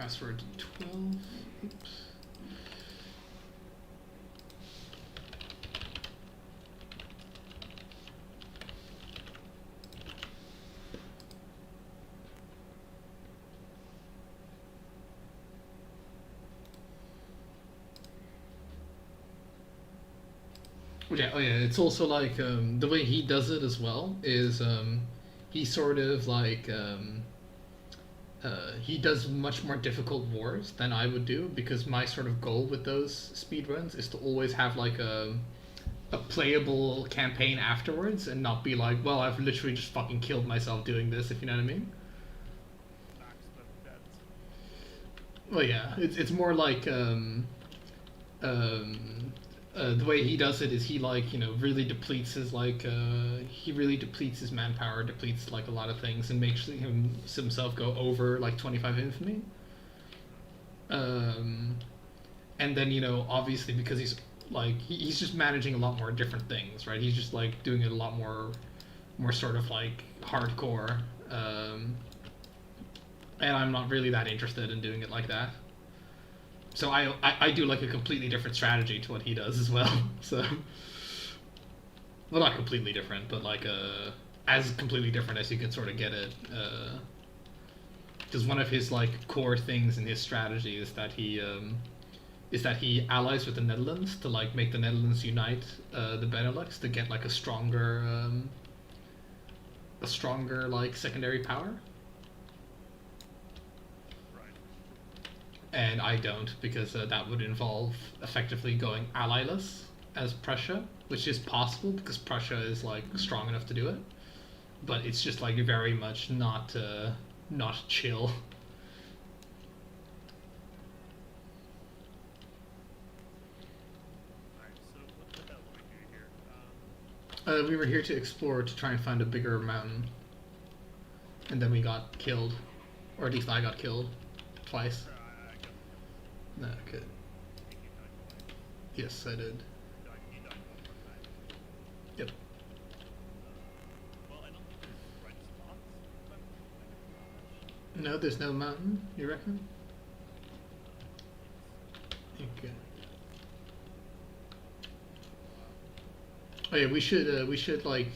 password 12. Oops. Yeah, oh yeah, it's also like the way he does it as well is he sort of like he does much more difficult wars than I would do because my sort of goal with those speedruns is to always have like a playable campaign afterwards and not be like, well, I've literally just fucking killed myself doing this, if you know what I mean. Well, yeah, it's more like um, the way he does it is he like really depletes his like he really depletes his manpower, depletes like a lot of things, and makes himself go over like 25 infamy. Um, and then obviously because he's like he's just managing a lot more different things, right? He's just like doing it a lot more sort of like hardcore. And I'm not really that interested in doing it like that. So I do like a completely different strategy to what he does as well. So, well, not completely different, but like as completely different as you can sort of get it. Because one of his like core things in his strategy is that he allies with the Netherlands to like make the Netherlands unite the Benelux to get like a stronger like secondary power. And I don't because that would involve effectively going allyless as Prussia, which is possible because Prussia is like strong enough to do it, but it's just like very much not chill. We were here to explore to try and find a bigger mountain, and then we got killed, or at least I got killed twice. No, okay. Yes, I did. Yep. No, there's no mountain, you reckon? Okay. Oh yeah, we should like.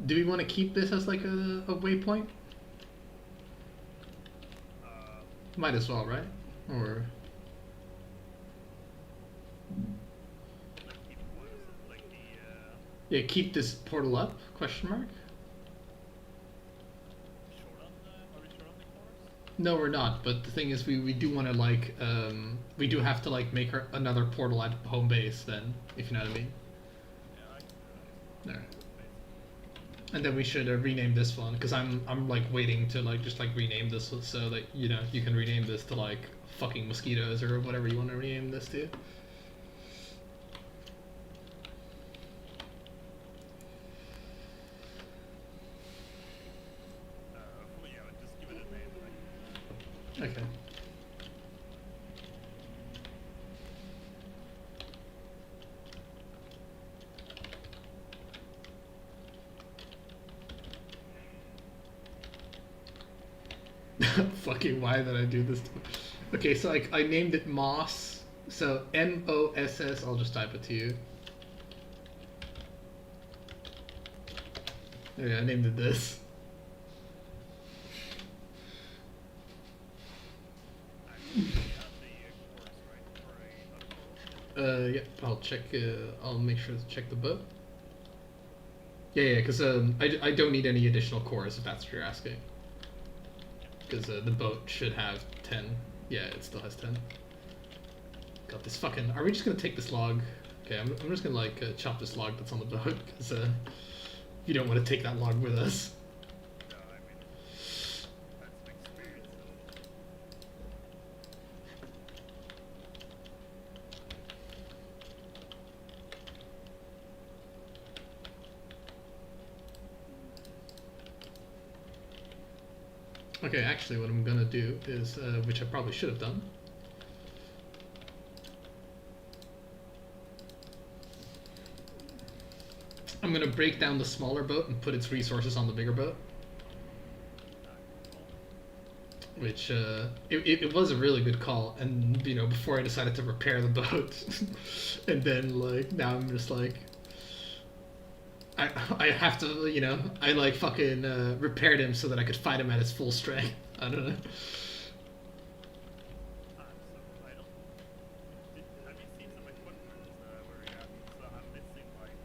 Do we want to keep this as like a waypoint? Might as well, right? Or yeah, keep this portal up? Question mark. No, we're not. But the thing is, we do want to like we do have to like make another portal at home base then, if you know what I mean. There. And then we should rename this one because I'm like waiting to like just like rename this so that you can rename this to like fucking mosquitoes or whatever you want to rename this to. Okay. Fucking why did I do this? Okay, so I named it Moss. So MOSS. I'll just type it to you. Yeah, I named it this. Yeah, I'll check. I'll make sure to check the boat. Yeah, because I don't need any additional cores if that's what you're asking. Because the boat should have 10. Yeah, it still has 10. Got this fucking. Are we just gonna take this log? Okay, I'm just gonna like chop this log that's on the boat because you don't want to take that log with us. Okay, actually, what I'm gonna do is, which I probably should have done. I'm gonna break down the smaller boat and put its resources on the bigger boat. which it was a really good call. And before I decided to repair the boat, and then like now I'm just like I have to I like fucking repaired him so that I could fight him at his full strength. I don't know. So I don't. Have you seen some equipment where you have? So I'm missing like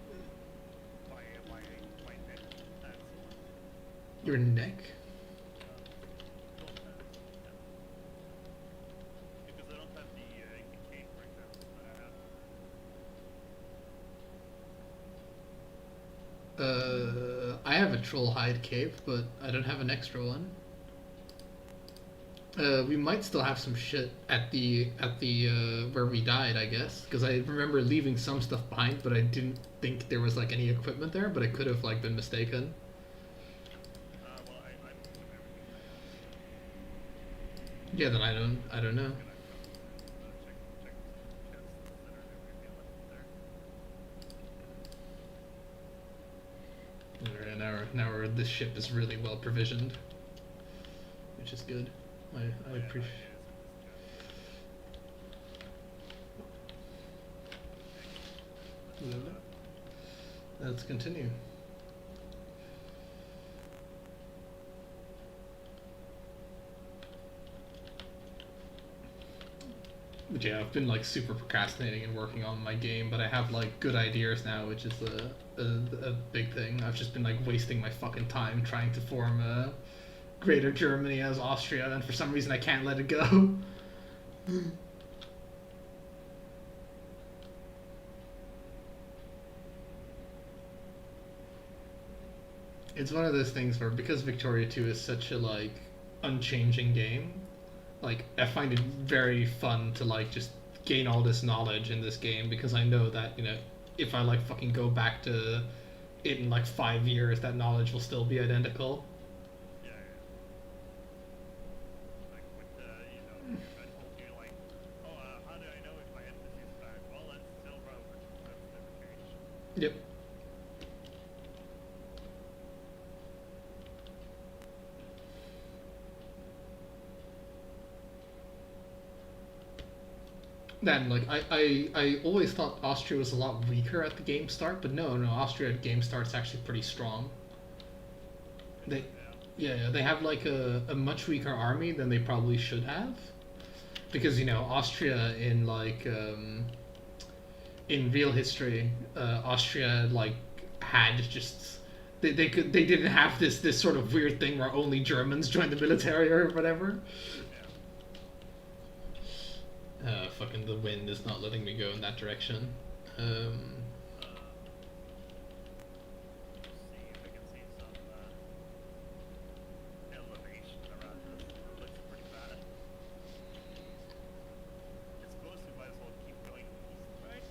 my neck and so on. Your neck. Don't have because I don't have the cape for example that I have. I have a troll hide cape, but I don't have an extra one. We might still have some shit at the where we died, I guess, because I remember leaving some stuff behind, but I didn't think there was like any equipment there, but I could have like been mistaken. Well, I moved everything I have. Yeah, then I don't know. Gonna come and check some chests that are maybe left there. Alright, this ship is really well provisioned, which is good. I Oh yeah, appreciate. it is in this chest. Excellent. Let's continue. But yeah, I've been like super procrastinating and working on my game, but I have like good ideas now, which is a big thing. I've just been like wasting my fucking time trying to form a Greater Germany as Austria, and for some reason I can't let it go. It's one of those things where because Victoria 2 is such a like unchanging game, like I find it very fun to like just gain all this knowledge in this game because I know that, if I like fucking go back to it in like 5 years, that knowledge will still be identical. Yeah, yeah. Like with the, your red hole, you're like, oh, how do I know if my embassy is back? Well, that's still relevant. That's the case. Yep. Then like I always thought Austria was a lot weaker at the game start, but no, Austria at game start's actually pretty strong. Is They it? Yeah. Yeah, they have like a much weaker army than they probably should have, because Austria in real history, Austria like had just they didn't have this sort of weird thing where only Germans joined the military or whatever. Yeah. Fucking the wind is not letting me go in that direction. Um, Just see if I can see some elevation around this. It looks pretty bad. I suppose we might as well keep going east, right?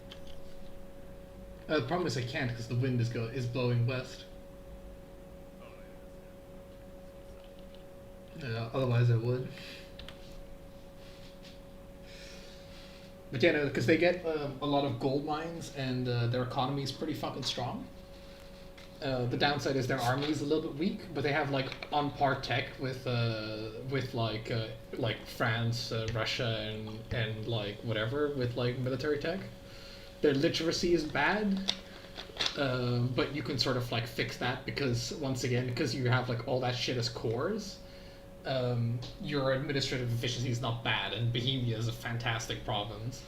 the problem is I can't because the wind is blowing west. Oh, it is. Yeah. Otherwise I would. But yeah, no, because they get a lot of gold mines and their economy is pretty fucking strong. The downside is their army is a little bit weak, but they have like on par tech with like France, Russia, and like whatever with like military tech. Their literacy is bad, but you can sort of like fix that because once again, because you have like all that shit as cores, your administrative efficiency is not bad, and Bohemia is a fantastic province.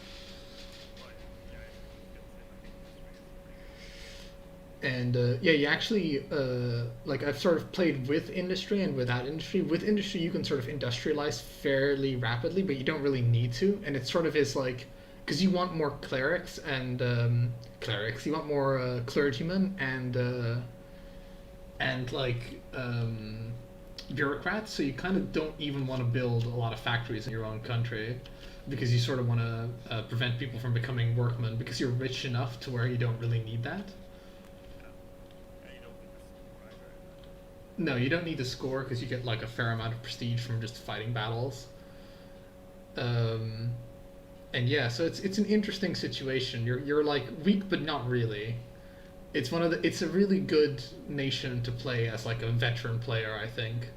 Oh, yeah. Yeah, you can say like industry is pretty good. And yeah, you actually like I've sort of played with industry and without industry. With industry, you can sort of industrialize fairly rapidly, but you don't really need to. And it sort of is like because you want more clerics and clerics, you want more clergymen and like bureaucrats. So you kind of don't even want to build a lot of factories in your own country because you sort of want to prevent people from becoming workmen because you're rich enough to where you don't really need that. Yeah. And you don't need to score either. No, you don't need to score because you get like a fair amount of prestige from just fighting battles. Um, and yeah, so it's an interesting situation. You're like weak, but not really. It's a really good nation to play as like a veteran player, I think.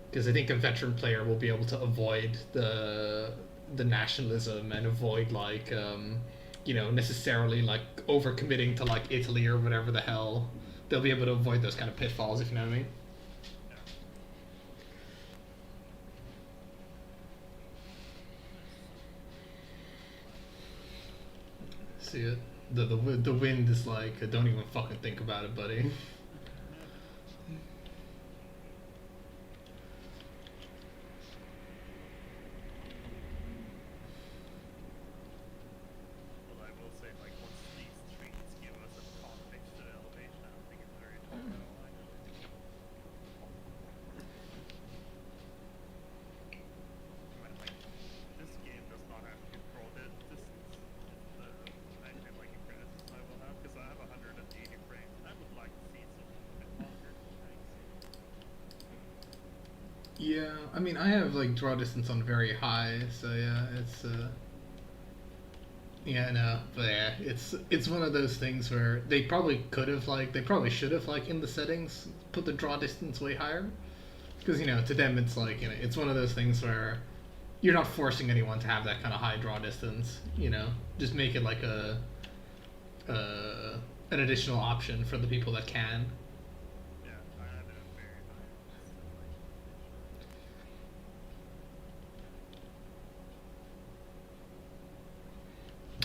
because I think a veteran player will be able to avoid the nationalism and avoid like necessarily like overcommitting to like Italy or whatever the hell. They'll be able to avoid those kind of pitfalls, if you know what I mean. Yeah. See it? The wind is like, don't even fucking think about it, buddy. Well, I will say, like, once these trees give us a context to the elevation, I don't think it's very tall at all, actually. I mean, like, this game does not have to control the distance. It's the, I feel like, criticism I will have, because I have 180 frames. I would like to see something a bit longer. Thanks. Yeah, I mean, I have like draw distance on very high, so yeah, it's yeah, no, but yeah, it's one of those things where they probably should have like in the settings put the draw distance way higher, because to them it's like it's one of those things where you're not forcing anyone to have that kind of high draw distance, just make it like uh an additional option for the people that can. Yeah, I have it at very high.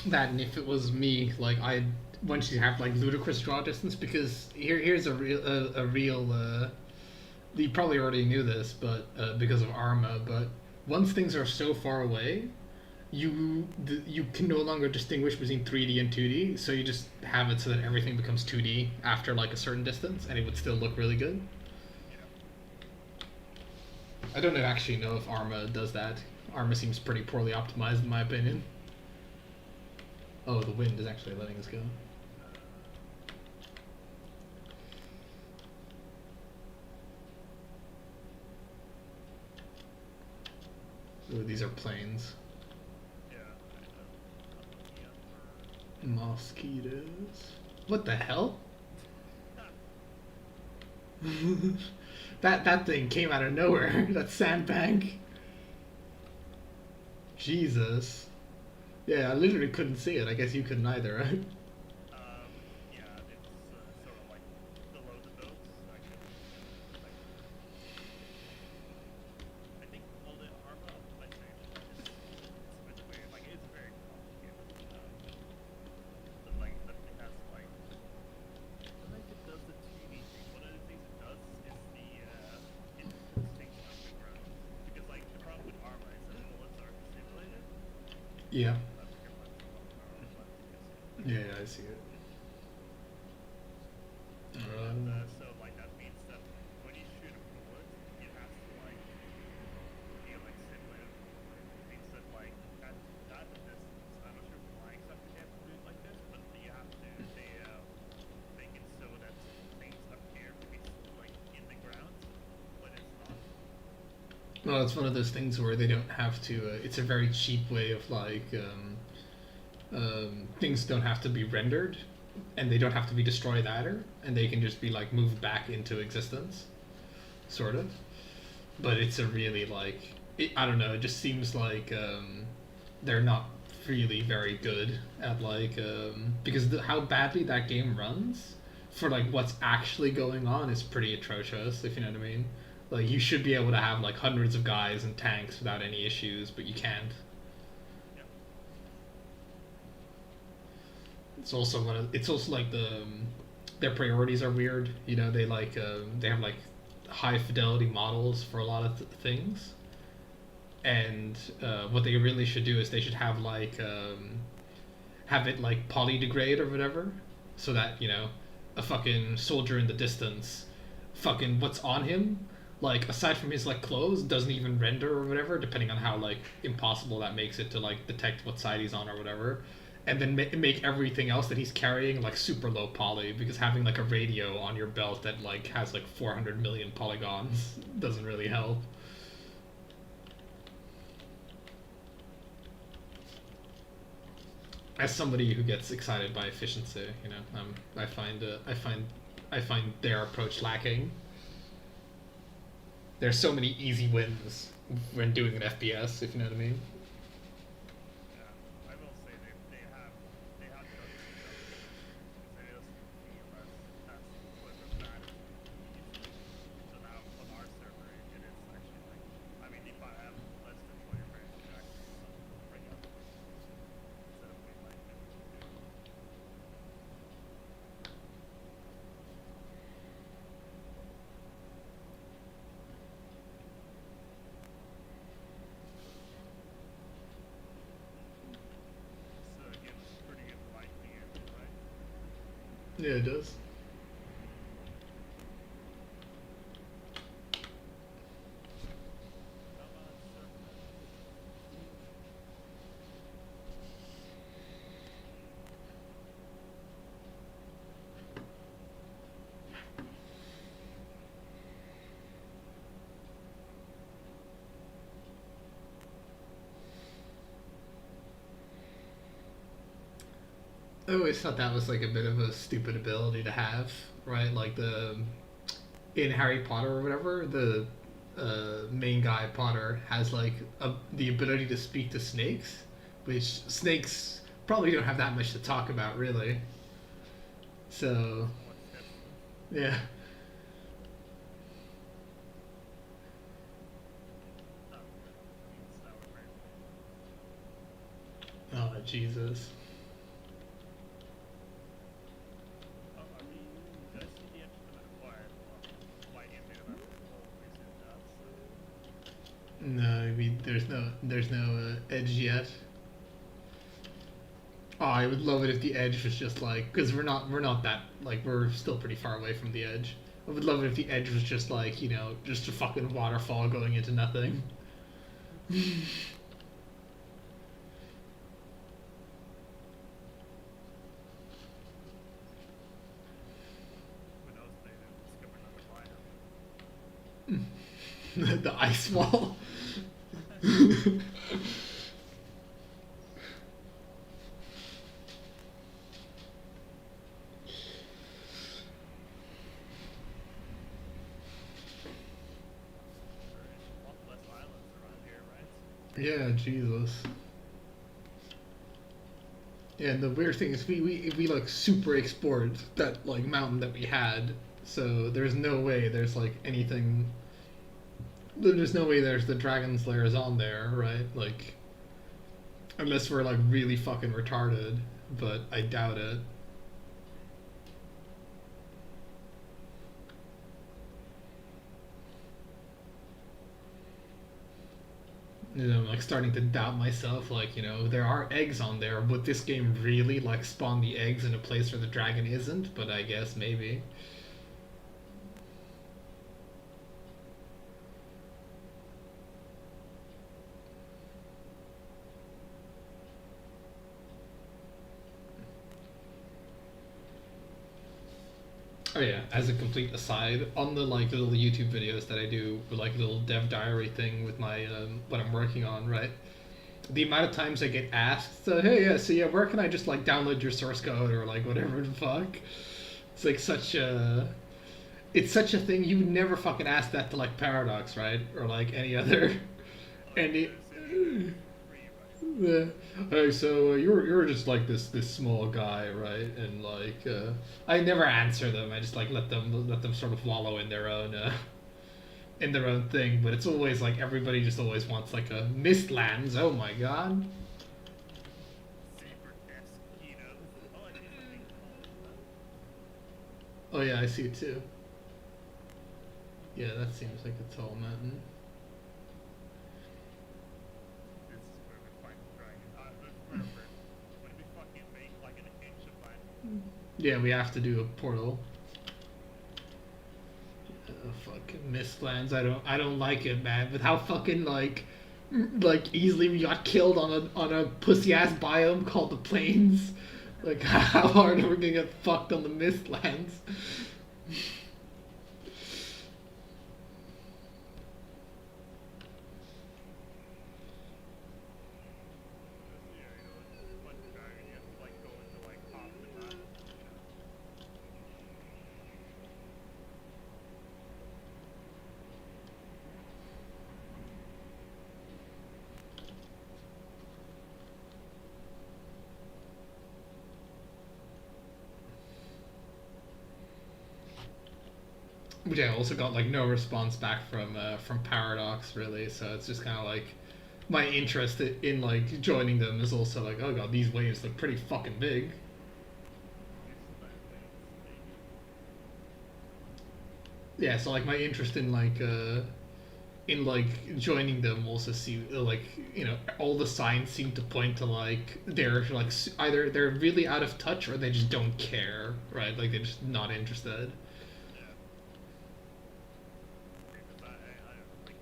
That, and if it was me, like I once you have like ludicrous draw distance, because here's a real you probably already knew this, but because of Arma, but once things are so far away, you can no longer distinguish between 3D and 2D, so you just have it so that everything becomes 2D after like a certain distance, and it would still look really good. Yeah. I don't actually know if Arma does that. Arma seems pretty poorly optimized in my opinion. Oh, the wind is actually letting us go. Ooh, these are planes. Yeah, I'm looking up for... Mosquitoes. What the hell? that thing came out of nowhere. That sandbank. Jesus. Yeah, I literally couldn't see it. I guess you couldn't either, right? Yeah, it's sort of like below the boats. Like, I think all the ARMA optimization is a bit weird. Like, it's very complicated. But like, it definitely has like, I feel like it does the 2D thing. One of the things it does is it puts things underground. Because like the problem with ARMA is that bullets are simulated. Yeah. That's your left but you can see it. Yeah, I see it. And so like that means that when you shoot a bullet, it has to like be like simulated. It means that like at the distance, I'm not sure why exactly they have to do it like this, but you have to make it so that things appear to be like in the ground when it's not. Well, it's one of those things where they don't have to. It's a very cheap way of like things don't have to be rendered, and they don't have to be destroyed either, and they can just be like moved back into existence, sort of. But it's a really like I don't know. It just seems like they're not really very good at like because how badly that game runs for like what's actually going on is pretty atrocious, if you know what I mean. Like you should be able to have like hundreds of guys and tanks without any issues, but you can't. Yeah. It's also like their priorities are weird. They they have like high fidelity models for a lot of things, and what they really should do is they should have like have it like polydegrade or whatever, so that a fucking soldier in the distance, fucking what's on him, like aside from his like clothes, doesn't even render or whatever, depending on how like impossible that makes it to like detect what side he's on or whatever, and then make everything else that he's carrying like super low poly, because having like a radio on your belt that like has like 400 million polygons doesn't really help. As somebody who gets excited by efficiency, I find their approach lacking. there's so many easy wins when doing an FPS, if you know what I mean. Yeah, I will say they have done their justice because it doesn't feel as slim as bad as it used to. So now on our server, it is actually like, I mean, if I have less than 20 frames, you can actually do something pretty awesome instead of being like 52. This game is pretty enlightening engine, right? Yeah, it does. Come on, server. I always thought that was like a bit of a stupid ability to have, right? Like the in Harry Potter or whatever, the main guy Potter has like the ability to speak to snakes, which snakes probably don't have that much to talk about, really. So Somewhat senseless. yeah. Not means sour cream. Oh Jesus. Oh, I mean, did I see the engine that I acquired? Well, my game data map always did that, so. No, there's no edge yet. Oh, I would love it if the edge was just like, because we're not that like we're still pretty far away from the edge. I would love it if the edge was just like just a fucking waterfall going into nothing. Who knows, maybe we'll discover another The ice wall. biome. There's a lot less islands around here, right? Yeah, Jesus. Yeah, and the weird thing is we like super explored that like mountain that we had, so there's no way there's like anything. There's no way there's the dragon's layers on there, right? Like, unless we're like really fucking retarded, but I doubt it. I'm like starting to doubt myself. Like, there are eggs on there. Would this game really like spawn the eggs in a place where the dragon isn't? But I guess maybe. Oh yeah, as a complete aside, on the like little YouTube videos that I do, with like little dev diary thing with my what I'm working on, right? The amount of times I get asked, hey, yeah, so yeah, where can I just like download your source code or like whatever the fuck? It's like it's such a thing you would never fucking ask that to like Paradox, right? Or like any other, Like, any. there's anything free, right? Yeah. Hey, so you're just like this small guy, right? And like I never answer them. I just like let them sort of wallow in their own thing. But it's always like everybody just always wants like a Mistlands. Oh my god. Saber desk keynote. Oh, I see something tall in that. Oh yeah, I see it too. Yeah, that seems like a tall mountain. This is where we find the dragon. Remember, when we fucking make like an inch of land. Yeah, we have to do a portal. Fucking Mistlands. I don't like it, man. With how fucking like easily we got killed on a pussy ass biome called the Plains. Like how hard are we gonna get fucked on the Mistlands? Yeah, it's like a dragon. You have to like go into like half the map. But yeah, I also got like no response back from Paradox really, so it's just kind of like my interest in like joining them is also like, oh god, these waves look pretty fucking big. Yeah, so like my interest in like joining them also see like all the signs seem to point to like they're like either they're really out of touch or they just don't care, right? Like they're just not interested. Yeah. Because I don't know, like,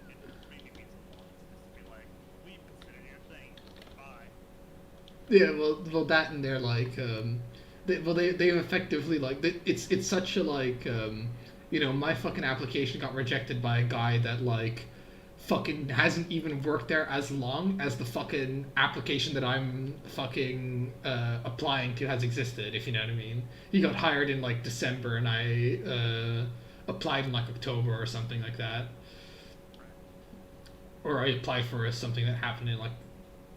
it really means a lot just to be like, we consider your thing. Bye. Yeah, well, that and they're like, they've effectively like it's such a like, my fucking application got rejected by a guy that like, fucking hasn't even worked there as long as the fucking application that I'm fucking applying to has existed. If you know what I mean. He got hired in like December, and I applied in like October or something like that, Right. or I applied for something that happened in like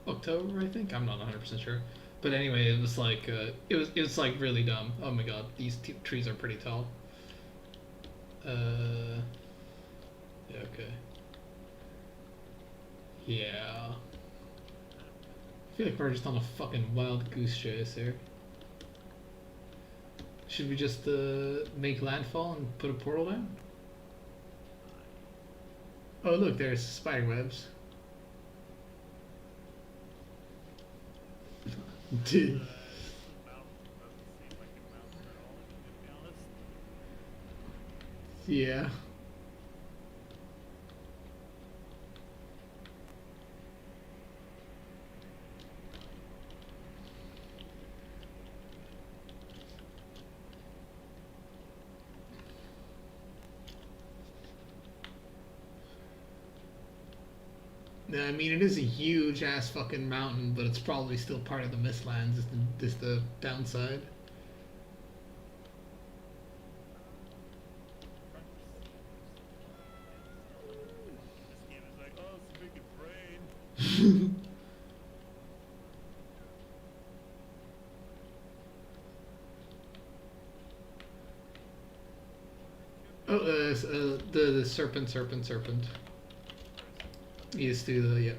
October, I think. I'm not 100% sure. But anyway, it was like it was like really dumb. Oh my god, these trees are pretty tall. Yeah, okay. Yeah. I feel like we're just on a fucking wild goose chase here. Should we just make landfall and put a portal down? Oh look, there's spider webs. Dude. This mountain doesn't seem like a mountain at all, if I'm gonna be honest. Yeah. I mean, it is a huge ass fucking mountain, but it's probably still part of the Mistlands. Is the downside. This game is like, oh, it's making brain. Oh, the serpent. He used to the yeah.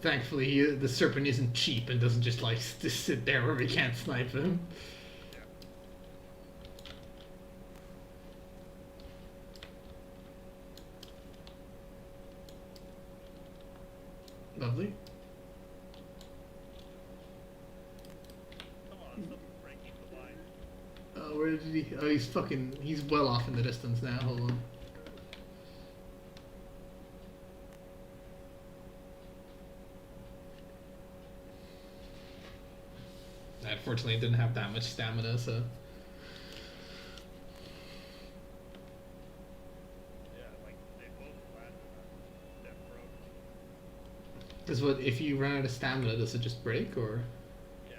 Thankfully, the serpent isn't cheap and doesn't just like just sit there where we can't snipe him. Yeah. Lovely. Come on, stop breaking the line. Where did he? Oh, he's well off in the distance now. Hold on. Unfortunately, it didn't have that much stamina, so. Yeah, like, they both landed on that broke. Because what if you run out of stamina? Does it just break or? Yeah.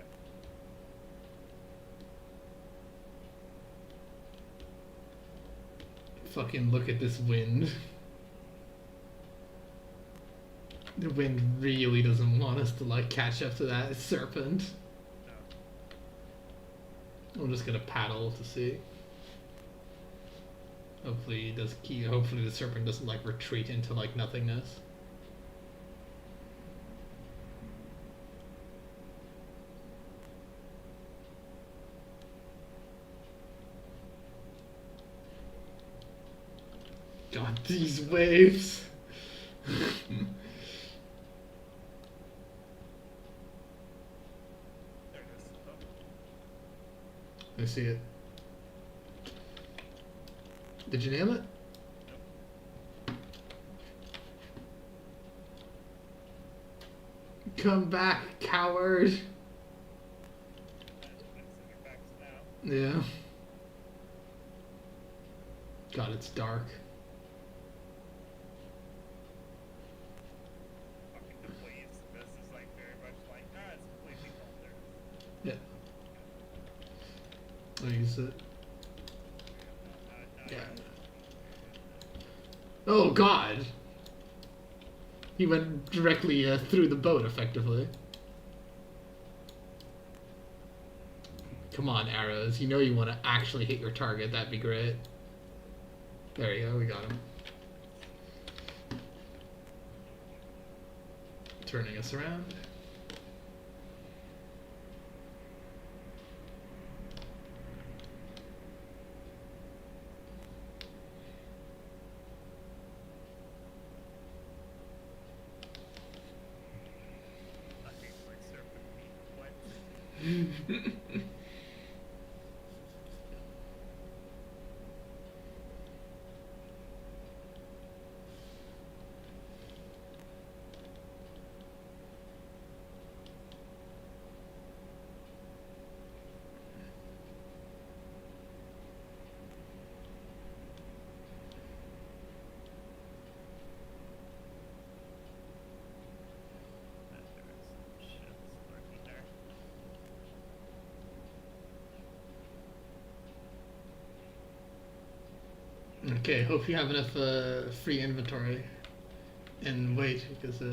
Fucking look at this wind. The wind really doesn't want us to like catch up to that serpent. No. I'm just gonna paddle to see. Hopefully, hopefully the serpent doesn't like retreat into like nothingness. God, these waves. There it is. Oh. I see it. Did you nail it? Nope. Come back, coward. That's what it's in your backs now. Yeah. God, it's dark. Fucking the waves. This is like very much like, it's completely altered. Yeah. I'll use it. Yeah. Oh God! He went directly through the boat, effectively. Come on, arrows. You know you want to actually hit your target. That'd be great. There you go. We got him. Turning us around. I hate like serpentine points. Okay, hope you have enough free inventory. And wait, because I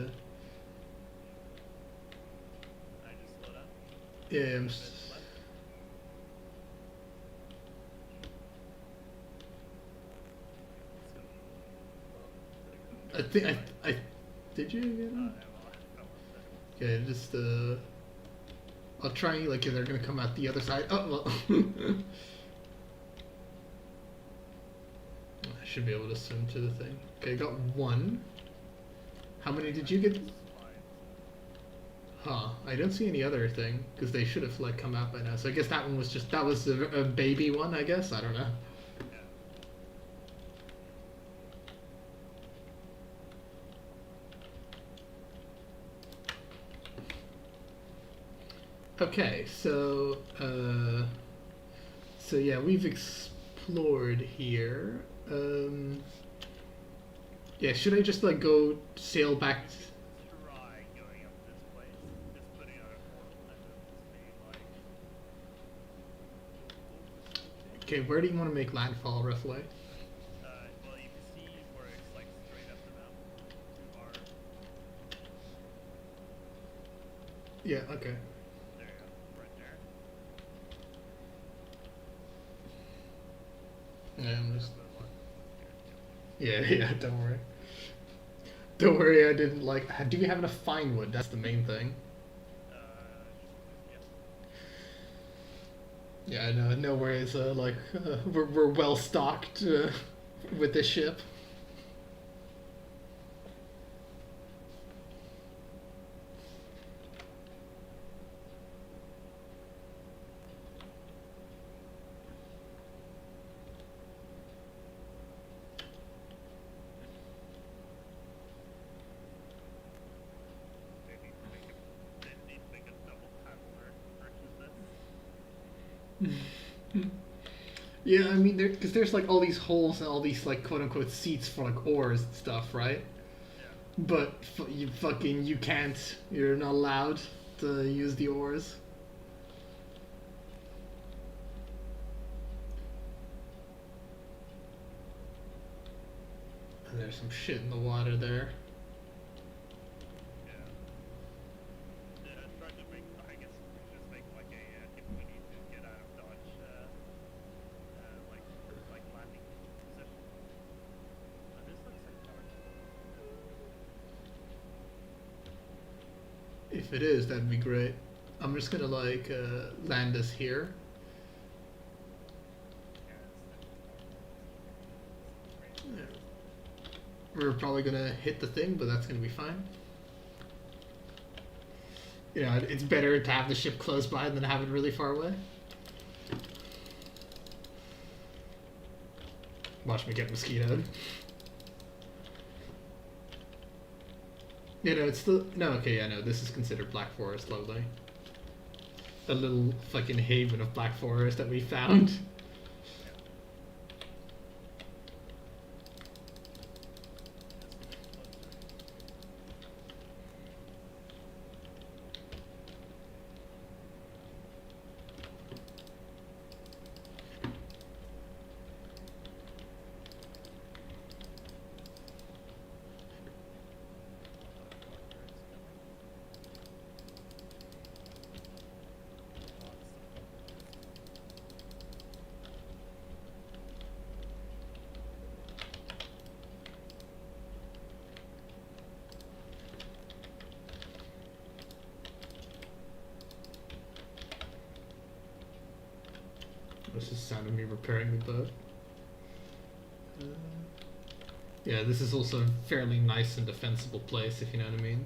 just slowed up. yeah, I think I did you get him? Okay, just I'll try like if they're gonna come out the other side. Oh well. I should be able to swim to the thing. Okay, got one. How many did you get? Huh, I don't see any other thing, because they should have like come out by now. So I guess that one was just, that was a baby one, I guess? I don't know. Okay, so yeah, we've explored here. Yeah, should I just like go sail back? Try going up this place, just putting out a portal and just being like. Okay, where do you want to make landfall, roughly? Well, you can see where it's like straight up the mountain. Too far. Yeah. Okay. There you go, right there. Yeah, I'm just. There's one. Yeah, yeah. Don't worry. Don't worry. I didn't like. Do we have enough fine wood? That's the main thing. Yeah. Yeah, I know. No worries. Like we're well stocked with this ship. Maybe they need to make a double paddler versus Yeah, I mean, because there's like all these holes and all these like quote unquote seats for like oars and stuff, right? this. Yeah. But you can't. You're not allowed to use the oars. And there's some shit in the water there. Yeah. Try to make, I guess, just make like a, if we need to get out of Dodge, like landing position. This looks like Dodge. If it is, that'd be great. I'm just gonna like land us here. Yeah, Yeah. We're probably gonna hit the thing, but that's gonna be fine. You know, it's better to have the ship close by than have it really far away. Watch me get mosquitoed. You know, it's still no. Okay, yeah, no. This is considered Black Forest, lovely. A little fucking haven of Black Forest that we found. just the sound of me repairing the boat. Yeah, this is also a fairly nice and defensible place, if you know what I mean.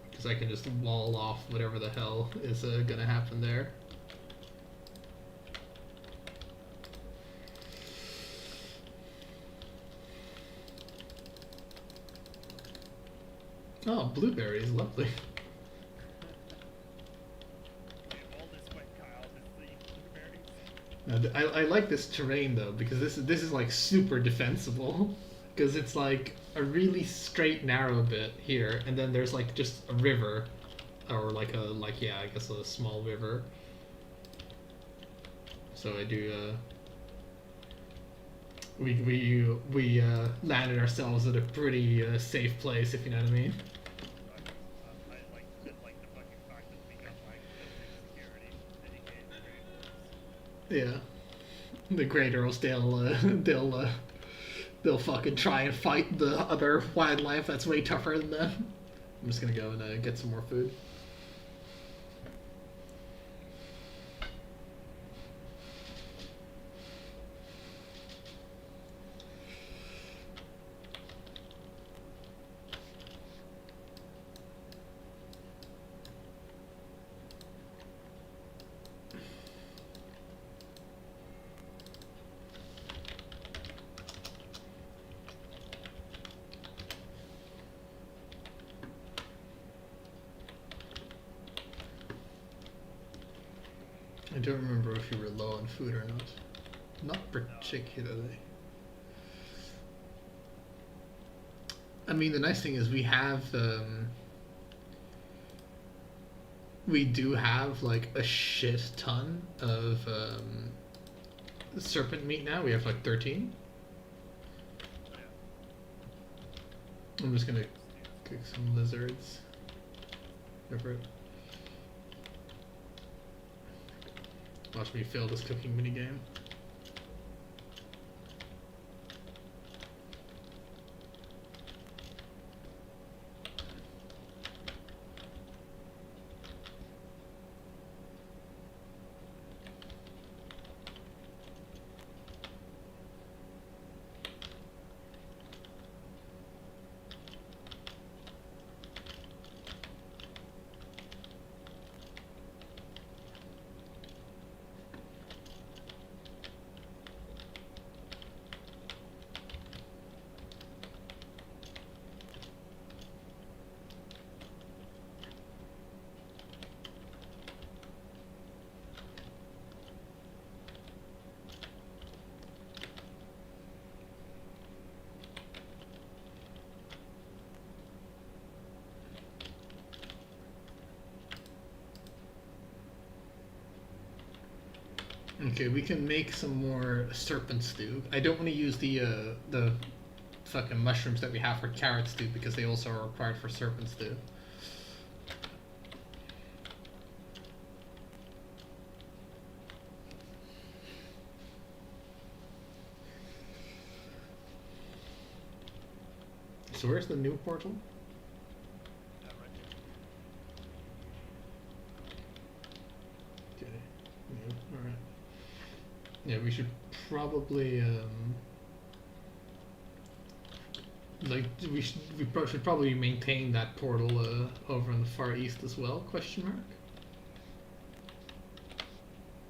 Because I can just wall off whatever the hell is gonna happen there. Oh, blueberries, lovely. All this wet, Kyle. Just the blueberries. I like this terrain though, because this is like super defensible, because it's like a really straight narrow bit here, and then there's like just a river, or like I guess a small river. So I do we landed ourselves at a pretty safe place, if you know what I mean. I like the fucking fact that we got like built-in security dedicated to Yeah, the Great Earls, they'll fucking try and fight the other wildlife that's way tougher than them. I'm just gonna go and get some more food. I don't remember if you were low on food or not. Not particularly. I mean, the nice thing is we do have like a shit ton of serpent meat now. We have like 13. I'm just gonna cook some lizards. Go for it. Watch me fail this cooking minigame. Okay, we can make some more serpent stew. I don't want to use the fucking mushrooms that we have for carrot stew because they also are required for serpent stew. So where's the new portal? Yeah, right here. Okay. Yeah, alright. Yeah, we should probably should probably maintain that portal over in the far east as well, question mark.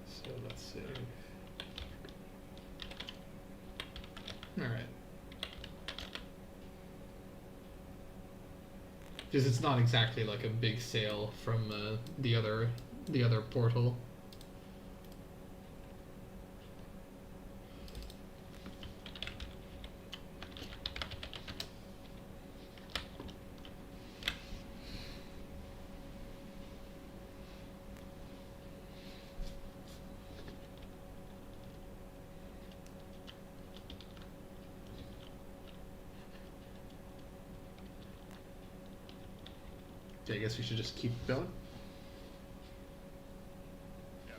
So let's see. Alright. Because it's not exactly like a big sail from the other portal. Okay, I guess we should just keep going. Yeah.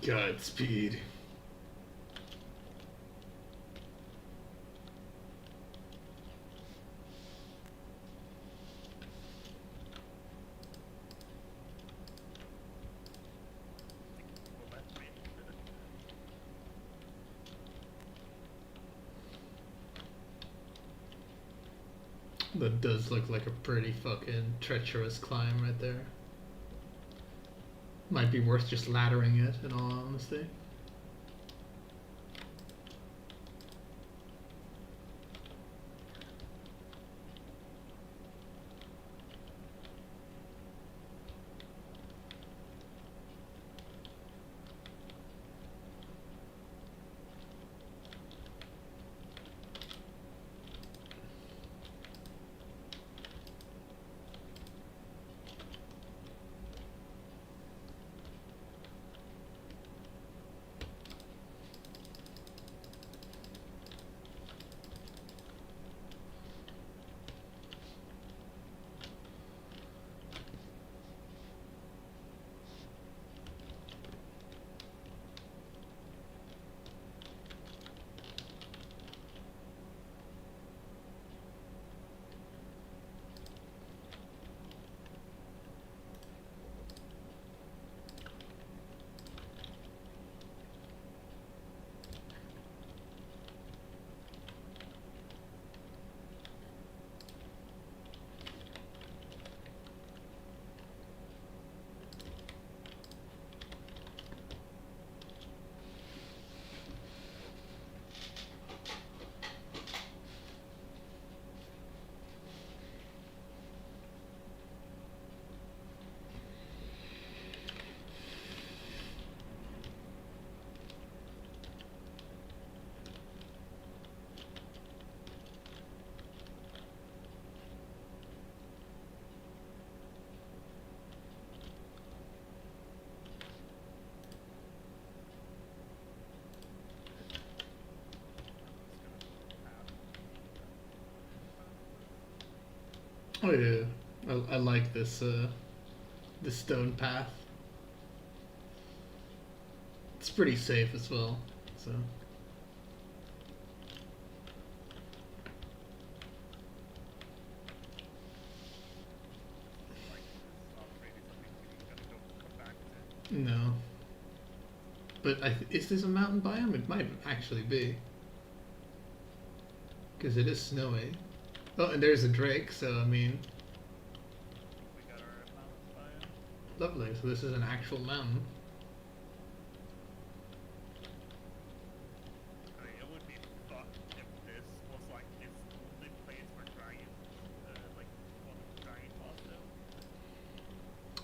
Godspeed. That does look like a pretty fucking treacherous climb right there. Might be worth just laddering it, in all honesty. Oh yeah, I like this stone path. It's pretty safe as well. So Like, it's not really something we gotta go come back to. no, but is this a mountain biome? It might actually be, because it is snowy. Oh, and there's a drake. So I mean, We got our mountain biome. lovely. So this is an actual mountain. I mean, it would be fucked if this was like its only place for dragons, like one of the dragon also.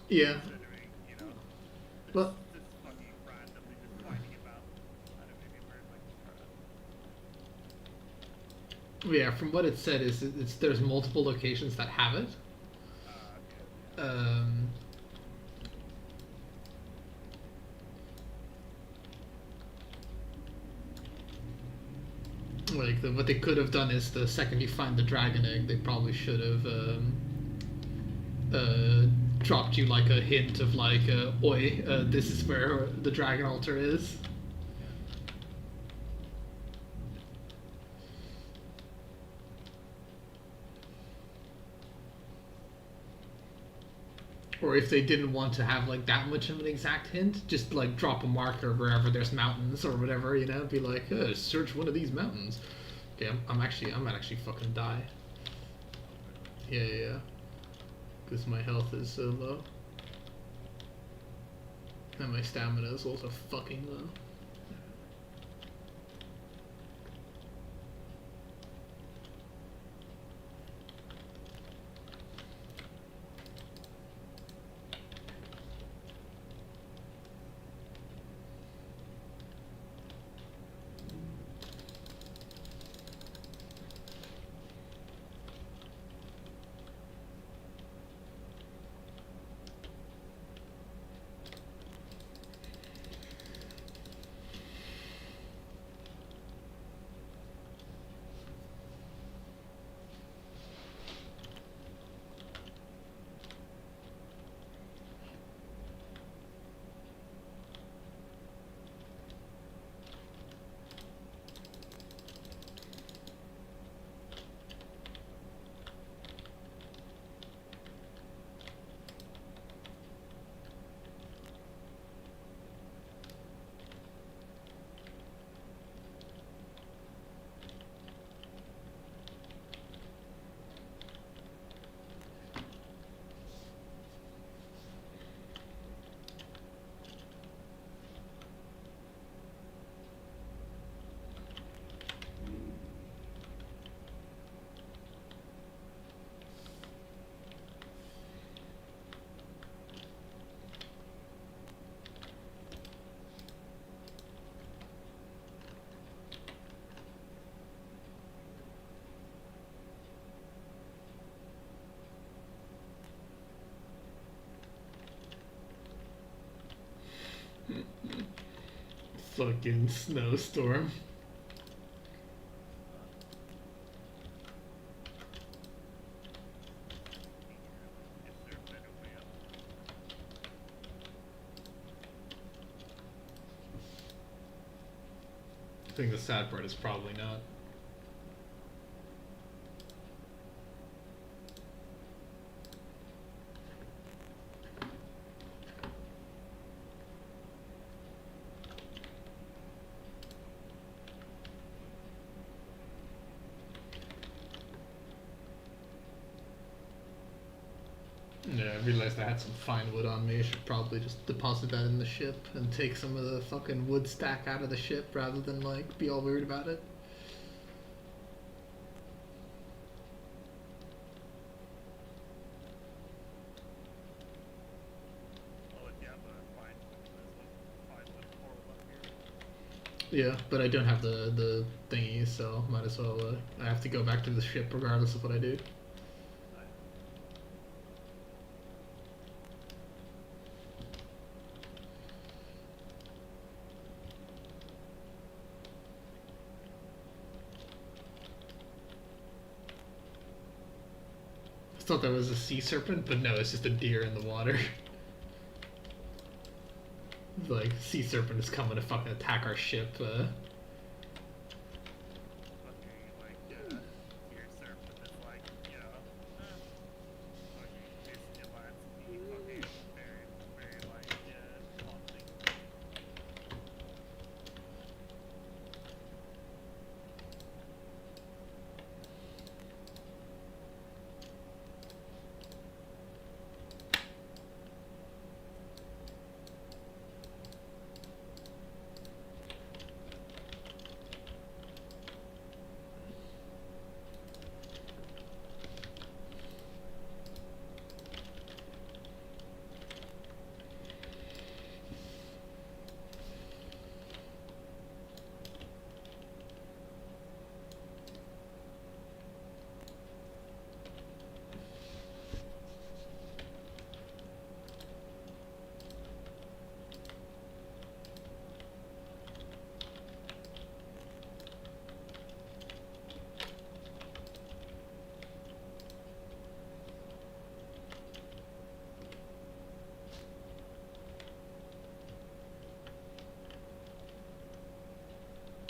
Yeah. Considering, you know, Well, this fucking randomly just finding about. I don't know, maybe we're like yeah. From what it said, is it's there's multiple locations that have it. okay. Um, like what they could have done is the second you find the dragon egg, they probably should have dropped you like a hint of like, oi, this is where the dragon altar is. Or if they didn't want to have like that much of an exact hint, just like drop a marker wherever there's mountains or whatever, you know, be like, search one of these mountains. Okay, I might actually fucking die. Yeah, yeah, yeah. Because my health is so low. And my stamina is also fucking low. fucking snowstorm. Is there a better way up? I think the sad part is probably not. Yeah, I realized I had some fine wood on me. I should probably just deposit that in the ship and take some of the fucking wood stack out of the ship rather than like be all weird about it. Oh, if you have a fine wood portal up here. Yeah, but I don't have the thingy, so might as well. I have to go back to the ship regardless of what I do. I thought that was a sea serpent, but no, it's just a deer in the water. Like, sea serpent is coming to fucking attack our ship. Okay, like, your serpent is like, okay, this lands me fucking very, like, haunting.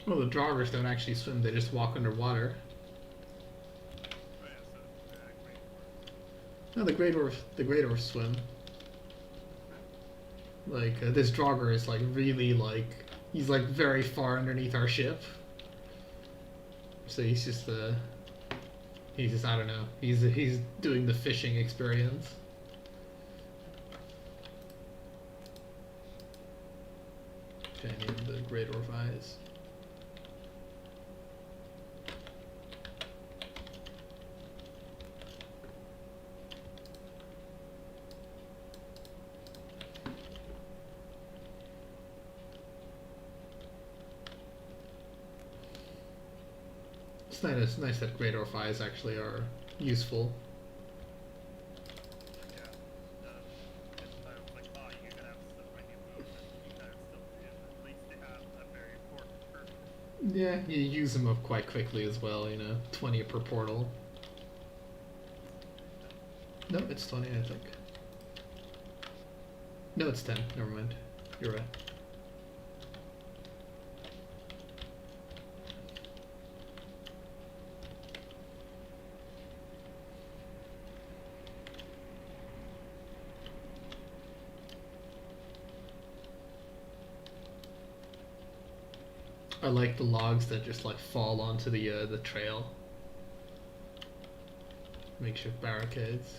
Well, the Draugrs don't actually swim; they just walk underwater. Oh, yeah, so, great work. No, the Great Dwarfs swim. Like this Draugr is like really like he's like very far underneath our ship. So he's just I don't know. He's doing the fishing experience. Shining the Great Dwarf eyes. It's nice that Great Dwarf eyes actually are useful. Yeah. I was like, oh, you're gonna have stuff when you move, and you guys still do. At least they have a very important purpose. Yeah, you use them up quite quickly as well. 20 per portal. No, it's 20, I think. No, it's 10. Never mind. You're right. I like the logs that just like fall onto the trail. Makeshift barricades.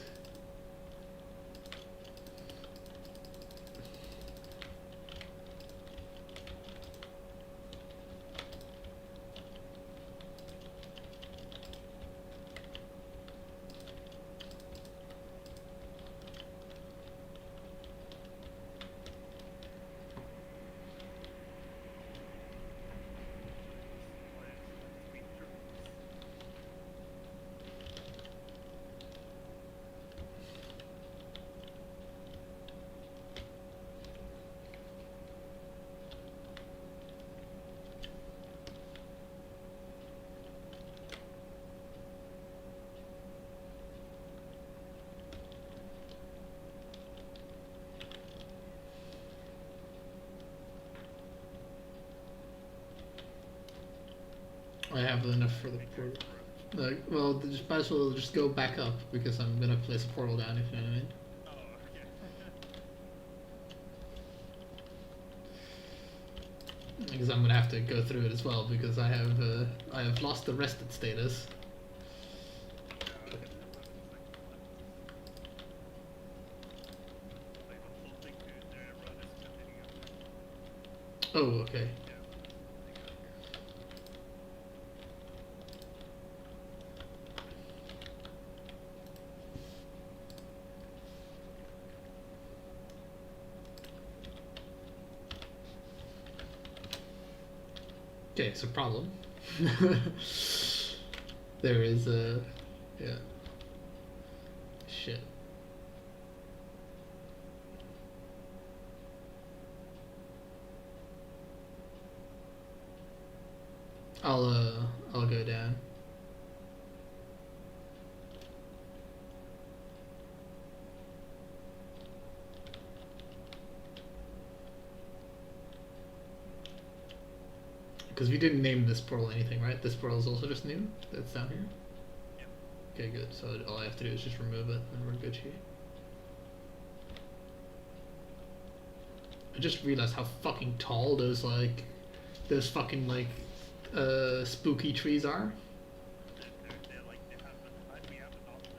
I have enough for the portal. Well, just might as well just go back up because I'm gonna place a portal down. If you know what I mean. Oh, okay. Because I'm gonna have to go through it as well because I have lost the rested status. Yeah, I can do that in a second. Like, the whole thing to their run is continuing up. Oh, okay. Yeah. They got here. Okay, so problem. There is a yeah. Shit. I'll go down. Because we didn't name this portal anything, right? This portal is also just new. That's down here. Yep. Okay, good. So all I have to do is just remove it, and we're good here. I just realized how fucking tall those fucking spooky trees are. They're like, they have we have an option.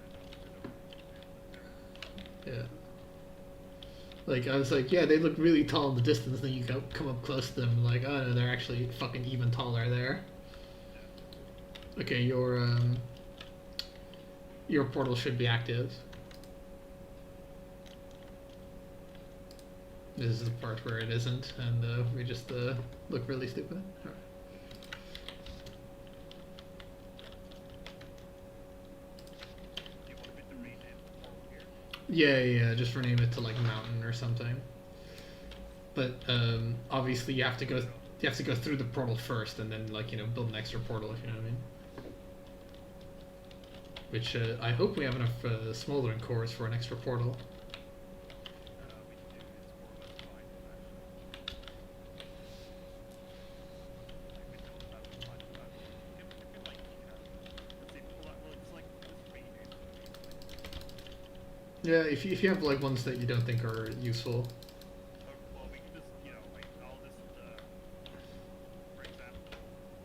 Yeah. Like I was like, yeah, they look really tall in the distance. Then you come up close to them, and like, oh no, they're actually fucking even taller there. Okay, your portal should be active. This is the part where it isn't, and we just look really stupid. Alright. Do you want me to rename the portal here? Yeah, just rename it to like mountain or something. But obviously you have to go through the portal first, and then build an extra portal if you know what I mean. Which I hope we have enough smoldering cores for an extra portal. We do. It's more or less fine, actually. Like, we don't have much of that. If you like, let's see, pull out, well, it's like, just rename it. Yeah, if you have like ones that you don't think are useful. Well, we can just, like, I'll just, for example,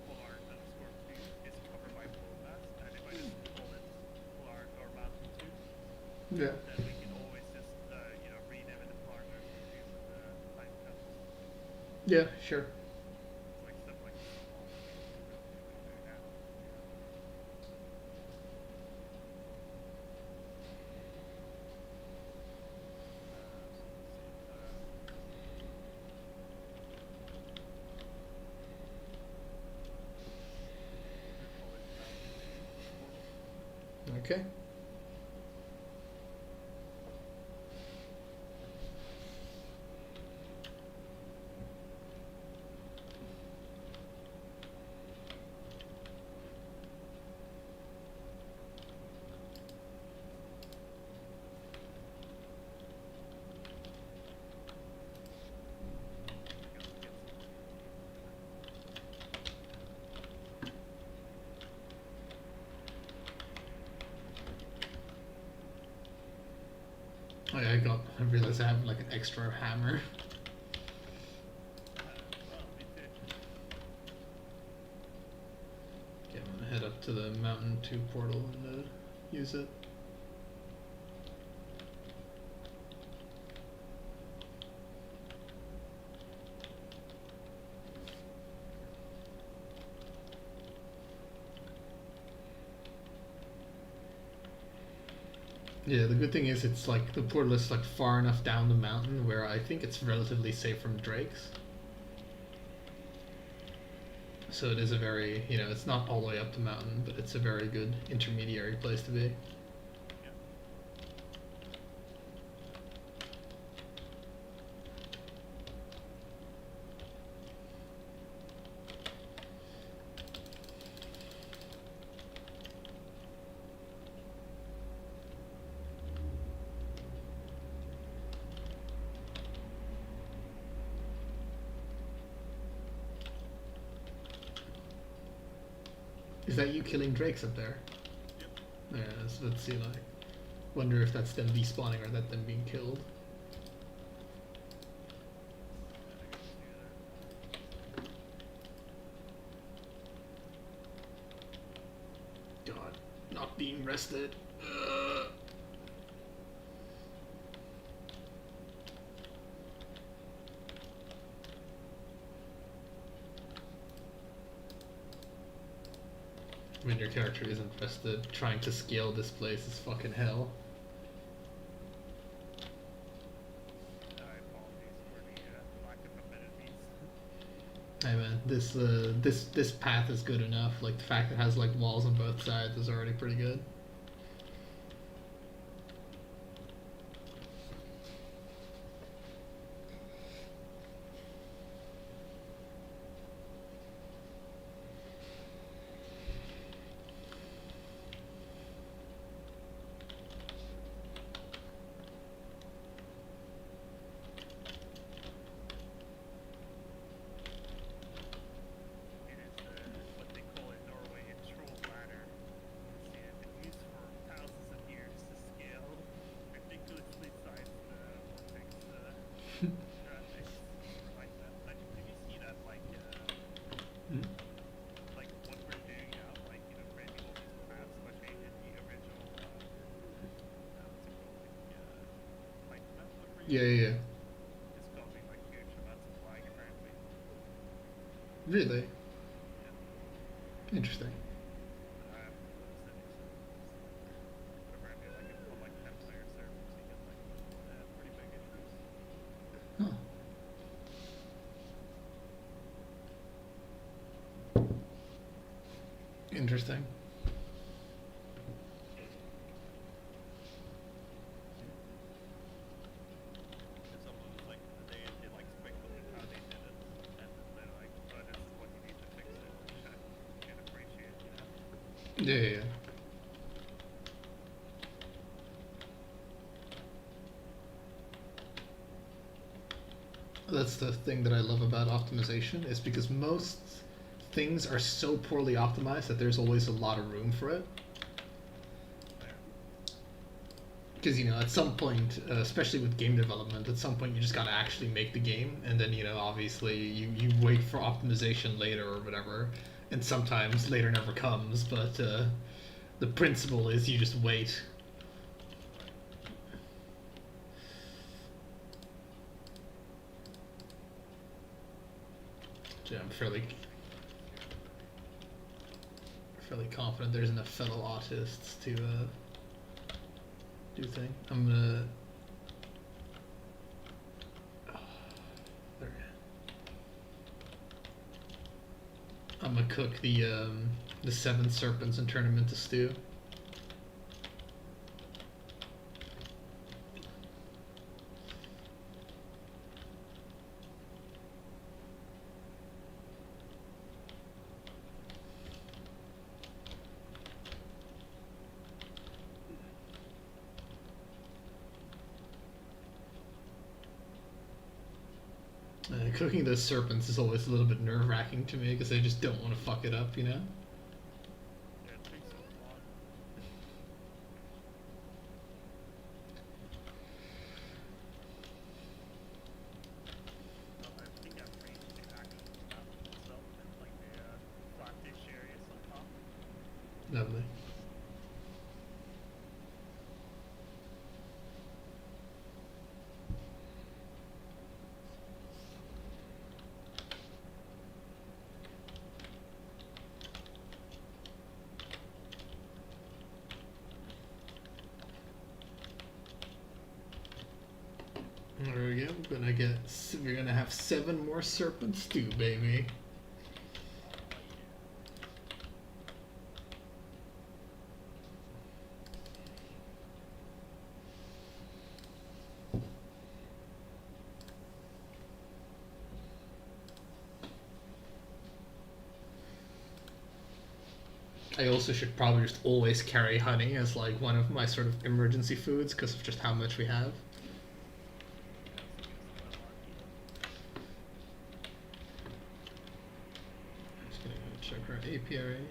polar underscore 2 is covered by PoleMass, and if I just call it polar or mountain 2, Yeah. then we can always just, rename it to polar underscore 2 with the time counts. Yeah, sure. Like stuff like small that we do now. Okay. Oh, yeah, I realized I have like an extra hammer. Me too. Okay, I'm gonna head up to the Mountain 2 portal and use it. Yeah, the good thing is it's like the portal is like far enough down the mountain where I think it's relatively safe from drakes. So it is a very, it's not all the way up the mountain, but it's a very good intermediary place to be. Is that you killing drakes up there? Yep. Yeah, so let's see, like, wonder if that's them despawning or that them being killed. God, not being rested. When your character isn't rested, trying to scale this place is fucking hell. I apologize for the lack of amenities. Hey man, this path is good enough. Like the fact that it has like walls on both sides is already pretty good. It is what they call in Norway a troll ladder. It has been used for thousands of years to scale ridiculously sized vortex graphics like that. Like, did you see that? Hmm? Like what we're doing now, like creating all these paths, but they did the original. What's it called? Like map that we're Yeah, using. yeah, yeah. It's causing like huge amounts of lag apparently. Really Yeah. interesting. I haven't noticed any but apparently like on like 10-player servers you get like pretty big issues. Huh. Interesting. And someone was like they like speculated how they did it and then they're like, oh, this is what you need to fix it, which I can appreciate. Yeah, yeah, yeah. That's the thing that I love about optimization is because most things are so poorly optimized that there's always a lot of room for it. Because at some point, especially with game development, at some point you just gotta actually make the game, and then obviously you wait for optimization later or whatever, and sometimes later never comes. But the principle is you just wait. Yeah, I'm fairly confident there's enough fellow autists to do thing. I'm gonna. There. I'm gonna cook the 7 serpents and turn them into stew. Cooking those serpents is always a little bit nerve-wracking to me because I just don't want to fuck it up. Yeah, it takes so long. I think I've made the actual map itself and like the flat-ish areas on top. Lovely. There we go. We're gonna have 7 more serpents too, baby. I also should probably just always carry honey as like one of my sort of emergency foods because of just how much we have. Just gonna go check our apiary.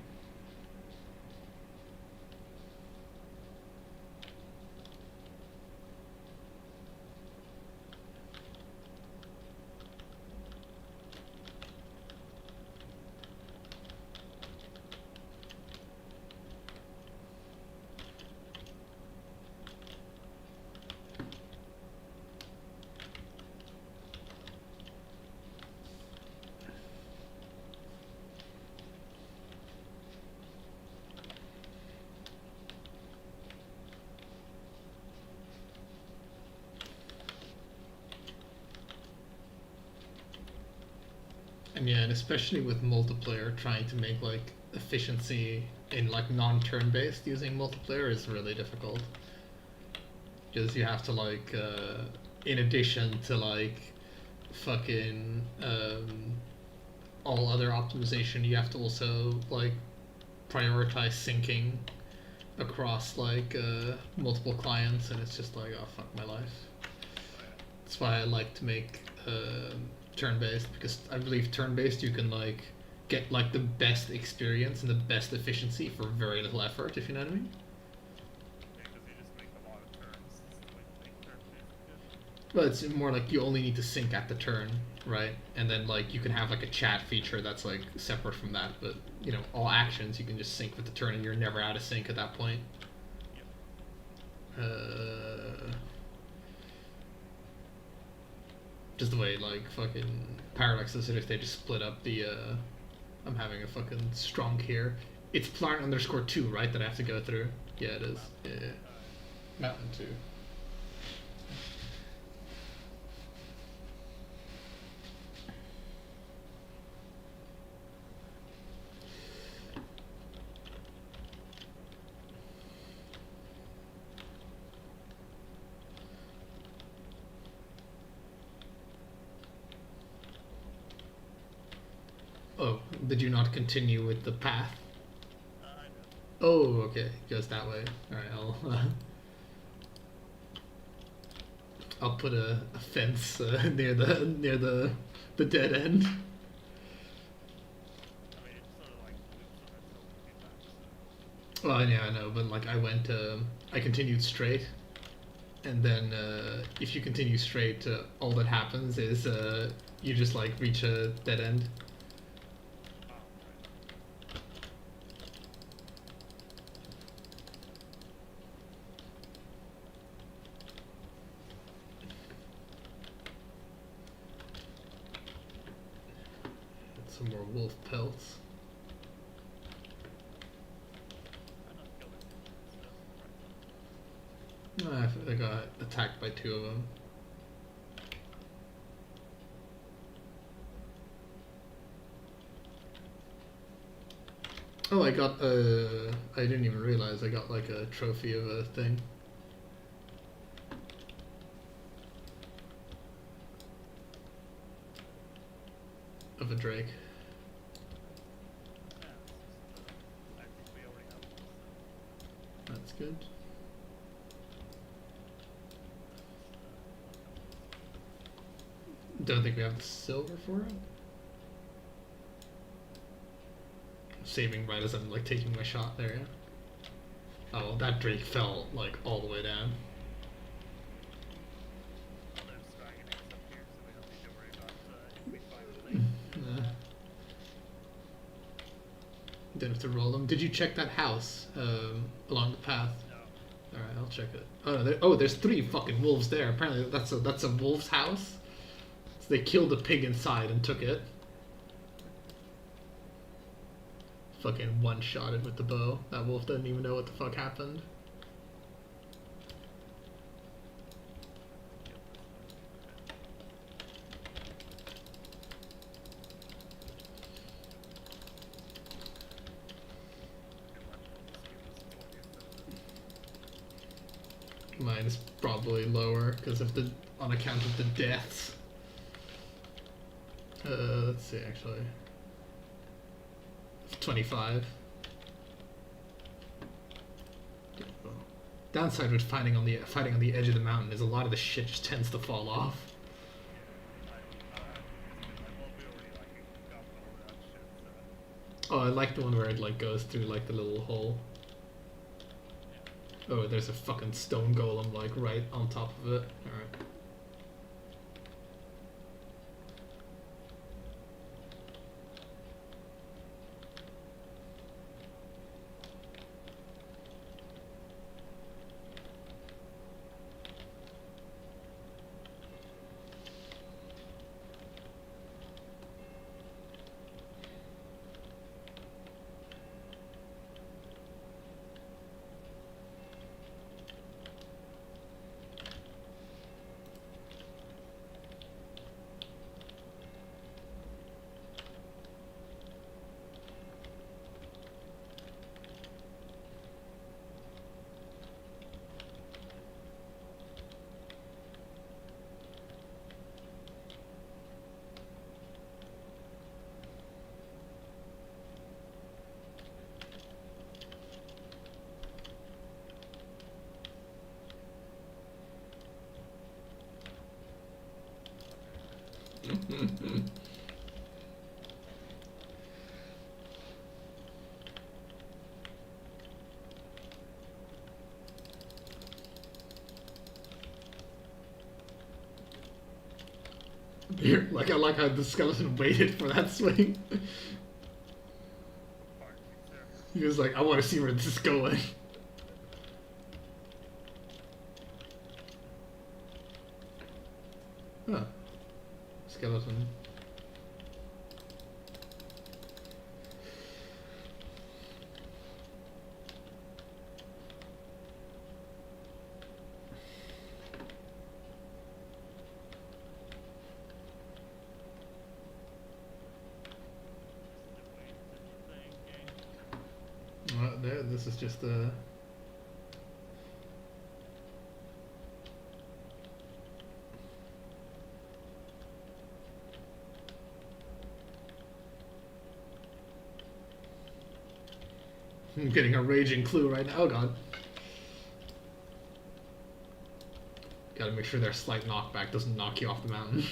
And yeah, and especially with multiplayer, trying to make like efficiency in like non-turn based using multiplayer is really difficult because you have to like in addition to like fucking all other optimization, you have to also like prioritize syncing across like multiple clients, and it's just like, oh fuck my life. That's why I like to make turn-based, because I believe turn-based you can like get like the best experience and the best efficiency for very little effort, if you know what I mean. Because you just make a lot of turns. Like turn based. Well, it's more like you only need to sync at the turn, right? And then like you can have like a chat feature that's like separate from that, but you know, all actions you can just sync with the turn, and you're never out of sync at that point. Just the way like fucking Parallax is, if they just split up the I'm having a fucking strong here. It's Plarn underscore 2, right, that I have to go through? Yeah, it is. Yeah. Mountain 2. Oh, did you not continue with the path? I know. Oh, okay, it goes that way. All right, I'll put a fence near the dead end. I mean, it sort of like loops on itself a few times. So. Well, yeah, I know, but like I continued straight, and then if you continue straight, all that happens is you just like reach a dead end. Oh, right. Some more wolf pelts. I'm not killing stuff. I think I got attacked by 2 of them. Oh, I got I didn't even realize I got like a trophy of a thing. Of a drake. Yeah, I think we already have one. So. That's good. Don't think we have the silver for it. Saving right as I'm like taking my shot there, yeah. Oh, that drake fell like all the way down. Oh, there's dragon eggs up here, so we don't need to worry about if we find a thing. Don't have to roll them. Did you check that house along the path? No. All right, I'll check it. Oh, no, there's 3 fucking wolves there. Apparently, that's a wolf's house. So they killed the pig inside and took it. Fucking one-shotted with the bow. That wolf doesn't even know what the fuck happened. Mine is probably lower because of the on account of the deaths. Let's see, actually. 25. Downside with fighting on the edge of the mountain is a lot of the shit just tends to fall off. Oh, I like the one where it like goes through like the little hole. Oh, there's a fucking stone golem like right on top of it. Alright. Like I like how the skeleton waited for that swing. Pardon me, sir. He was like, I want to see where this is going. Huh. Skeleton. There, this is just I'm getting a raging clue right now. Oh god. Gotta make sure their slight knockback doesn't knock you off the mountain.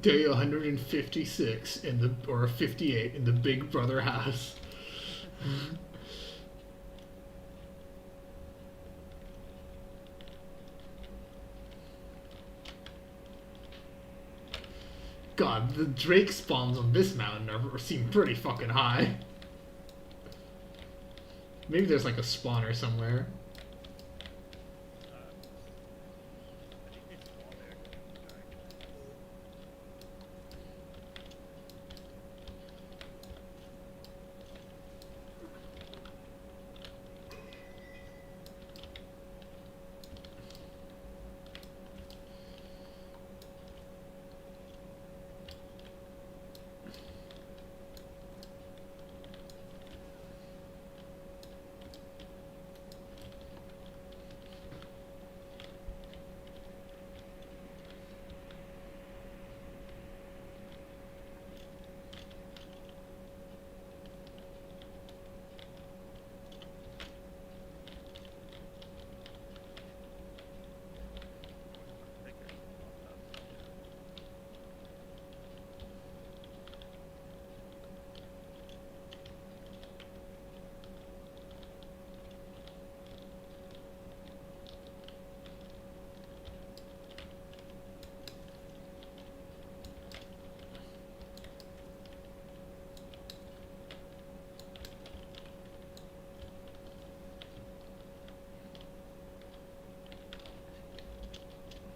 Day 156 in the or 58 in the Big Brother house. God, the Drake spawns on this mountain seem pretty fucking high. Maybe there's like a spawner somewhere. I think they spawn there.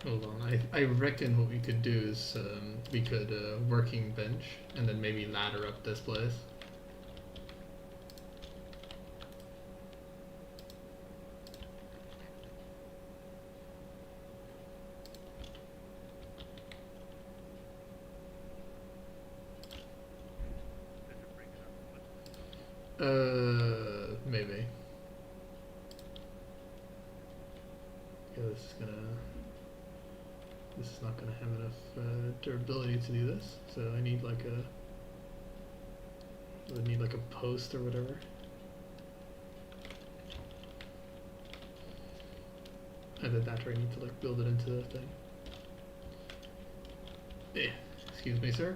Hold on, I reckon what we could do is we could working bench and then maybe ladder up this place. They should bring it up. Maybe. Yeah, this is not gonna have enough durability to do this, so I need like a post or whatever. Either that or I need to like build it into the thing. Eh, excuse me, sir.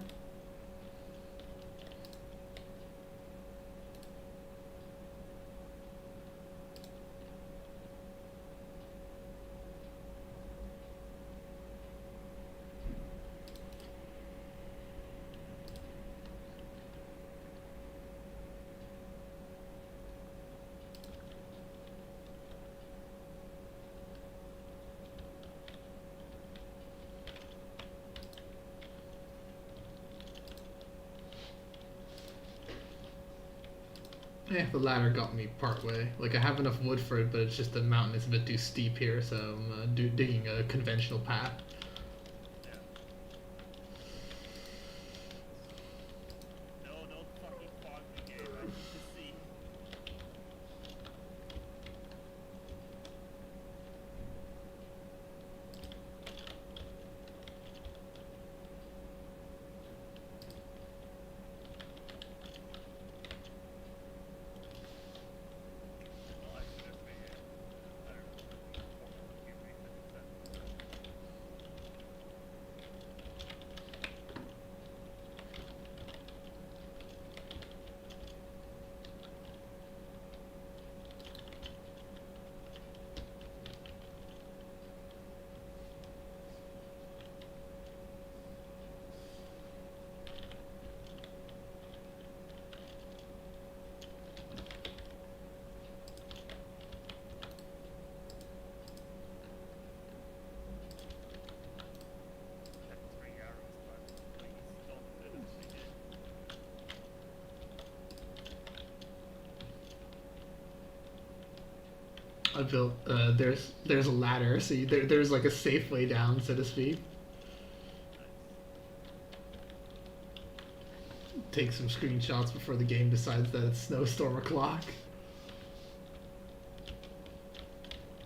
The ladder got me part way. Like, I have enough wood for it, but it's just the mountain is a bit too steep here, so I'm digging a conventional path. Yeah. No, no fucking fog the game. I need to see. No, I should have figured. I don't know. I built. There's a ladder, so there's like a safe way down, so to speak. Take some screenshots before the game decides that it's snowstorm o'clock.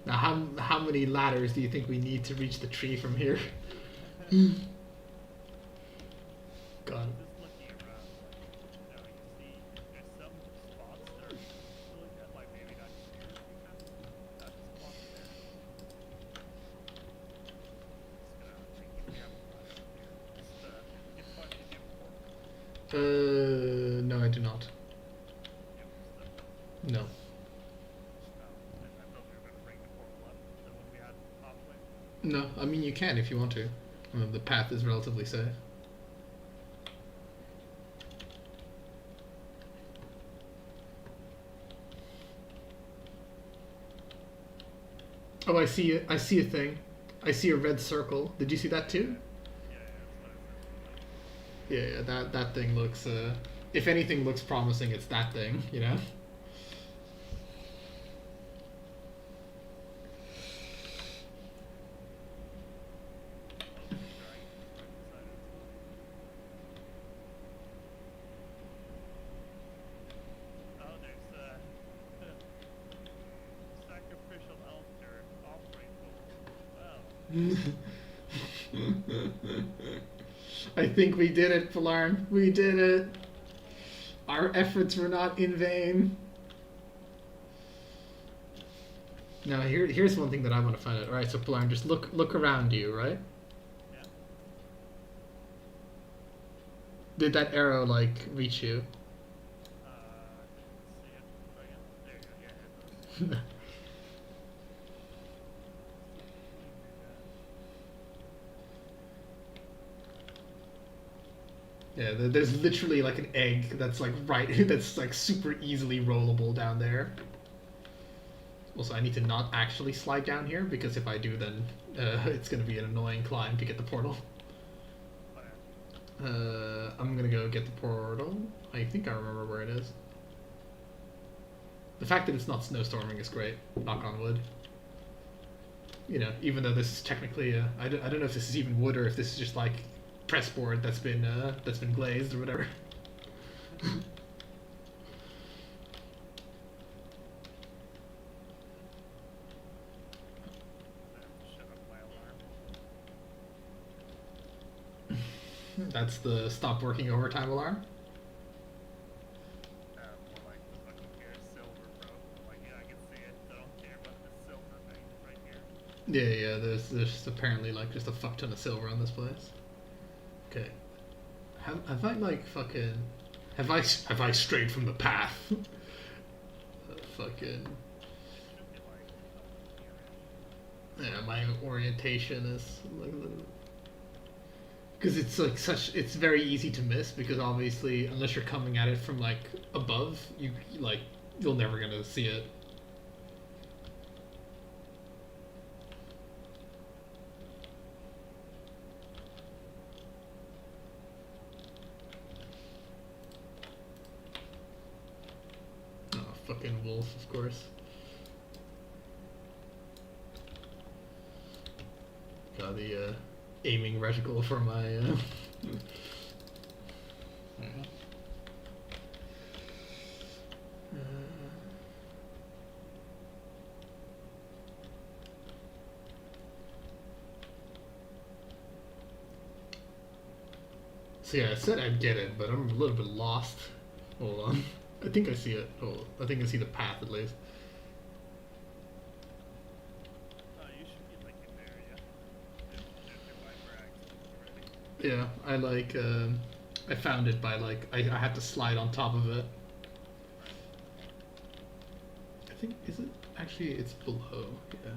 Now, how many ladders do you think we need to reach the tree from here? God. Just looking around, like, you see there's some spots that are really good, like maybe that here, that spot there. Just gonna think if you have a ladder up here. Just get fun to do before. No, I do not. Yep, stuff. No. And I thought we were gonna bring the portal up, the one we had halfway. No, I mean you can if you want to. The path is relatively safe. Oh, I see it. I see a thing. I see a red circle. Did you see that too? Yeah, that's what I said. Like, Yeah, that thing looks. If anything looks promising, it's that thing. You know. oh, there's sacrificial altar offering bowl. Wow. I think we did it, Falarn. We did it. Our efforts were not in vain. Now here's one thing that I want to find out. All right, so Falarn, just look around you, right? Yeah. Did that arrow like reach you? See it. Oh, yeah. There you go. Yeah, it does. Yeah, there's literally like an egg that's like right, that's like super easily rollable down there. Also, I need to not actually slide down here because if I do, then it's gonna be an annoying climb to get the portal. Oh, yeah. I'm gonna go get the portal. I think I remember where it is. The fact that it's not snowstorming is great. Knock on wood. You know, even though this is technically, I don't know if this is even wood or if this is just like press board that's been glazed or whatever. Shut up my alarm. That's the stop working overtime alarm. More like the fucking here silver, bro. I'm like, yeah, I can see it. I don't care about this silver thing right here. Yeah, there's apparently like just a fuck ton of silver on this place. Okay. Have I like fucking have I strayed from the path? Fucking Should be like here-ish. yeah, my orientation is like because it's like it's very easy to miss because obviously unless you're coming at it from like above, you're never gonna see it. Oh, fucking wolf, of course. Got the aiming reticle for my. So yeah, I said I'd get it, but I'm a little bit lost. Hold on. I think I see it. Oh, I think I see the path at least. You should be like in there, yeah. If I bragged already. Yeah, I like. I found it by like I had to slide on top of it. I think is it actually it's below. Yeah.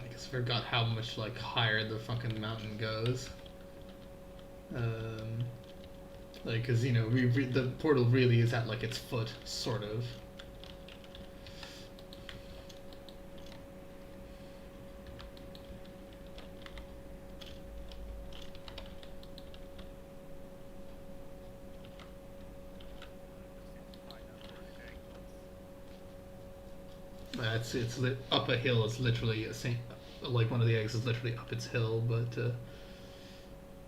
I guess I forgot how much like higher the fucking mountain goes. Like, cause you know, the portal really is at like its foot, sort of. Up a hill. It's literally like one of the eggs is literally up its hill, but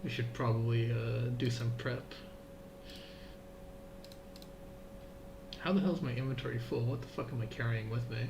we should probably do some prep. How the hell is my inventory full? What the fuck am I carrying with me?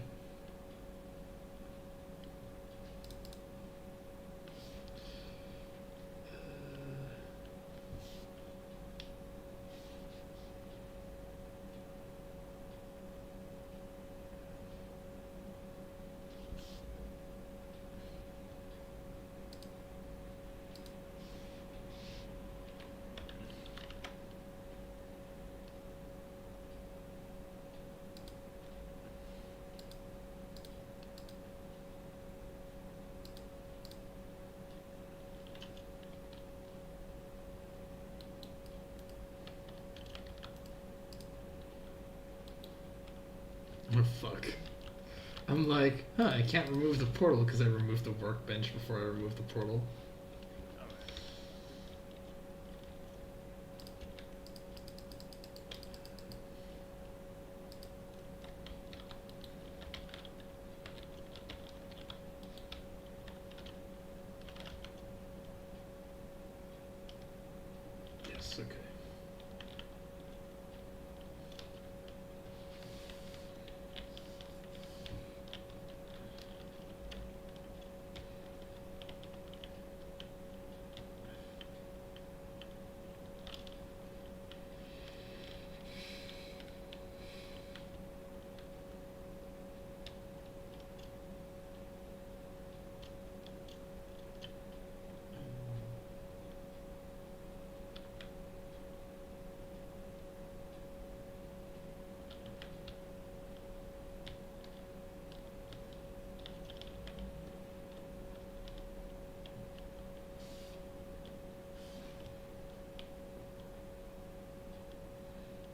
Oh fuck. I'm like, I can't remove the portal because I removed the workbench before I removed the portal. Yes, okay.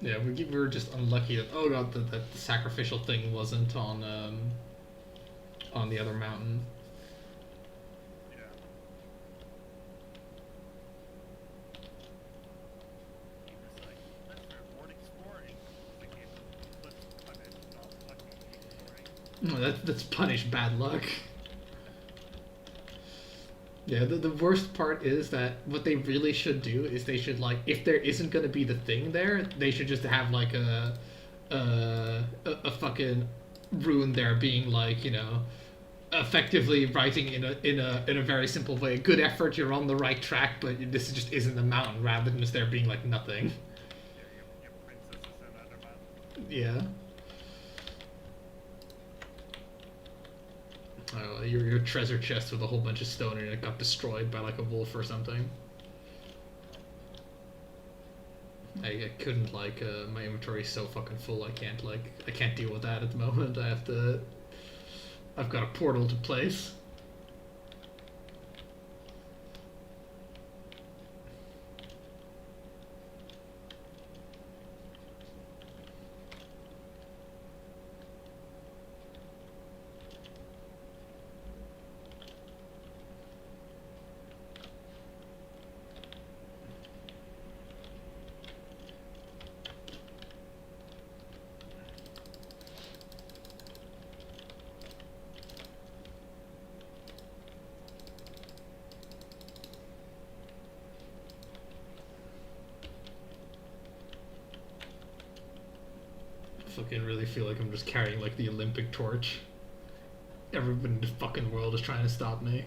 Yeah, we were just unlucky that that the sacrificial thing wasn't on the other mountain. Yeah. It's like, that's for more exploring. The game puts punish, not fucking exploring. No, that's punish bad luck. Yeah, the worst part is that what they really should do is they should, like, if there isn't gonna be the thing there, they should just have like a fucking rune there being like, you know, effectively writing in a very simple way, good effort, you're on the right track, but this just isn't the mountain, rather than just there being like nothing. Yeah, your princess is in Undermount. Yeah. Your treasure chest with a whole bunch of stone and it got destroyed by like a wolf or something. I couldn't like my inventory is so fucking full. I can't deal with that at the moment. I've got a portal to place. Fucking really feel like I'm just carrying like the Olympic torch. Everyone in the fucking world is trying to stop me.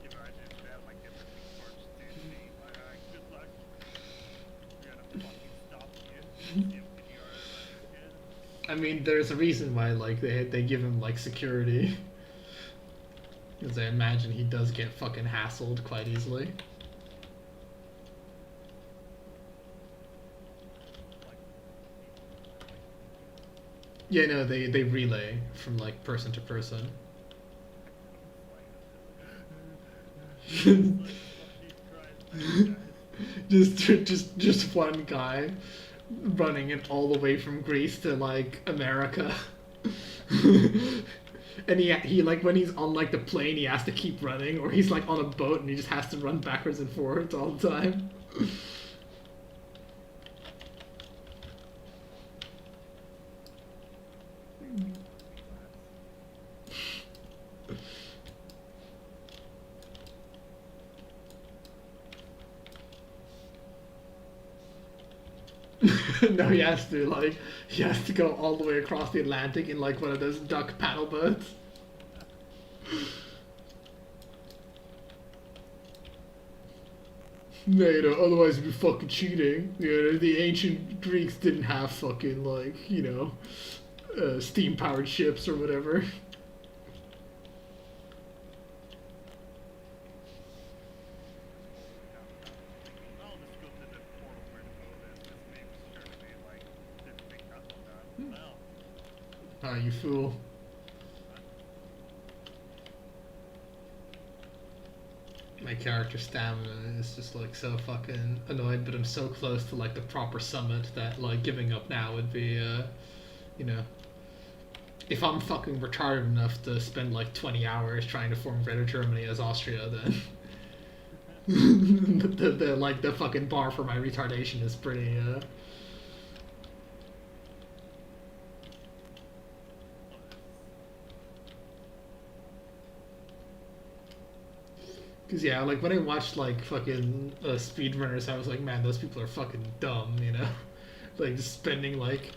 Imagine if they had like different torch to see, like, good luck. We're gonna fucking stop you. See if you are running again. I mean, there's a reason why like they give him like security. Because I imagine he does get fucking hassled quite easily. Yeah, no, they relay from like person to person. just one guy running it all the way from Greece to like America. And he like when he's on like the plane he has to keep running, or he's like on a boat and he just has to run backwards and forwards all the time. No, he has to go all the way across the Atlantic in like one of those duck paddle boats. No, otherwise it'd be fucking cheating. The ancient Greeks didn't have fucking like, steam powered ships or whatever. I'll just go to the portal where the boat is, just make sure they like didn't pick that one up. Well, Ah, you fool. My character stamina is just like so fucking annoyed, but I'm so close to like the proper summit that like giving up now would be, you know, if I'm fucking retarded enough to spend like 20 hours trying to form Greater Germany as Austria, then the fucking bar for my retardation is pretty. Cause yeah, like when I watched like fucking speedrunners, I was like, man, those people are fucking dumb, like just spending like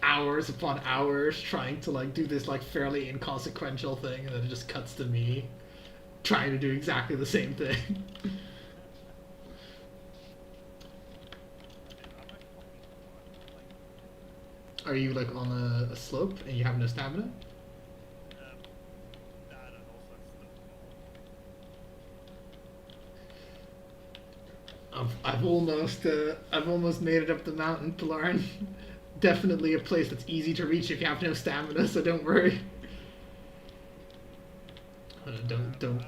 hours upon hours trying to like do this like fairly inconsequential thing, and then it just cuts to me trying to do exactly the same thing. Are you like on a slope and you have no stamina? that and also stuff. I've almost made it up the mountain, Pilarn. Definitely a place that's easy to reach if you have no stamina, so don't worry. Don't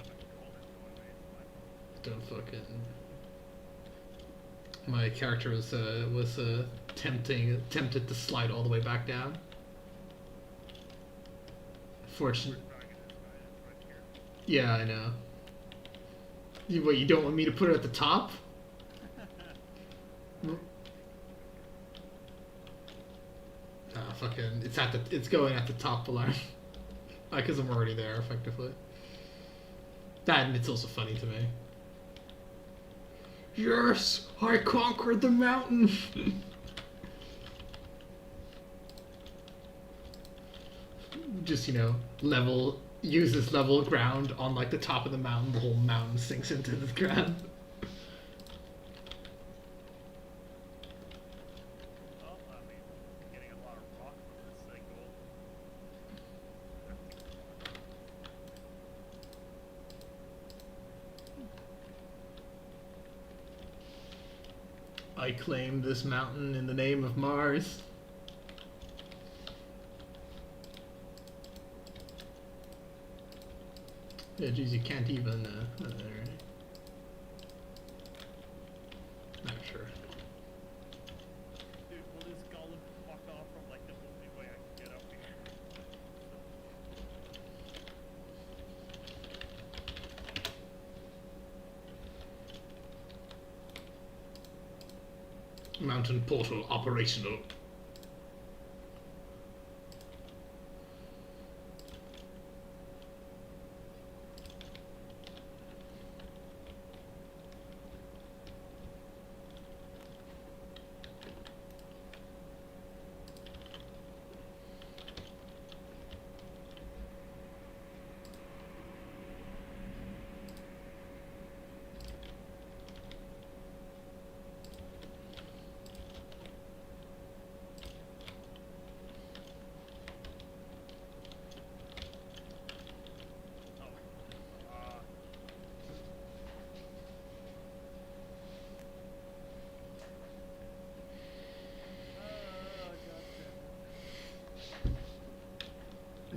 fucking. My character was tempted to slide all the way back down. Fortunately, yeah, I know. You don't want me to put it at the top? Ah, fucking, it's going at the top alarm. Because I'm already there, effectively. That, and it's also funny to me. Yes, I conquered the mountain. Just uses level ground on like the top of the mountain. The whole mountain sinks into the ground. Well, I mean, getting a lot of rock from this single. I claim this mountain in the name of Mars. Yeah, geez, you can't even. Alright. Not sure. Dude, will this golem fuck off from like the only way I can get up here? Mountain portal operational.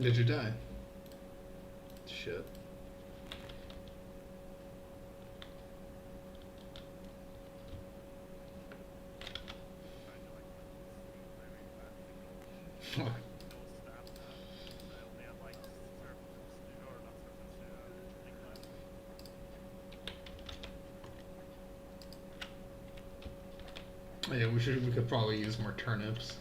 Did you die? Shit. Yeah, we could probably use more turnips.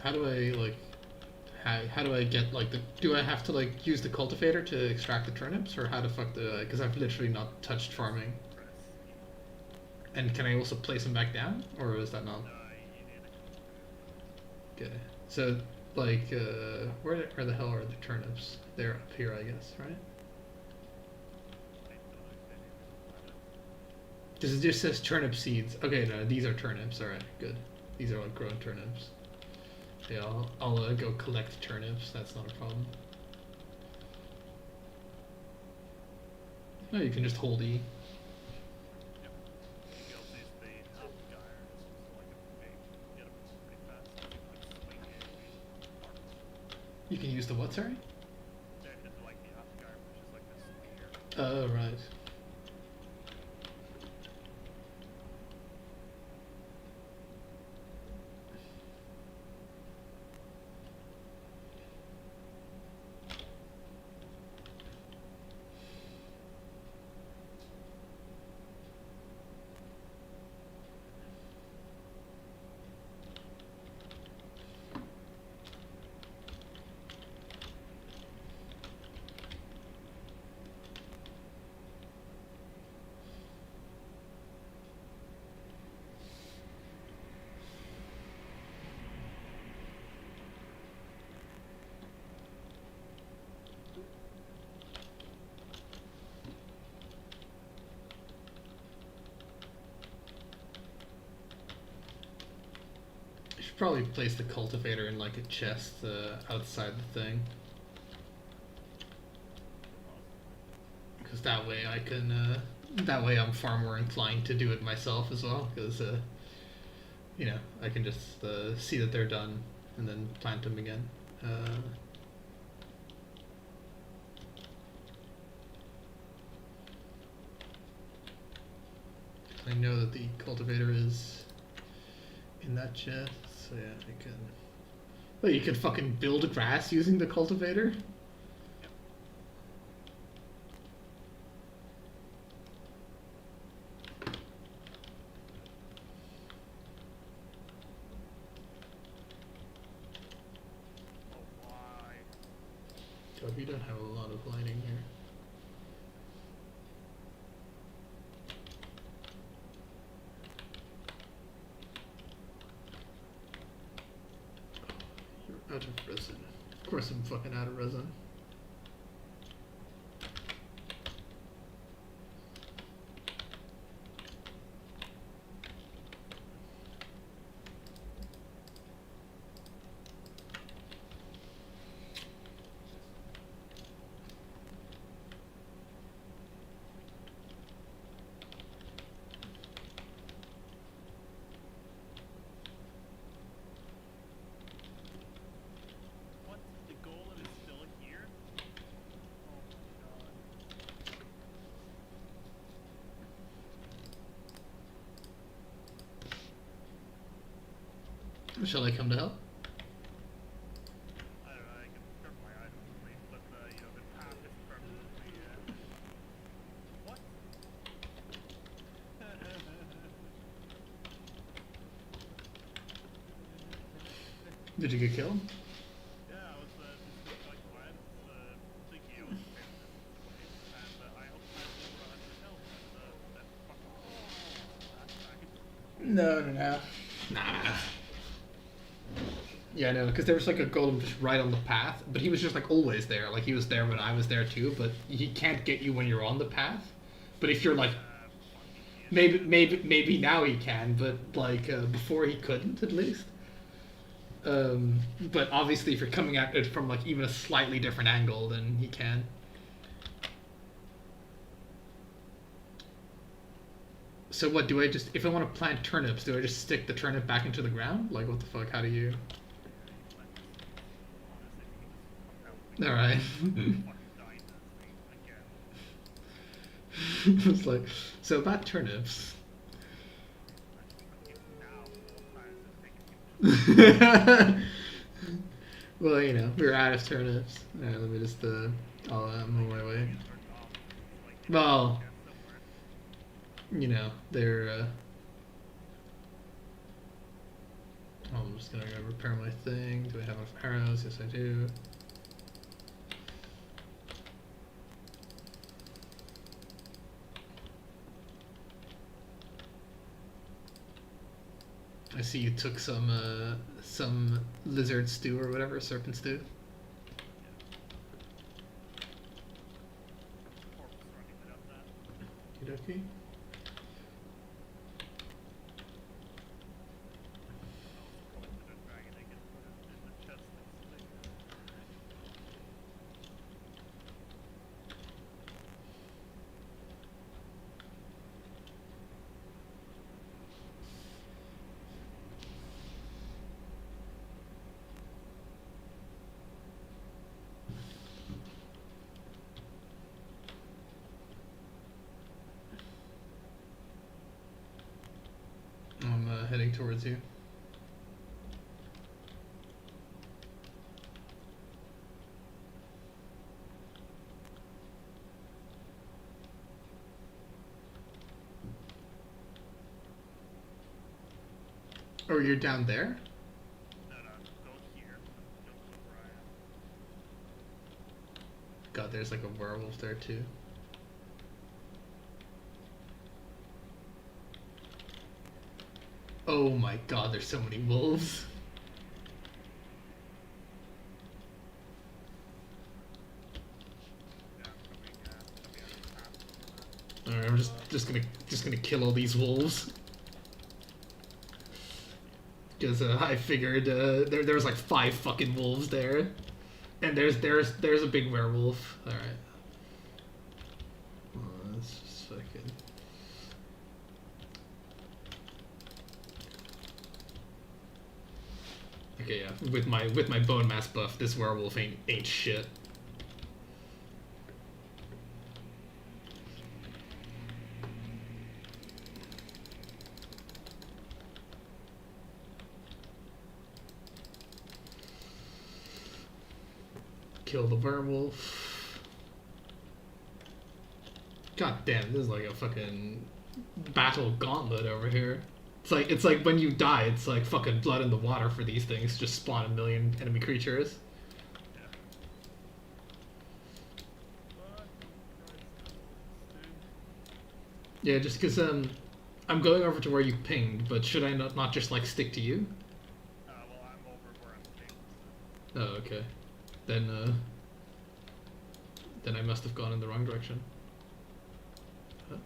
How do I how do I get like the? Do I have to like use the cultivator to extract the turnips, or how the fuck do I? Because I've literally not touched farming. Press E. And can I also place them back down, or is that not? You need a cultivator. Okay. So like where the hell are the turnips? They're up here, I guess, right? I don't know if any of it. This just says turnip seeds. Okay, no, these are turnips. All right, good. These are like grown turnips. Yeah, I'll go collect turnips. That's not a problem. No, you can just hold E. Yep. You also use the half gyre. It's just like a big. Get them pretty fast. Like swing a You can use the what, sorry? They're into like the half gyre, which is like this spear. Oh, right. I should probably place the cultivator in like a chest outside the thing. Because that way I can, that way I'm far more inclined to do it myself as well. Because, you know, I can just see that they're done and then plant them again. I know that the cultivator is in that chest, so yeah, I can. Wait, you can fucking build grass using the cultivator? Oh, why? God, we don't have a lot of lighting here. You're out of resin. Of course I'm fucking out of resin. What? The golem is still here? Oh my god. Shall I come to help? I don't know, I can confirm my items only, but you know, the path is permanently, What? Did you get killed? Yeah, I was just like quiet, thinking it was fair and I hope I was over 100 health, and then fucking No, no, no. Nah. Yeah, no, because there was like a golem just right on the path, but he was just like always there. Like he was there when I was there too, but he can't get you when you're on the path. But if you're like, maybe now he can, but like before he couldn't at least. But obviously, if you're coming at it from like even a slightly different angle, then he can. So what do I just? If I want to plant turnips, do I just stick the turnip back into the ground? Like what the fuck? How do you? All right. It's like so about turnips. Well, you know, we're out of turnips. Let me just I'll I'm on my way. Well, you know, they're I'm just gonna go repair my thing. Do I have enough arrows? Yes, I do. I see you took some lizard stew or whatever, serpent stew. Corpse running it up that. Okie dokie. I'll scroll to the dragon egg and put it in the chest next to it. I'm heading towards you. Oh, you're down there? No, go here. Don't go where I am. God, there's like a werewolf there too. Oh my god, there's so many wolves. Yeah, coming out of the path. Alright, I'm just gonna kill all these wolves. Because I figured there was like 5 fucking wolves there, and there's a big werewolf. All right. Let's just fucking. Okay, yeah. With my bone mass buff, this werewolf ain't shit. Kill the werewolf. God damn, this is like a fucking battle gauntlet over here. It's like when you die, it's like fucking blood in the water for these things. Just spawn a million enemy creatures. Yeah, just because I'm going over to where you pinged, but should I not just like stick to you? Well, I'm over where I'm staying. Oh, okay. Then I must have gone in the wrong direction. Huh?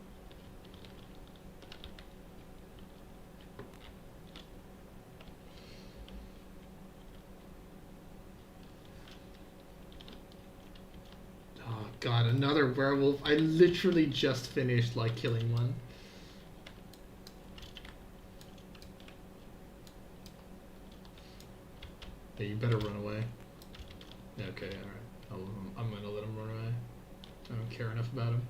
Oh god, another werewolf. I literally just finished like killing one. Yeah, you better run away. Okay, alright. I'm gonna let him run away. I don't care enough about him.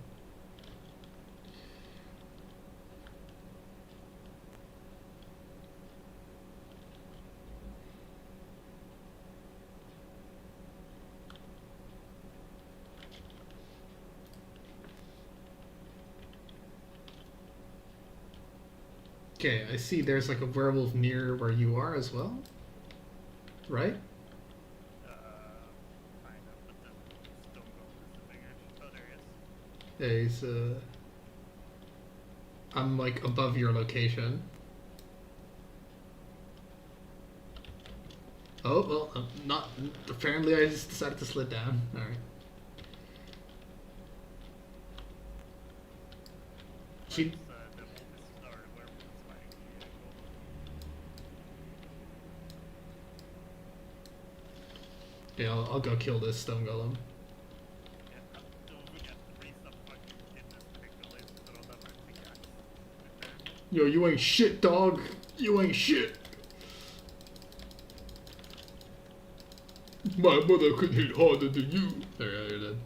Okay, I see there's like a werewolf near where you are as well. Right? Kind of, but the stone golem is the bigger. Oh, there he is. Yeah, I'm like above your location. Oh, well, not. Apparently I just decided to slid down. Alright. She. The wolf is, or werewolf is fighting the golem. Yeah, I'll go kill this stone golem. Yeah, we got 3 stuff fucking in this particular place, but I don't have my pickaxe. Yo, you ain't shit, dog. You ain't shit. My mother could hit harder than you. There, you're dead.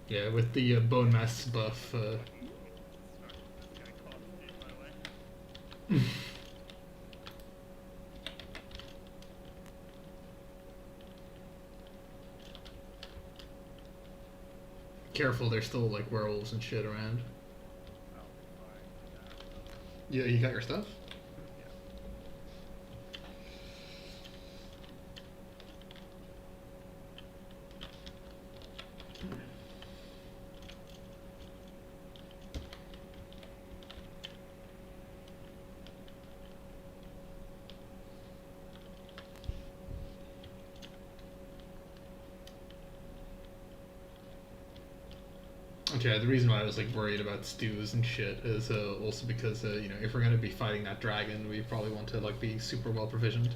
Yeah, with the bone mass buff. This guy caught me, by the way. Careful, there's still like werewolves and shit around. I'll be fine. Yeah, you got your stuff? Yeah. Yeah, the reason why I was like worried about stews and shit is also because you know, if we're gonna be fighting that dragon, we probably want to like be super well provisioned.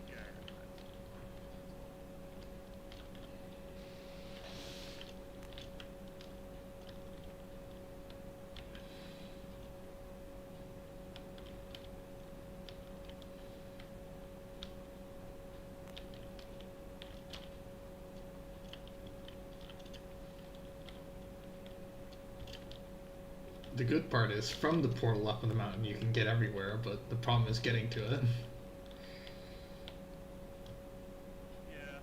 Yeah, that's The good part is from the portal up on the mountain you can get everywhere, but the problem is getting to it. yeah.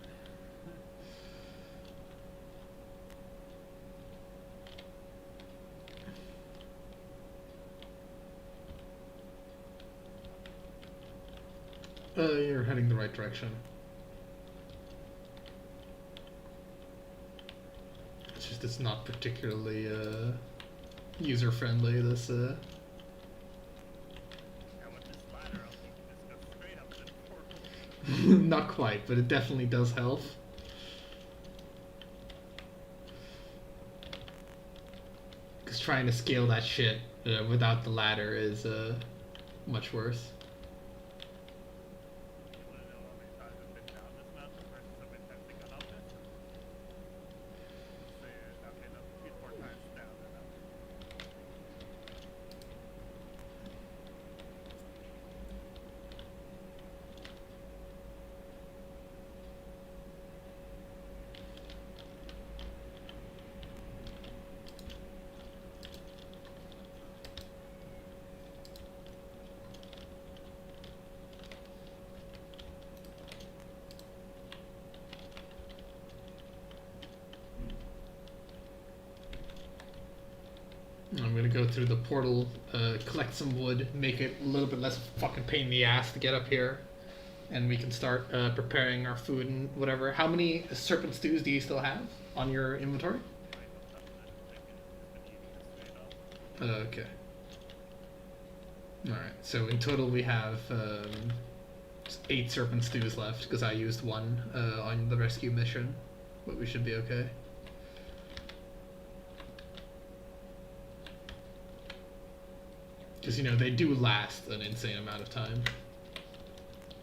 You're heading the right direction. It's just it's not particularly user friendly. This And with this ladder up, you can just go straight up to the portal. not quite, but it definitely does help. Because trying to scale that shit without the ladder is much worse. You wanna know how many times I've been down this mountain versus how many times I got up it? Say, okay, no, 3 or 4 times down than up. I'm gonna go through the portal, collect some wood, make it a little bit less fucking pain in the ass to get up here, and we can start preparing our food and whatever. How many serpent stews do you still have on your inventory? I don't have the chicken, just been eating it straight up. Okay. Alright, so in total we have 8 serpent stews left because I used one on the rescue mission, but we should be okay. Because, you know, they do last an insane amount of time.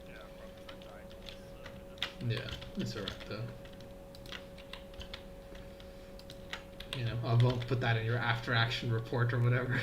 Yeah, probably I died, so Yeah, it's alright though. You know, I won't put that in your after action report or whatever.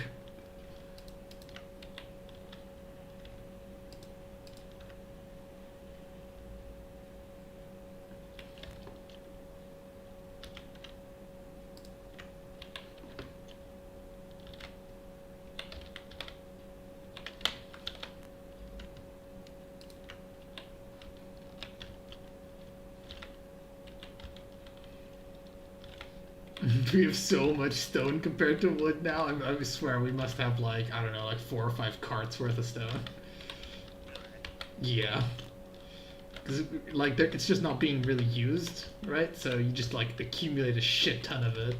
We have so much stone compared to wood now. I swear we must have like, I don't know, like 4 or 5 carts worth of stone. Yeah. Because like it's just not being really used, right? So you just like accumulate a shit ton of it.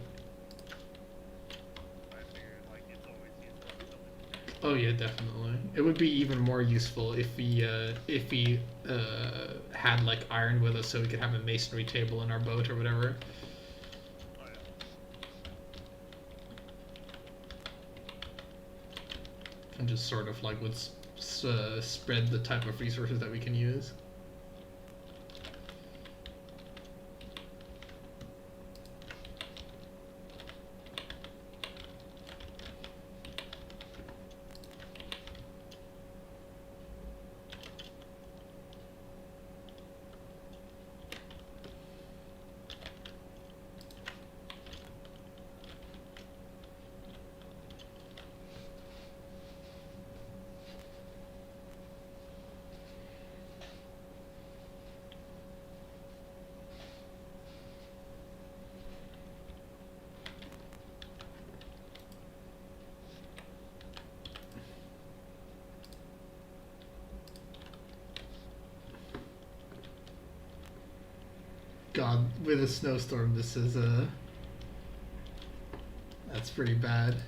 I figured like it's always useful for something. Oh yeah, definitely. It would be even more useful if we had like iron with us, so we could have a masonry table in our boat or whatever. Oh yeah. And just sort of like would spread the type of resources that we can use. God, with a snowstorm, this is that's pretty bad. Like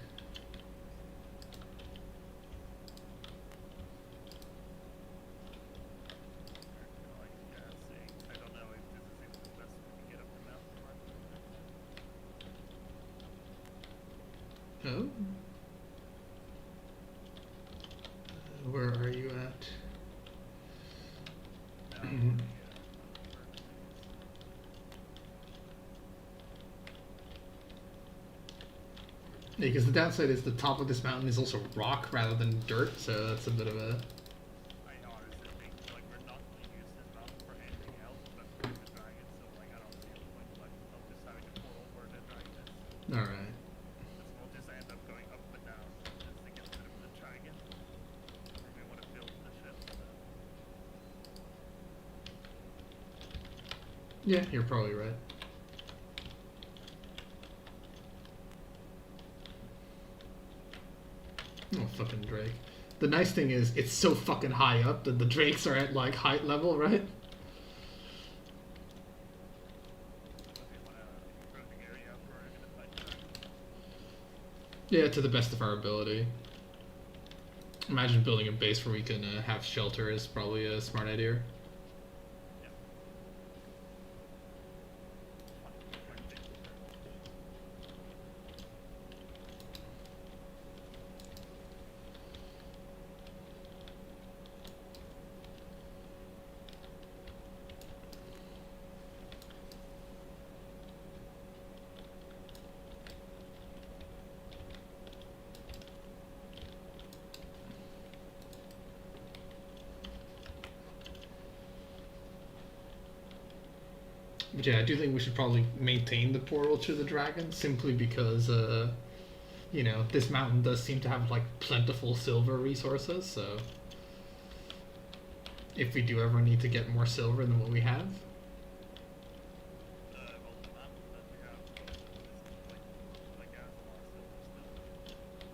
gassing. I don't know if this is even the best way to get up the mountain. Oh. Where are you at? No, Yeah, because the downside is the top of this mountain is also rock rather than dirt, so that's a bit of a. I honestly think like we're not going to use this mountain for anything else but for the dragon, so like I don't see a point like of just having a portal where the dragon is. Alright. Because we'll just end up going up and down just to get rid of the dragon. Or we want to build the ship. Yeah, you're probably right. Oh, fucking Drake. The nice thing is, it's so fucking high up that the Drakes are at, like, height level, right? So we want to improve the area where we're going to fight the dragon. Yeah, to the best of our ability. Imagine building a base where we can have shelter is probably a smart idea. Yeah. But yeah, I do think we should probably maintain the portal to the dragon simply because, you know, this mountain does seem to have like plentiful silver resources. So if we do ever need to get more silver than what we have, Well, the mountain that we have is like has a lot of silver still.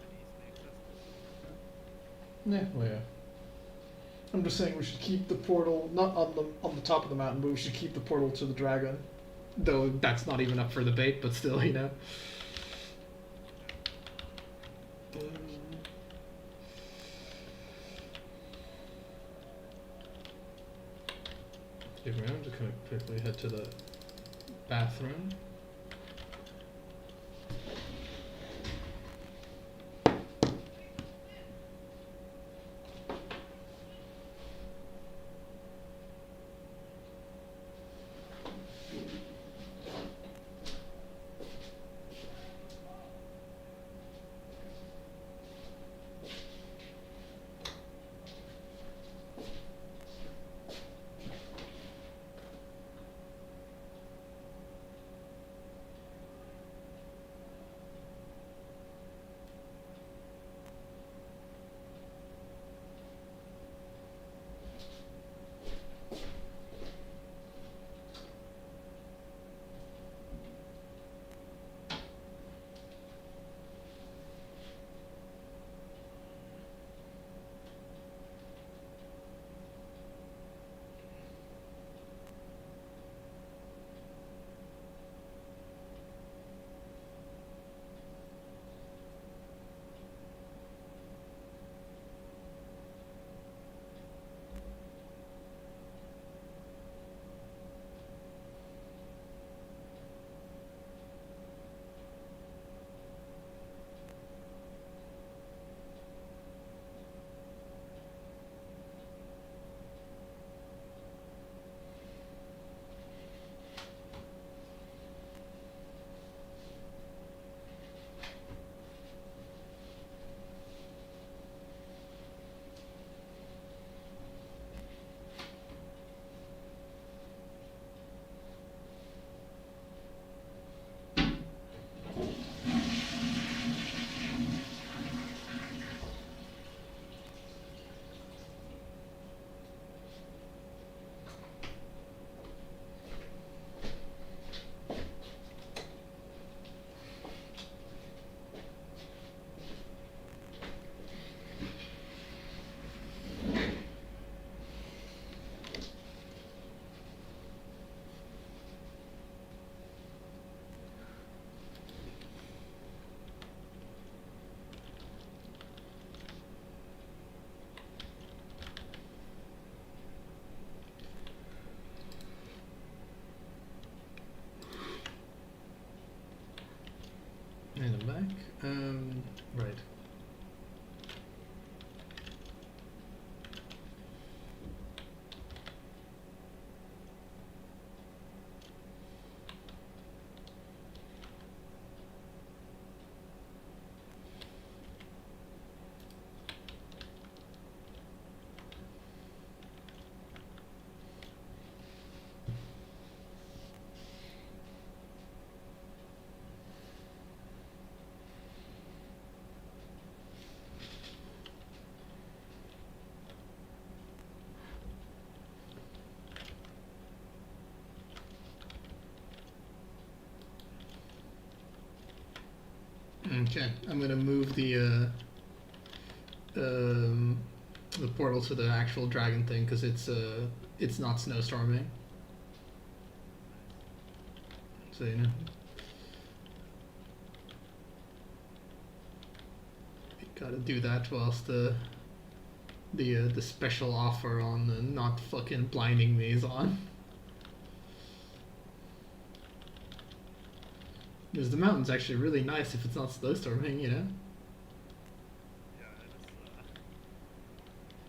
And easily accessible. yeah, well, yeah. I'm just saying we should keep the portal not on the top of the mountain, but we should keep the portal to the dragon. Though that's not even up for debate, but still, you know. Give me, I'm just gonna quickly head to the bathroom. And I'm back. Right. Okay, I'm gonna move the portal to the actual dragon thing because it's not snowstorming. So you know, you gotta do that whilst the special offer on the not fucking blinding me is on. Because the mountain's actually really nice if it's not snowstorming, you know. Yeah,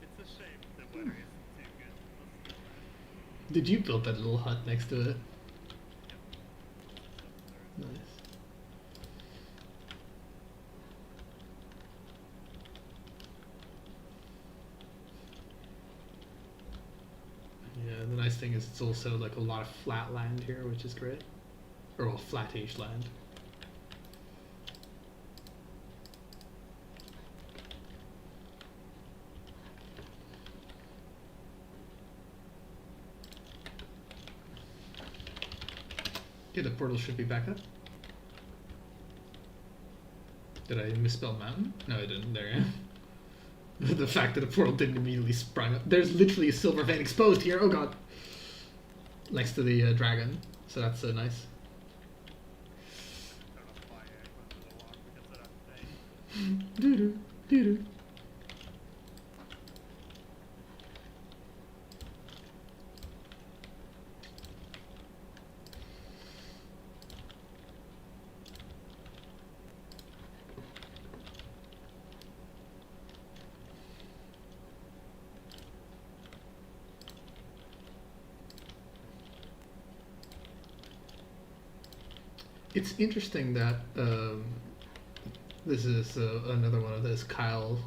it's a shame the weather isn't too good most of the time. Did you build that little hut next to it? Yep. Nice. Yeah, the nice thing is it's also like a lot of flat land here, which is great. Or well, flat-ish land. Okay, the portal should be back up. Did I misspell mountain? No, I didn't. There, yeah. The fact that the portal didn't immediately sprung up. There's literally a silver vein exposed here. Oh god. Next to the dragon. So that's nice. Turn off my equipment alarm because of that thing. Doo doo doo doo. It's interesting that this is another one of those Kyle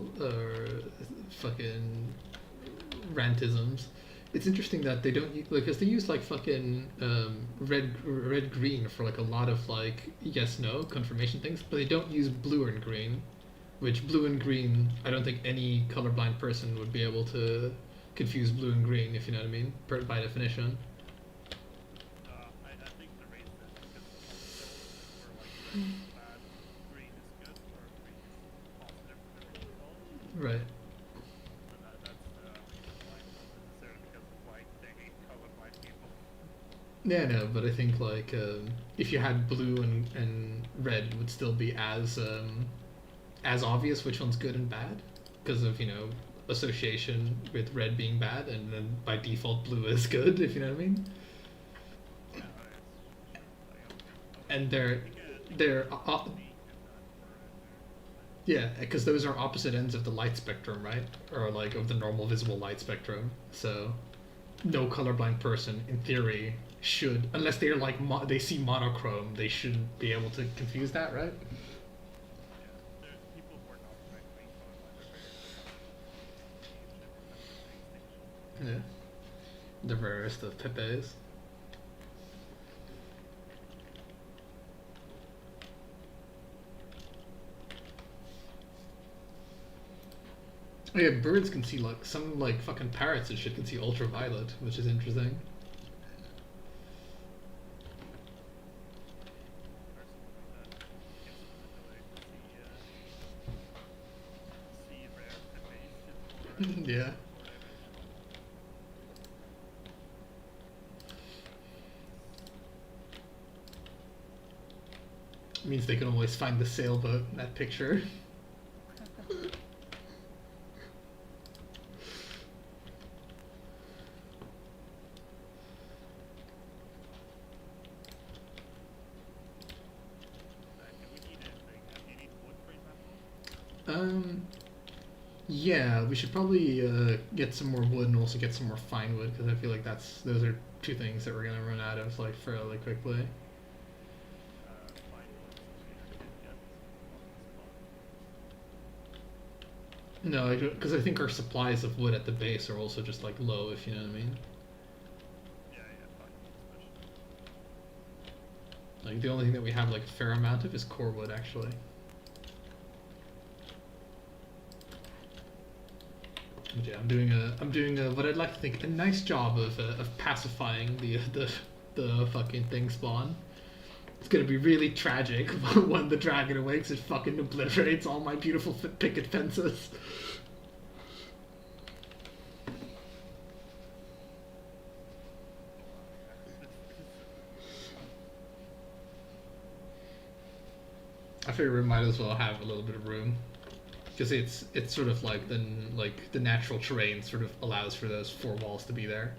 fucking rantisms. It's interesting that they don't use, like, because they use like fucking red green for like a lot of like yes no confirmation things, but they don't use blue and green, which blue and green I don't think any colorblind person would be able to confuse blue and green, if you know what I mean, by definition. I think the reason is because for like red is bad, green is good, or green is positive, whatever you call it. Right. So that's the reason why, not necessarily because of like they hate colorblind people. Yeah, no, but I think like if you had blue and red, it would still be as obvious which one's good and bad because of association with red being bad, and then by default blue is good, if you know what I mean. Yeah, it's true. And I they're think uh, they did that for yeah, because those are opposite ends of the light spectrum, right? Or like of the normal visible light spectrum. So no colorblind person, in theory, should, unless they're like they see monochrome, they shouldn't be able to confuse that, right? yeah, there's people who are not directly colorblind are very you should remember the extinction. Yeah. The rarest of Pepes. Oh yeah, birds can see like some like fucking parrots and shit can see ultraviolet, which is interesting. Personally, that gives them the ability to see rare information Yeah. more dimensional. Means they can always find the sailboat in that picture. We need anything Um, yeah, we should probably get some more wood and also get some more fine wood because I feel like those are two things that we're gonna run out of like fairly quickly. Fine wood, so you can get on the spot. No, because I think our supplies of wood at the base are also just like low, if you know what I mean. Yeah, yeah, fine wood especially. Like the only thing that we have like a fair amount of is core wood actually. But yeah, I'm doing a what I'd like to think a nice job of pacifying the fucking thing spawn. It's gonna be really tragic when the dragon awakes. It fucking obliterates all my beautiful picket fences. Oh, wow, I figure we might as well have a little bit of room because it's sort of like the natural terrain sort of allows for those four walls to be there.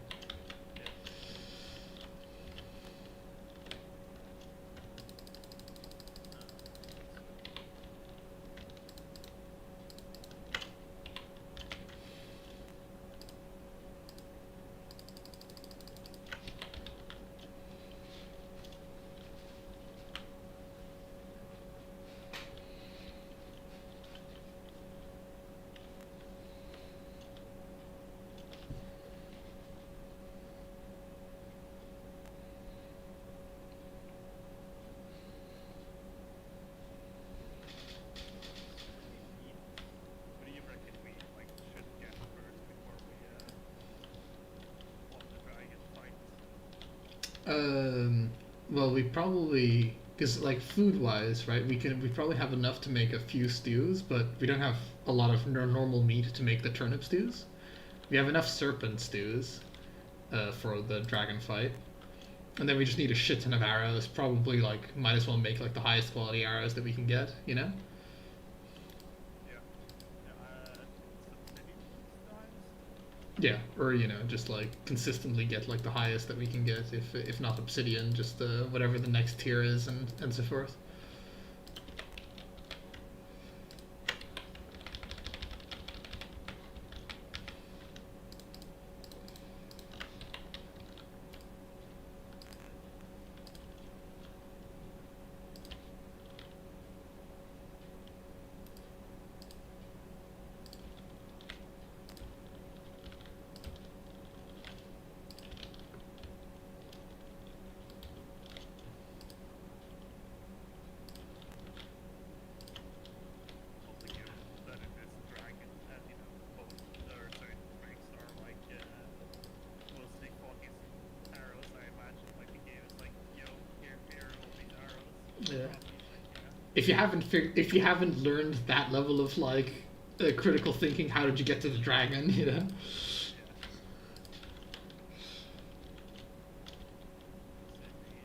yeah. What do you reckon we like should get first before we on the dragon fight? Um, well, we probably because like food wise, right? We probably have enough to make a few stews, but we don't have a lot of normal meat to make the turnip stews. We have enough serpent stews for the dragon fight, and then we just need a shit ton of arrows. Probably like might as well make like the highest quality arrows that we can get. You know? Yeah. Yeah, subsidian styles? Yeah, or just like consistently get like the highest that we can get. If not obsidian, just whatever the next tier is, and so forth. Also given that in this dragon that, both or sorry, ranks are like mostly focused arrows, I imagine like the game is like, yo, here are all these arrows. Yeah. Probably like, If you haven't learned that level of like critical thinking, how did you get to the dragon? You know.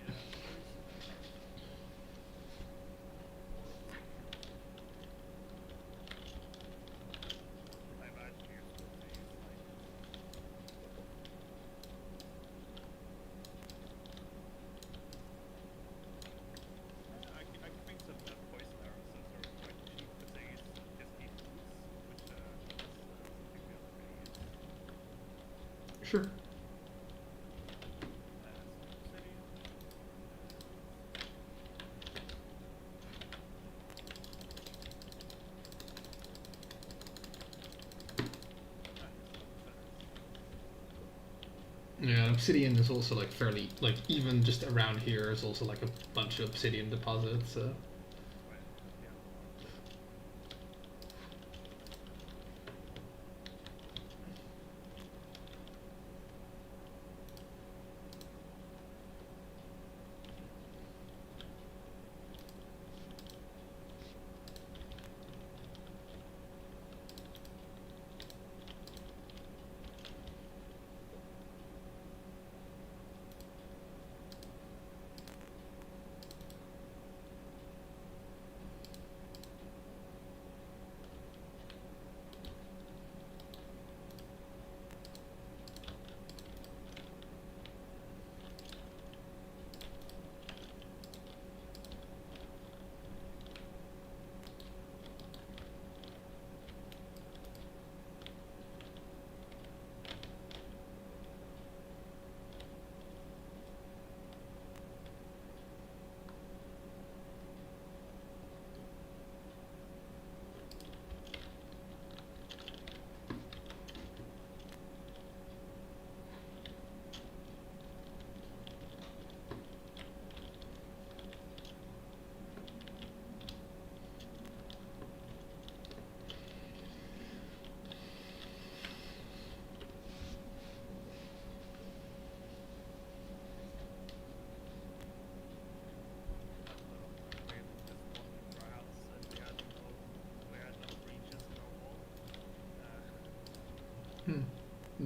yeah. Say the poison arrow. I imagine you're supposed to use like I can make some poison arrows that are quite cheap, but they just eat boots, which is something we don't really use. Sure. Some obsidian. Some feathers. Yeah, obsidian is also like fairly like even just around here is also like a bunch of obsidian deposits. So. Well, yeah.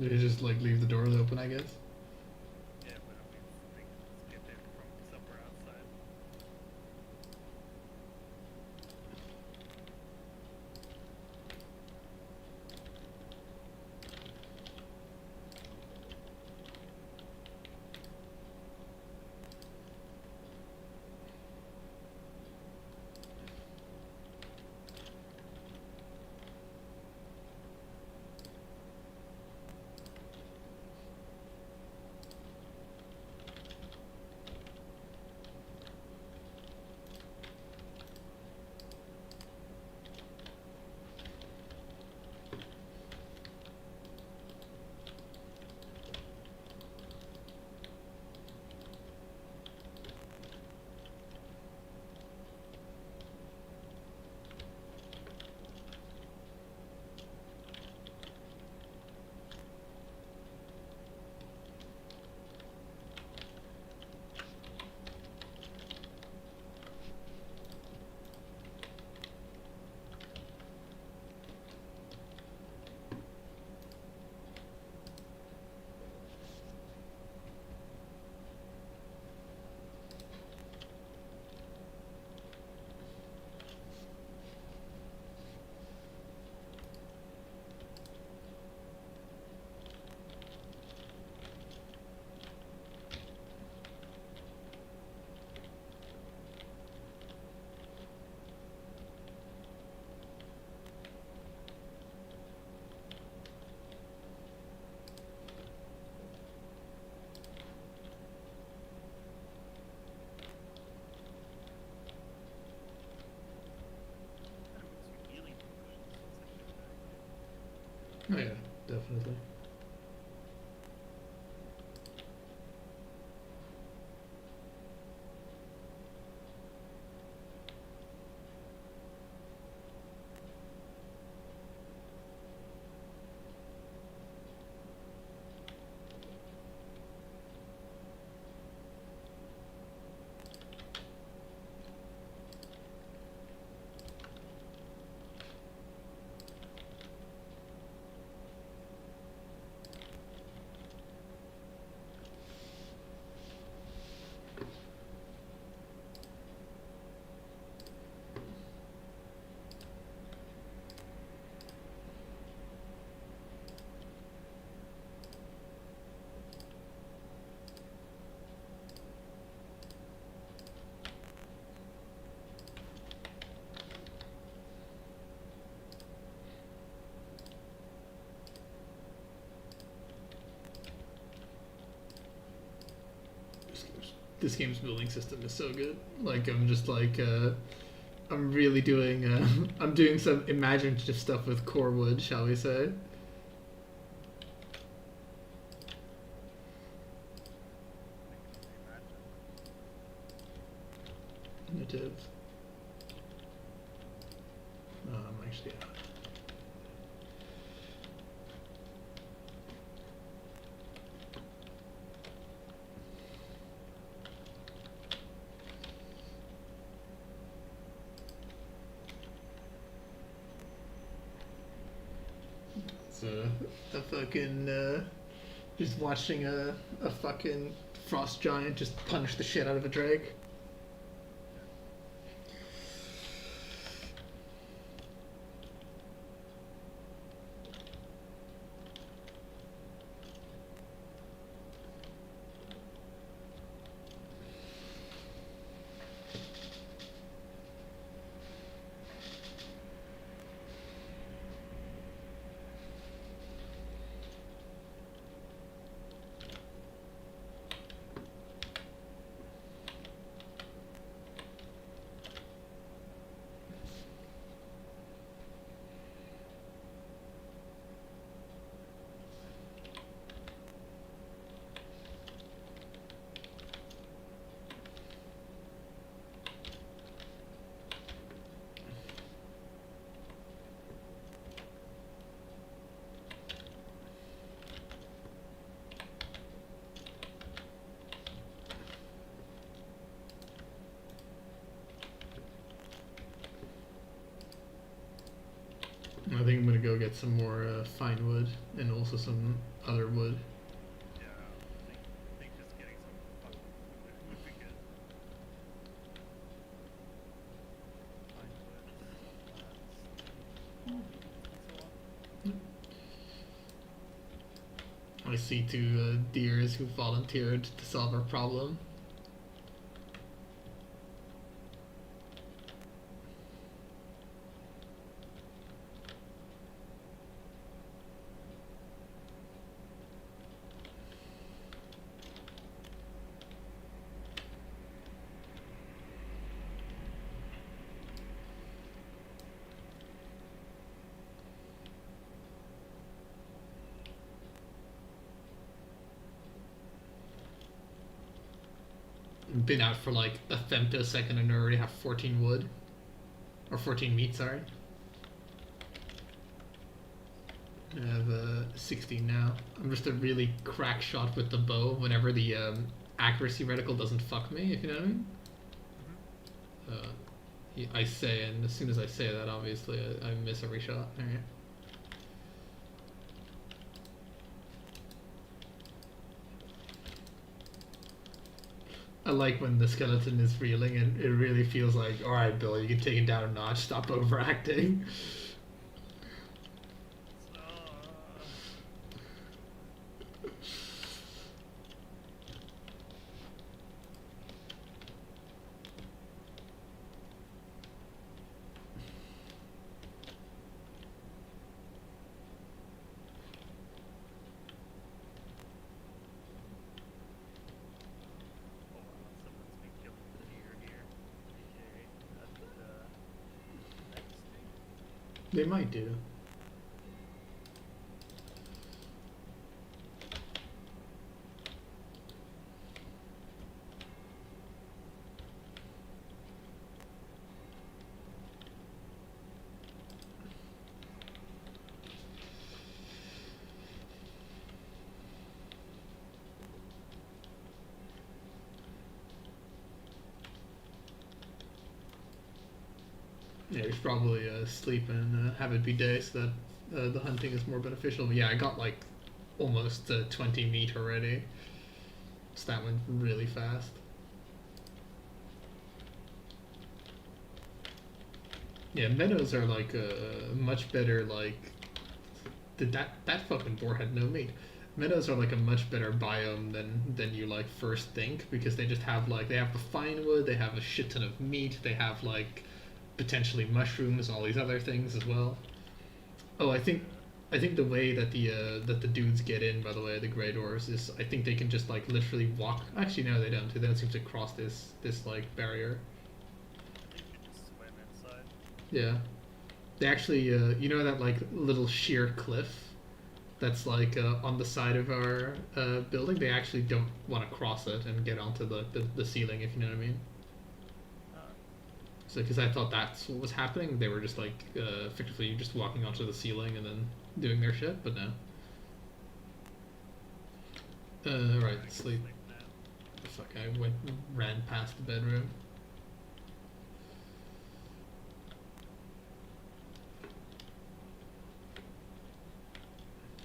You just like leave the doors open, I guess. Yeah, but I mean, they can just get in from somewhere outside. Oh yeah, definitely. This game's building system is so good. Like I'm just like I'm really doing I'm doing some imaginative stuff with core wood, shall we say? Imaginative. Actually, yeah. It's a fucking just watching a fucking frost giant just punch the shit out of a drake. I think I'm gonna gonna go get some more fine wood and also some other wood. Yeah, I think just getting some fucking food would be good. Fine wood, I see two deers who volunteered to solve our problem. Been out for like a femtosecond and already have 14 wood. Or 14 meat, sorry. I have 16 now. I'm just a really crack shot with the bow whenever the accuracy reticle doesn't fuck me, if you know what I mean. I say, and as soon as I say that, obviously, I miss every shot. Alright. I like when the skeleton is reeling and it really feels like, alright, Bill, you can take it down a notch, stop overacting. They might do. Yeah, we should probably sleep and have it be day so that the hunting is more beneficial. But yeah, I got like almost 20 meat already. So that went really fast. Yeah, meadows are like much better. Like that fucking boar had no meat. Meadows are like a much better biome than you like first think, because they just have like, they have the fine wood, they have a shit ton of meat, they have like potentially mushrooms, all these other things as well. Oh, I think the way that the dudes get in, by the way, the Grey Doors, is I think they can just like literally walk. Actually, no, they don't. They don't seem to cross this like barrier. You could just swim inside. Yeah, they actually, you know that like little sheer cliff that's like on the side of our building. They actually don't want to cross it and get onto the ceiling, if you know what I mean. So, because I thought that's what was happening, they were just like effectively just walking onto the ceiling and then doing their shit, but no. Right, sleep. Fuck, I ran past the bedroom.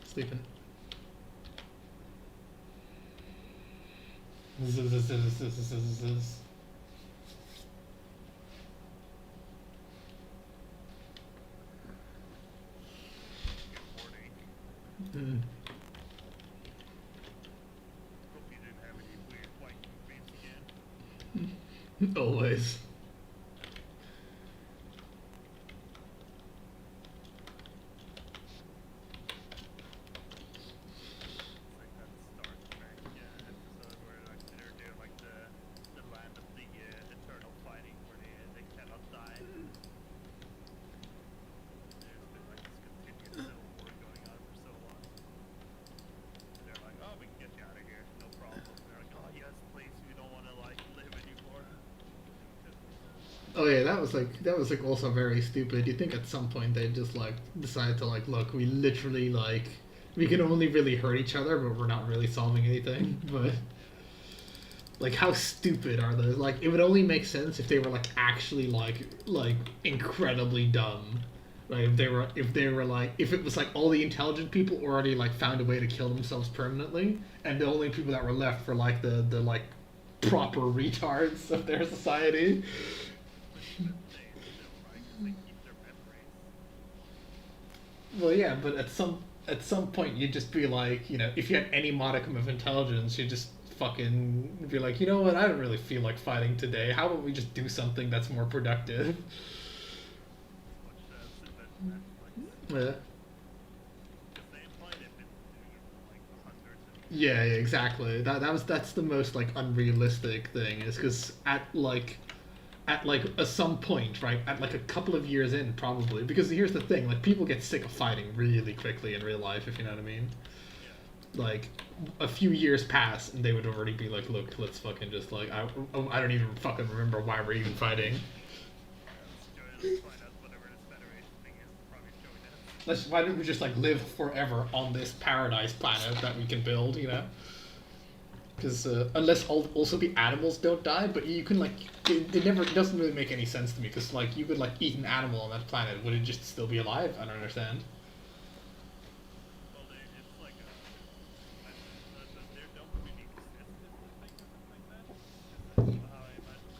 Sleeping. Hope you didn't have any weird white dreams again. Always. It's like that Star Trek episode where like they're doing like the land of the eternal fighting where they cannot die. There's been like this continuous civil war going on for so long. And they're like, oh, we can get you out of here, no problem. They're like, oh yes, please, we don't want to like live anymore. Oh yeah, that was like also very stupid. You think at some point they'd just like decide to like, look, we literally like, we can only really hurt each other, but we're not really solving anything. But like, how stupid are those? Like, it would only make sense if they were like actually like incredibly dumb, Like if they were like if it was like all the intelligent people already like found a way to kill themselves permanently, and the only people that were left were like the like proper retards of their society. But even they still, right? Because they keep their memories. Well, yeah, but at some point you'd just be like, if you had any modicum of intelligence, you'd just fucking be like, you know what? I don't really feel like fighting today. How about we just do something that's more productive? Watch Netflix. Yeah. Because they implied they've been doing it for like hundreds of years. Yeah, yeah, exactly. That's the most like unrealistic thing is because at some point, right, at like a couple of years in probably, because here's the thing, like people get sick of fighting really quickly in real life, if you know what I mean. Yeah. Like a few years pass and they would already be like, look, let's fucking just like I don't even fucking remember why we're even fighting. Let's find out whatever this Federation thing is probably showing us. Why don't we just like live forever on this paradise planet that we can build, because unless also the animals don't die, but you can like it doesn't really make any sense to me because like you could like eat an animal on that planet, would it just still be alive? I don't understand. Well, it's like there don't really exist if the thing or something like that. Is that how I imagine?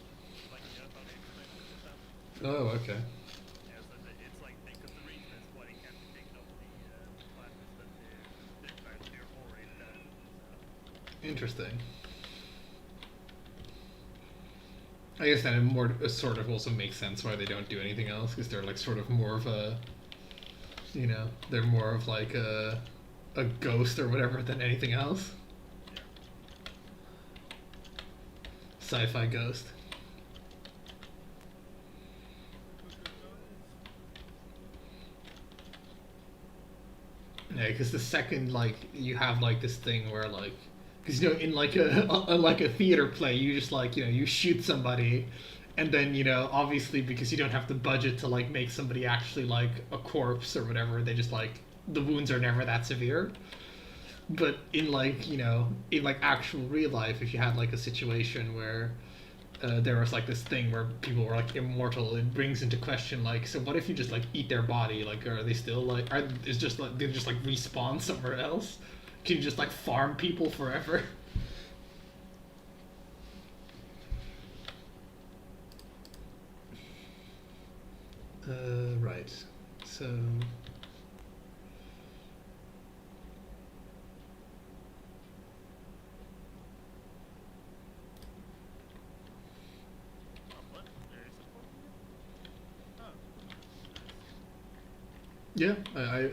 Like, yeah, how they explain it to them. Oh, okay. Yeah, so it's like, because the reason is why they can't be taken off the planet is that they're already dead. So. Interesting. I guess that it more sort of also makes sense why they don't do anything else because they're like sort of more of a, they're more of like a ghost or whatever than anything else. Yeah. Sci-fi ghost. Yeah, because the second like you have like this thing where like, because in like like a theater play, you just like you shoot somebody, and then obviously because you don't have the budget to like make somebody actually like a corpse or whatever, they just like the wounds are never that severe. But in like in like actual real life, if you had like a situation where there was like this thing where people were like immortal, it brings into question like, so what if you just like eat their body? Like, are they still like is just like they just like respawn somewhere else? Can you just like farm people forever? Right. So What? There is a portal here? Oh. yeah,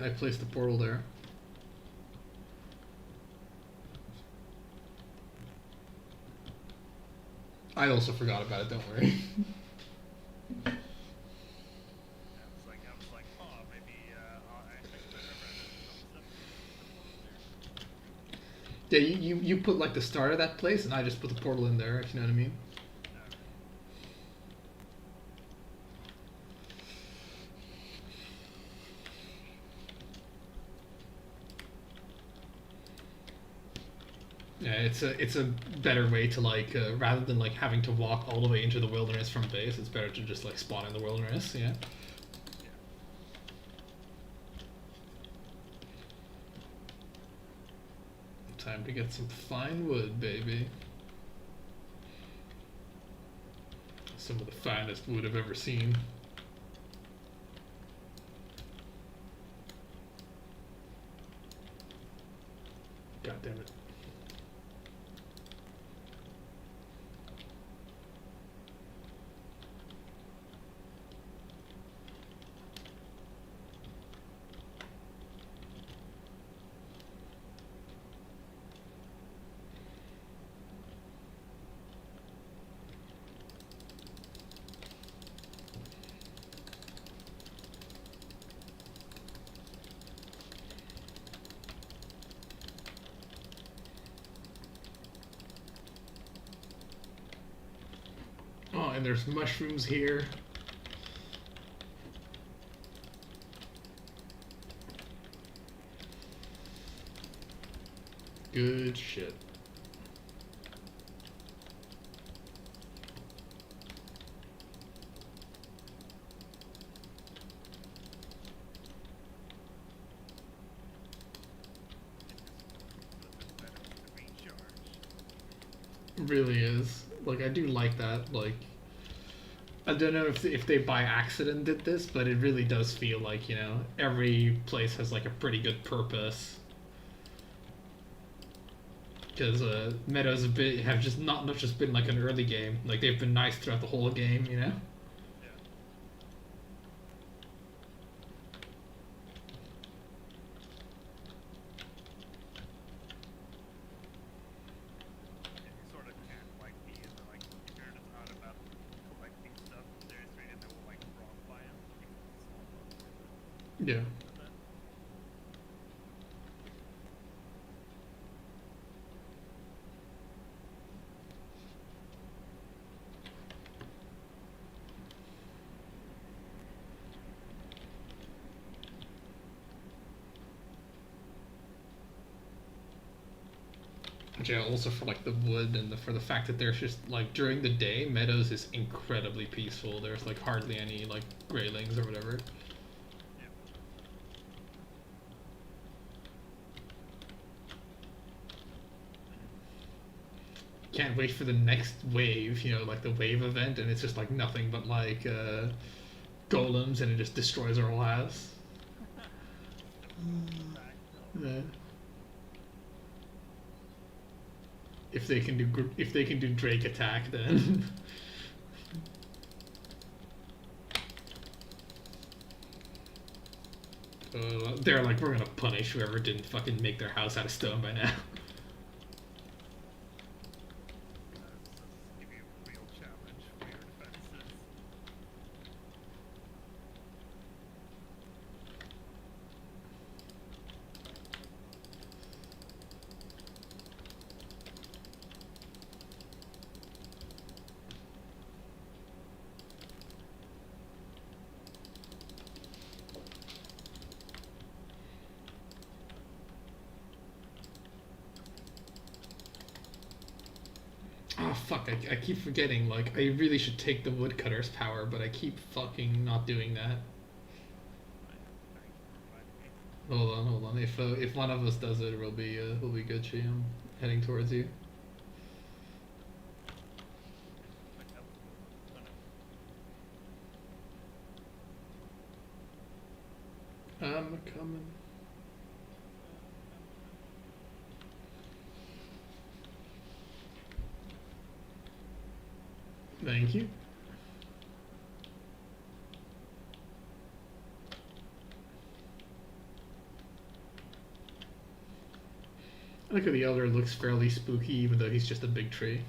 I placed the portal there. I also forgot about it. Don't worry. I was like, oh, maybe I could have read some stuff. Yeah, you put like the start of that place, and I just put the portal in there. If you know what I mean. Yeah, it's a better way to like rather than like having to walk all the way into the wilderness from base. It's better to just like spawn in the wilderness. Yeah. Time to get some fine wood, baby. Some of the finest wood I've ever seen. God damn it. Oh, and there's mushrooms here. Good shit. really is. Like, I do like that. Like, I don't know if they by accident did this, but it really does feel like, you know, every place has like a pretty good purpose. Because Meadows have just not just been like an early game, like they've been nice throughout the whole game, you know. Yeah. And you sort of can't like be in the like if you're just out about collecting stuff, there's really no like wrong biome because it's all about Yeah. that. Yeah, also for like the wood and for the fact that there's just like during the day, Meadows is incredibly peaceful. There's like hardly any like graylings or whatever. Yeah. Can't wait for the next wave, you know, like the wave event, and it's just like nothing but like golems, and it just destroys our whole house. Back, no. Yeah. If they can do Drake attack, then they're like, we're gonna punish whoever didn't fucking make their house out of stone by now. Give you a real challenge for your defenses. Oh fuck! I keep forgetting. Like I really should take the woodcutter's power, but I keep fucking not doing that. Hold on. If one of us does it, we'll be good. Chi, I'm heading towards you. I'm coming. Thank you. I like how the elder looks fairly spooky, even though he's just a big tree.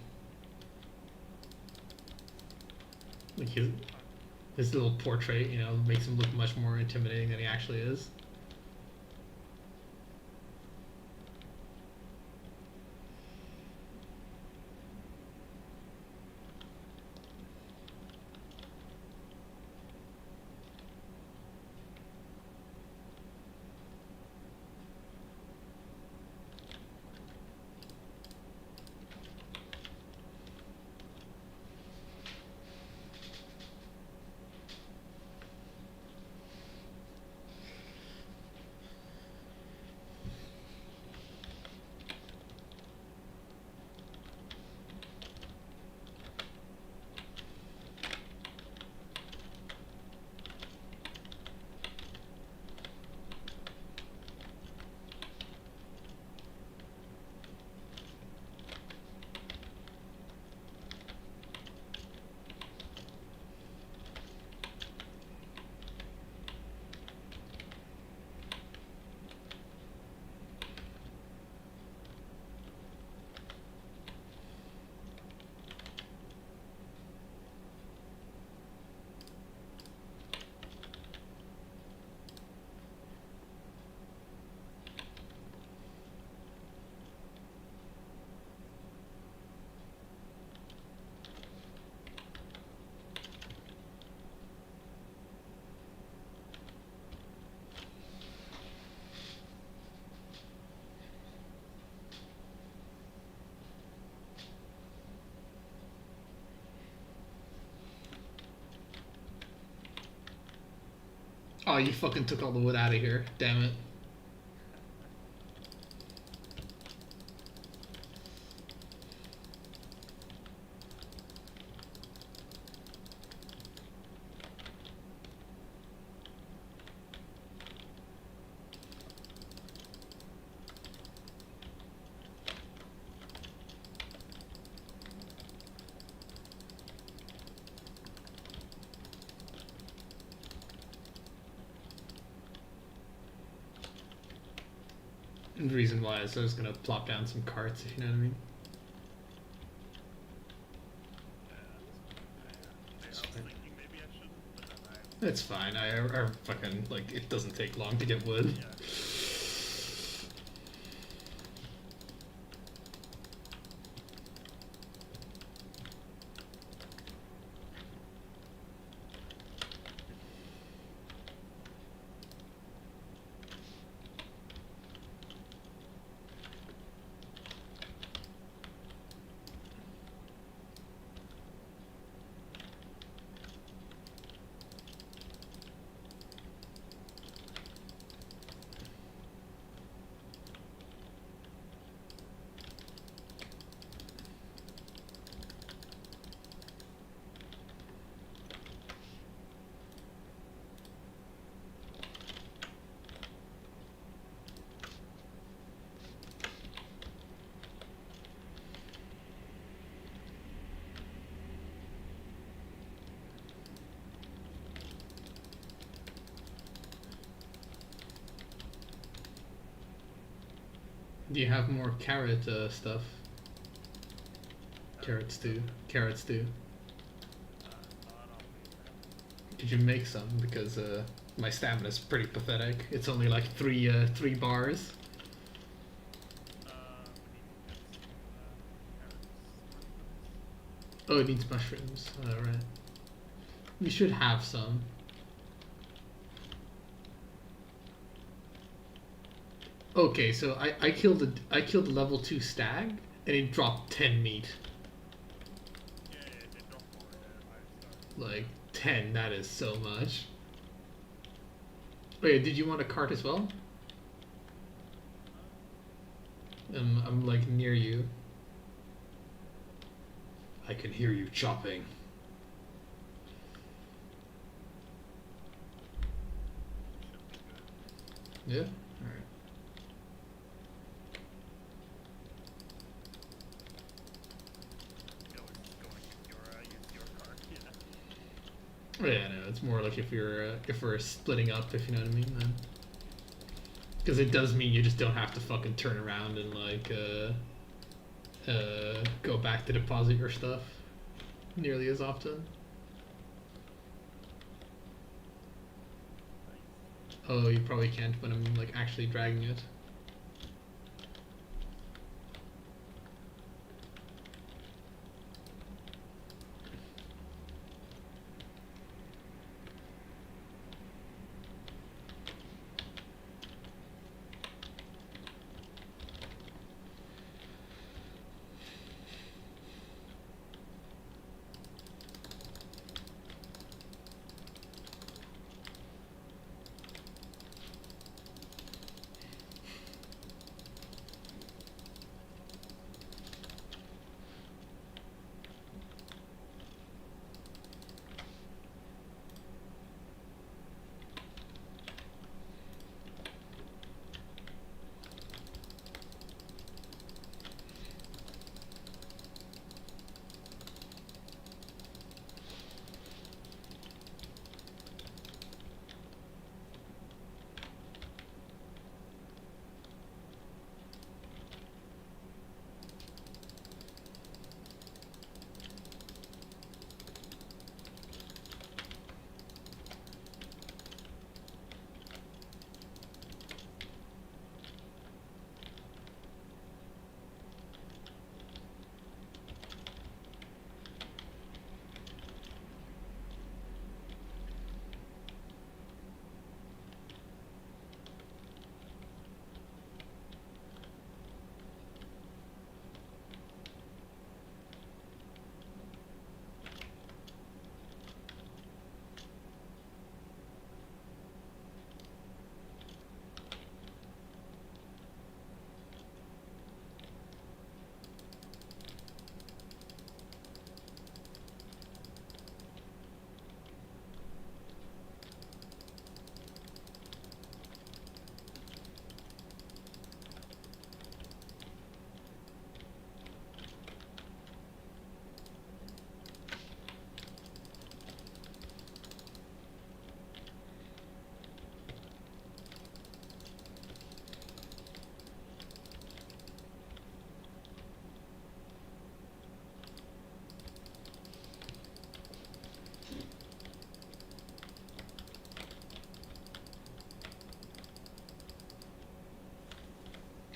Like his little portrait, you know, makes him look much more intimidating than he actually is. Oh, you fucking took all the wood out of here. Damn it. And the reason why is I was gonna plop down some carts, if you know what I mean. I was thinking maybe I shouldn't, but then It's fine. I fucking like it doesn't take long to get wood. yeah. Do you have more carrot stuff? Carrot stew. Carrot stew. Not on me. Did you make some? Because my stamina's pretty pathetic. It's only like three bars. We need to get some carrots. Oh, it needs mushrooms. Right. We should have some. Okay, so I killed a level 2 stag and it dropped 10 meat. Yeah, they drop more than I started. Like 10, that is so much. Wait, did you want a cart as well? I'm like near you. I can hear you chopping. Should be good. Yeah? Alright. You always just going use your card, yeah. Oh, yeah, no, it's more like if we're splitting up, if you know what I mean, then. Because it does mean you just don't have to fucking turn around and like go back to deposit your stuff nearly as often. Oh, you probably can't when I'm like actually dragging it.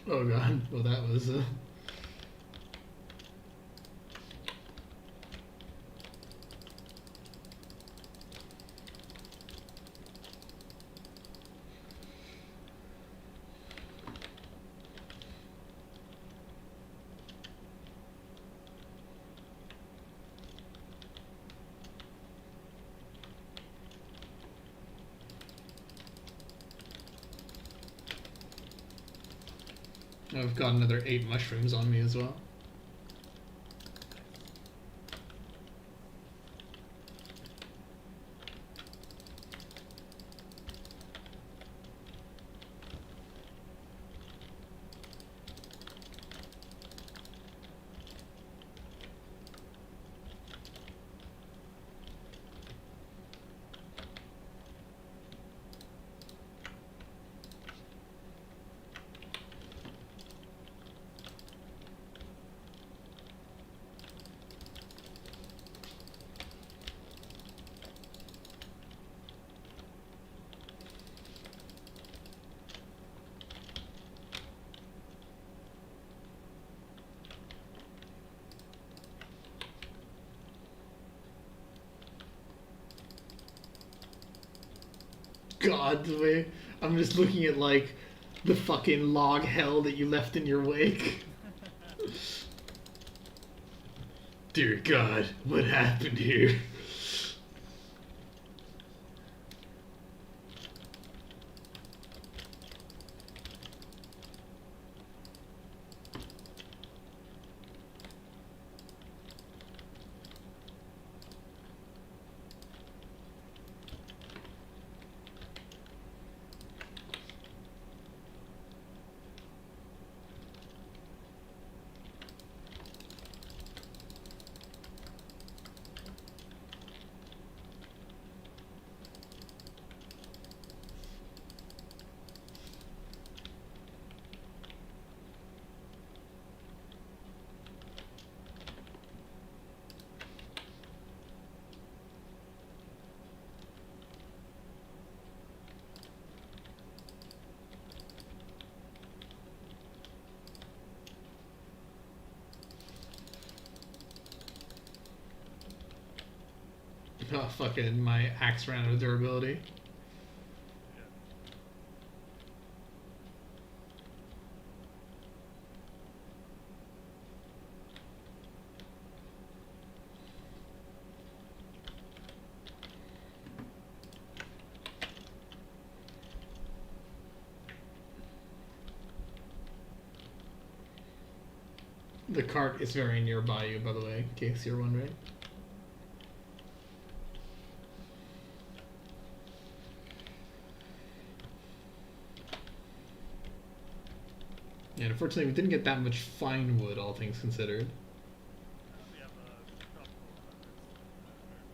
Oh god. Well, that was. I've got another 8 mushrooms on me as well. God, the way I'm just looking at like the fucking log hell that you left in your wake. Dear God, what happened here? Oh, fucking, my axe ran out of durability. Yeah. The cart is very nearby you, by the way, in case you're wondering. And unfortunately, we didn't get that much fine wood, all things considered. We have a couple hundreds.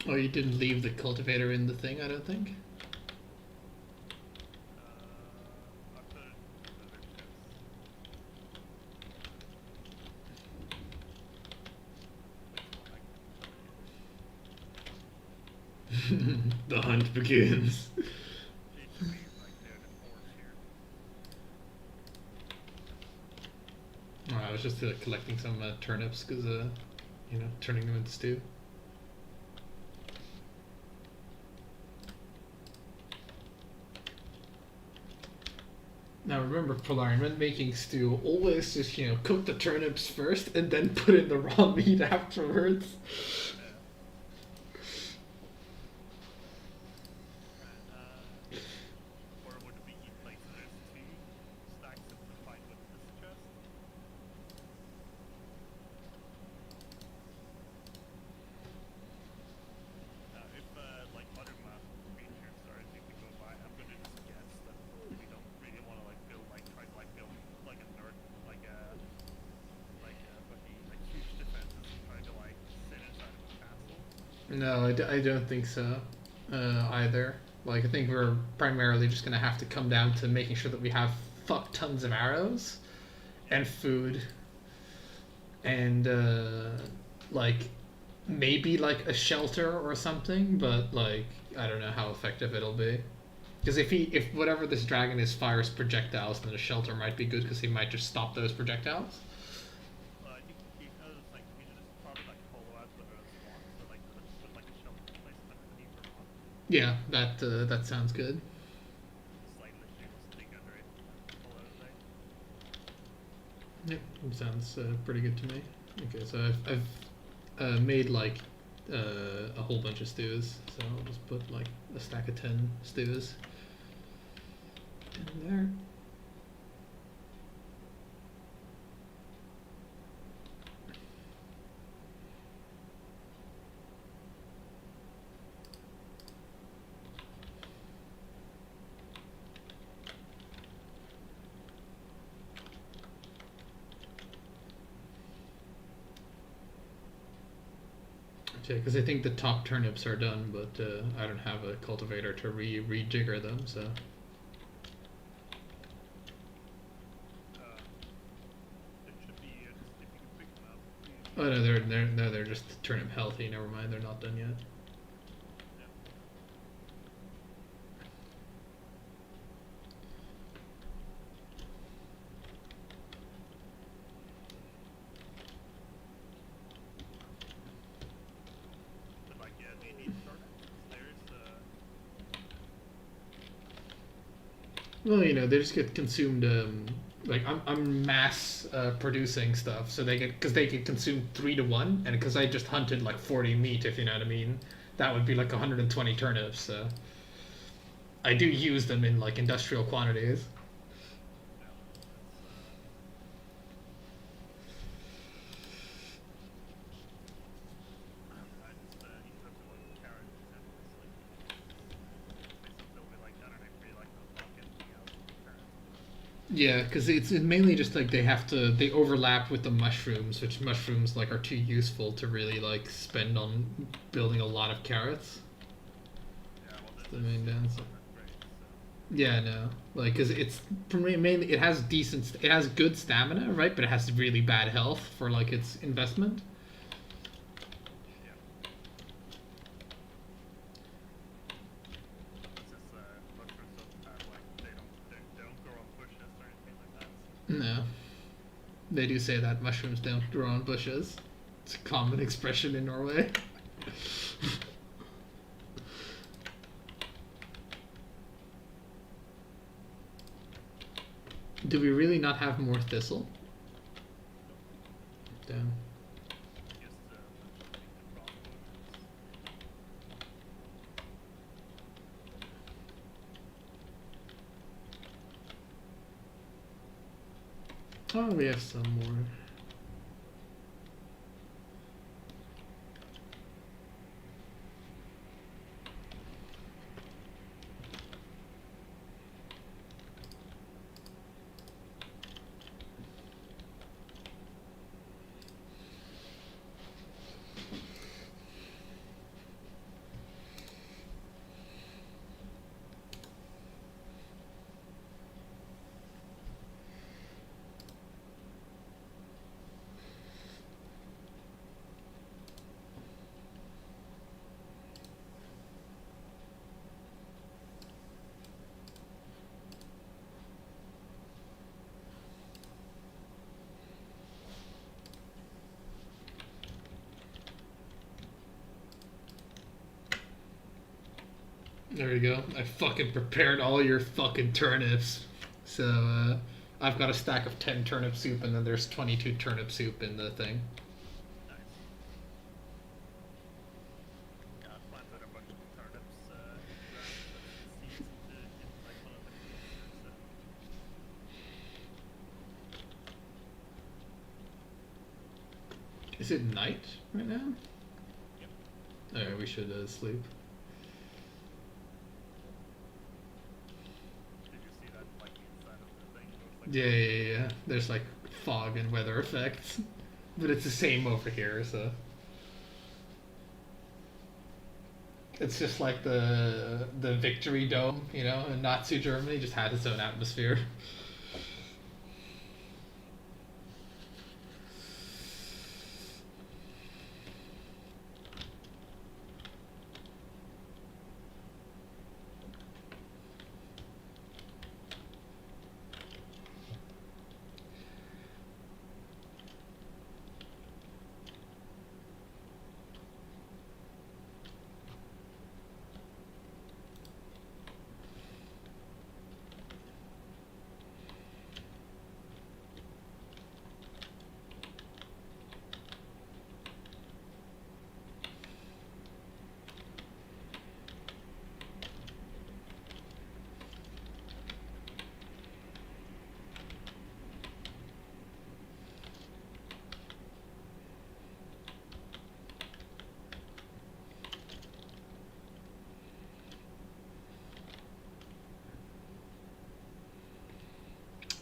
Oh, you didn't leave the cultivator in the thing, I don't think? I put it in other chests. Which one I can tell you? The hunt begins. It should be like near the forge here. I was just collecting some turnips because you know, turning them into stew. Now remember, Polarian, when making stew, always just, you know, cook the turnips first and then put in the raw meat afterwards. Or would it be like so there's two stacks simplified with this chest? If like other map features are a thing to go by, I'm gonna just guess that we don't really want to like build like try to like build like a nerd fucking like huge defenses and try to like sit inside of a castle. No, I don't think so either. Like, I think we're primarily just gonna have to come down to making sure that we have fuck tons of arrows and food and like maybe like a shelter or something, but like I don't know how effective it'll be. Because if whatever this dragon is fires projectiles, then a shelter might be good because he might just stop those projectiles. I think he knows like we should just probably like hollow out the earth spawn so like put like a shelter place underneath or not. Yeah, that sounds good. Just like literally just dig under it and pull out of there. Yep, sounds pretty good to me. Okay, so I've made like a whole bunch of stews, so I'll just put like a stack of 10 stews in there. Okay, because I think the top turnips are done, but I don't have a cultivator to rejigger them, so. It should be just if you can pick them up. Oh no, they're just turnip healthy. Never mind, they're not done yet. Yeah. But like yeah, they need turnips. Well, you know, they just get consumed. Like I'm mass producing stuff, so they get consumed 3 to 1, and because I just hunted like 40 meat, if you know what I mean, that would be like 120 turnips. So I do use them in like industrial quantities. I just in terms of like carrot examples, like they still be like that, and I really like those not getting out carrots. Yeah, because it's mainly just like they overlap with the mushrooms, which mushrooms like are too useful to really like spend on building a lot of carrots. Yeah, well, The main downside. great. So. Yeah, no, like because it's mainly it has it has good stamina, right? But it has really bad health for like its investment. Yeah. It's just mushrooms don't have like they don't grow on bushes or anything like that. So. No, they do say that mushrooms don't grow on bushes. It's a common expression in Norway. Do we really not have more thistle? Damn. Just the crossbows. Oh, we have some more. There you go. I fucking prepared all your fucking turnips. So, I've got a stack of 10 turnip soup, and then there's 22 turnip soup in the thing. Nice. Yeah, I planted a bunch of turnips in the ground so it's the seeds into like one of the containers. Is it night right now? Yep. Alright, we should sleep. Did you see that like inside of the thing? It was like Yeah. There's like fog and weather effects. But it's the same over here, so. It's just like the Victory Dome, you know, in Nazi Germany just had its own atmosphere.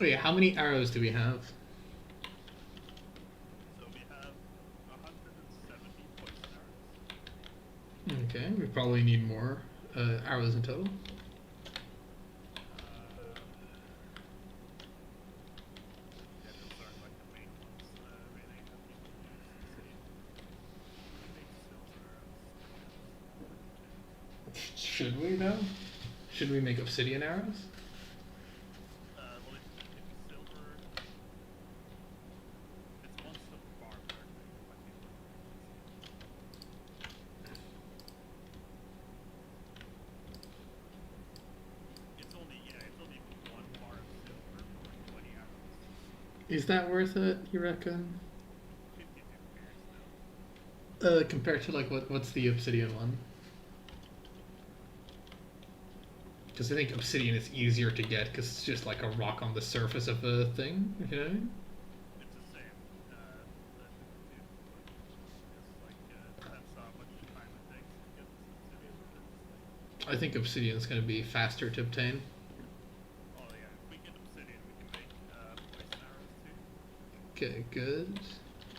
Oh yeah, how many arrows do we have? so we have 170 poison arrows. Okay, we probably need more arrows in total. Yeah, those are like the main ones really that people use. Let's see. We make silver arrows. Should we though? Should we make obsidian arrows? Well, if silver, it's one silver bar per thing. Let me look. It's only one bar of silver for 20 arrows. Is that worth it, you reckon? 52 pairs now. Compared to like what's the obsidian one? Because I think obsidian is easier to get because it's just like a rock on the surface of a thing. You know what I mean? It's the same. The it's like depends how much time it takes to get this obsidian. It's like, I think obsidian is going to be faster to obtain. oh yeah, if we get obsidian, we can make poison arrows too. Okay, good.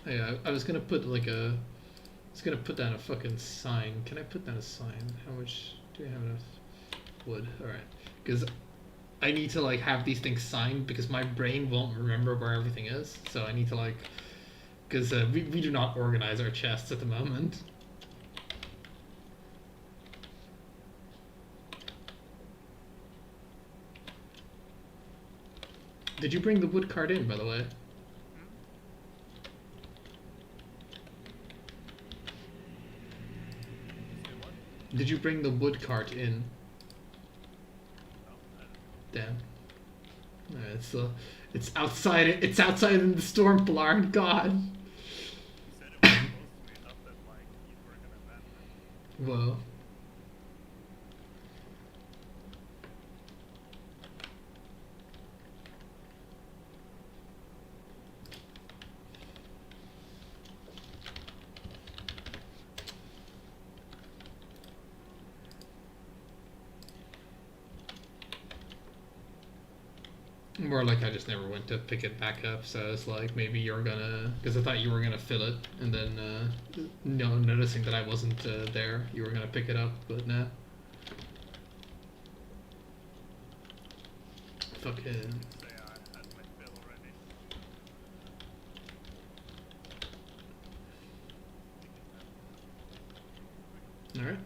Oh, yeah, I was gonna put like a. I was gonna put down a fucking sign. Can I put down a sign? How much do we have enough wood? All right, because I need to like have these things signed because my brain won't remember where everything is. So I need to like, because we do not organize our chests at the moment. Did you bring the wood cart in, by the way? Say what? Did you bring the wood cart in? No, I don't know. Damn. Alright, it's outside. It's outside in the storm, Blard. God. You said it was close to me enough that like you were gonna ban me. Whoa. More like I just never went to pick it back up, so it's like maybe you're gonna, because I thought you were gonna fill it, and then no, noticing that I wasn't there, you were gonna pick it up, but nah. Fucking. Say I had my fill already. All right.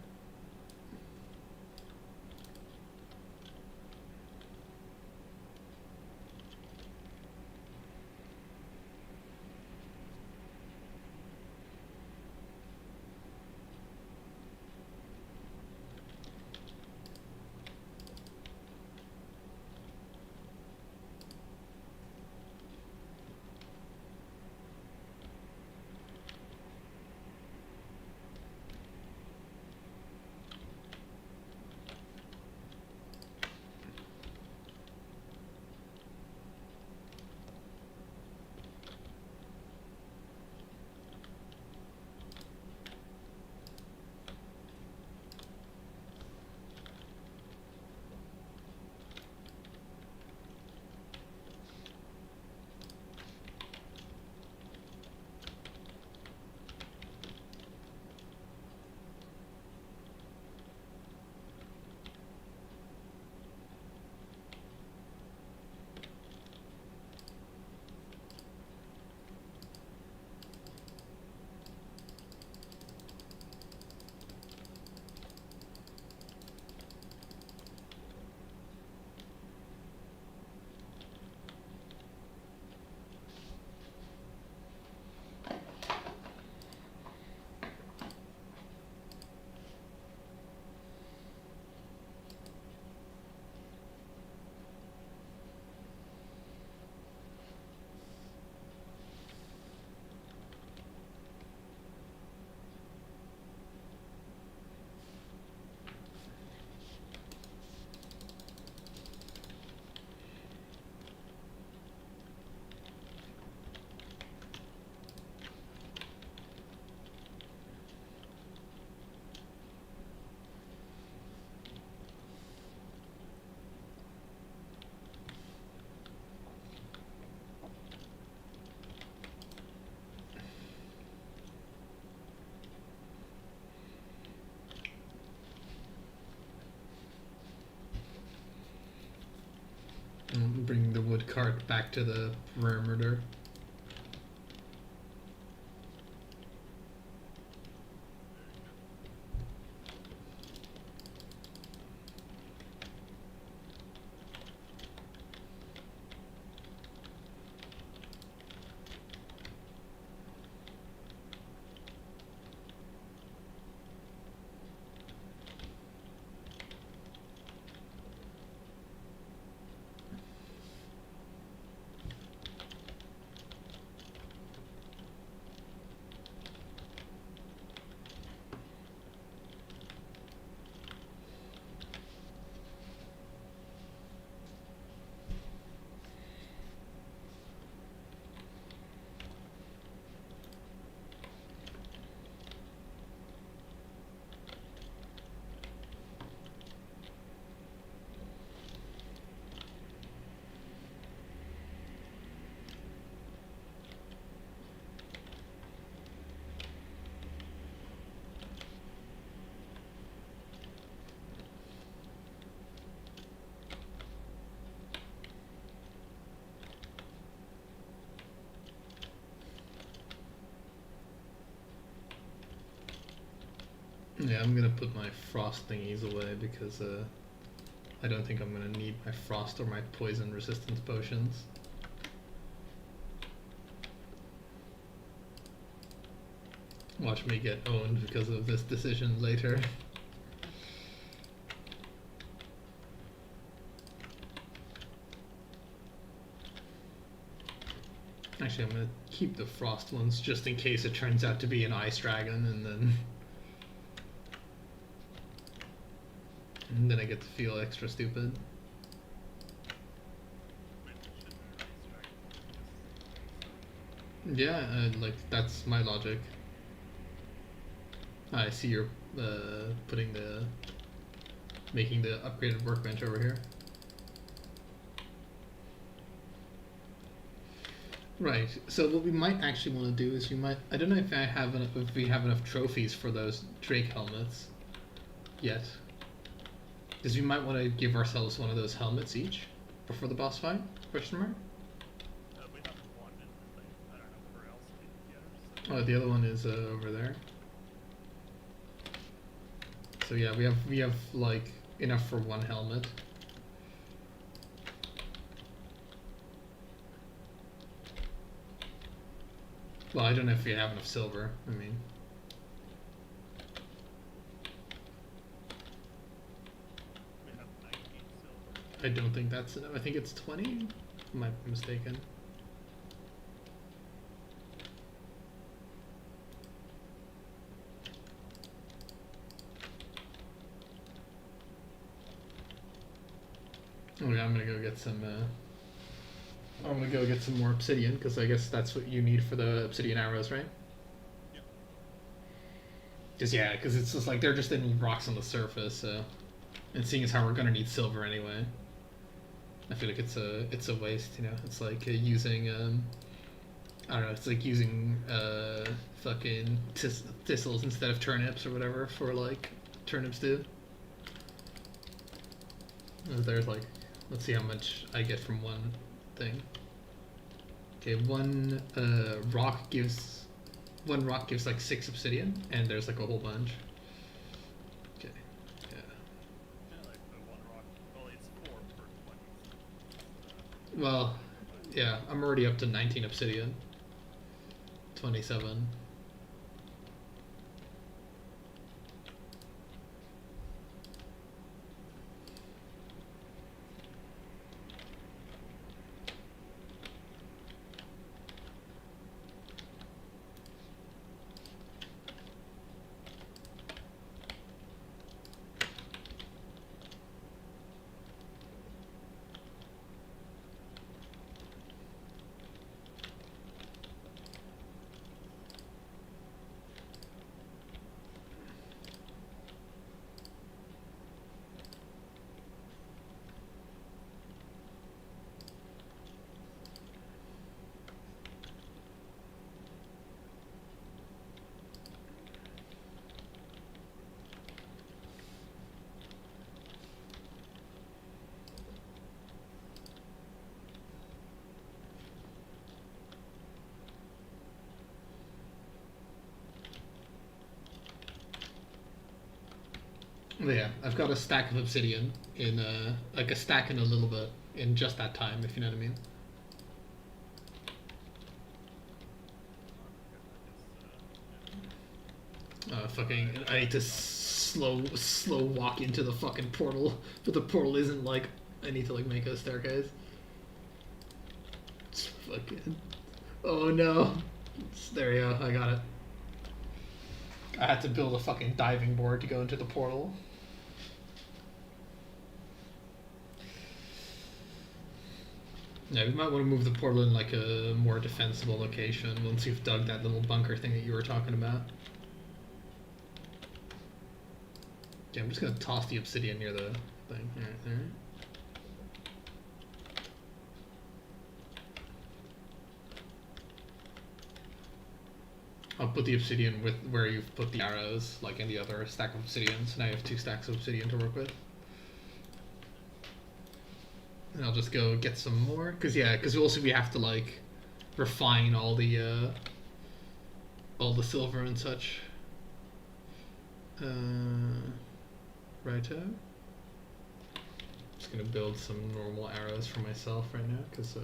Bring the wood cart back to the perimeter. Yeah, I'm gonna put my frost thingies away because I don't think I'm gonna need my frost or my poison resistance potions. Watch me get owned because of this decision later. Actually, I'm gonna keep the frost ones just in case it turns out to be an ice dragon, and then I get to feel extra stupid. Yeah, like that's my logic. I see you're making the upgraded workbench over here. Right. So what we might actually want to do is I don't know if if we have enough trophies for those Drake helmets yet. Because we might want to give ourselves one of those helmets each before the boss fight? Question mark? We have one in the thing. I don't know where else we can get her. So. Oh, the other one is over there. So yeah, we have like enough for one helmet. Well, I don't know if we have enough silver. I mean, We have 19 silver. I don't think that's enough. I think it's 20. I might be mistaken. Oh yeah, I'm gonna go get some. I'm gonna go get some more obsidian because I guess that's what you need for the obsidian arrows, right? Yep. Because it's just like they're just in rocks on the surface. So, and seeing as how we're gonna need silver anyway, I feel like it's a waste. You know, it's like using I don't know. It's like using fucking thistles instead of turnips or whatever for like turnips do. There's like, let's see how much I get from one thing. Okay, one rock gives like 6 obsidian, and there's like a whole bunch. Okay, yeah. Yeah, like the one rock. Well, it's 4 per 20. Well, yeah, I'm already up to 19 obsidian. 27. But yeah, I've got a stack of obsidian in like a stack in a little bit in just that time, if you know what I mean. Fucking, I need to slow walk into the fucking portal, but the portal isn't like. I need to like make a staircase. It's fucking. Oh no! There you go. I got it. I had to build a fucking diving board to go into the portal. Yeah, we might want to move the portal in like a more defensible location once you've dug that little bunker thing that you were talking about. Okay, I'm just gonna toss the obsidian near the thing. Alright, alright. I'll put the obsidian with where you've put the arrows, like in the other stack of obsidian. So now you have 2 stacks of obsidian to work with. And I'll just go get some more, because also we have to like refine all the silver and such. Righto. Just gonna build some normal arrows for myself right now, because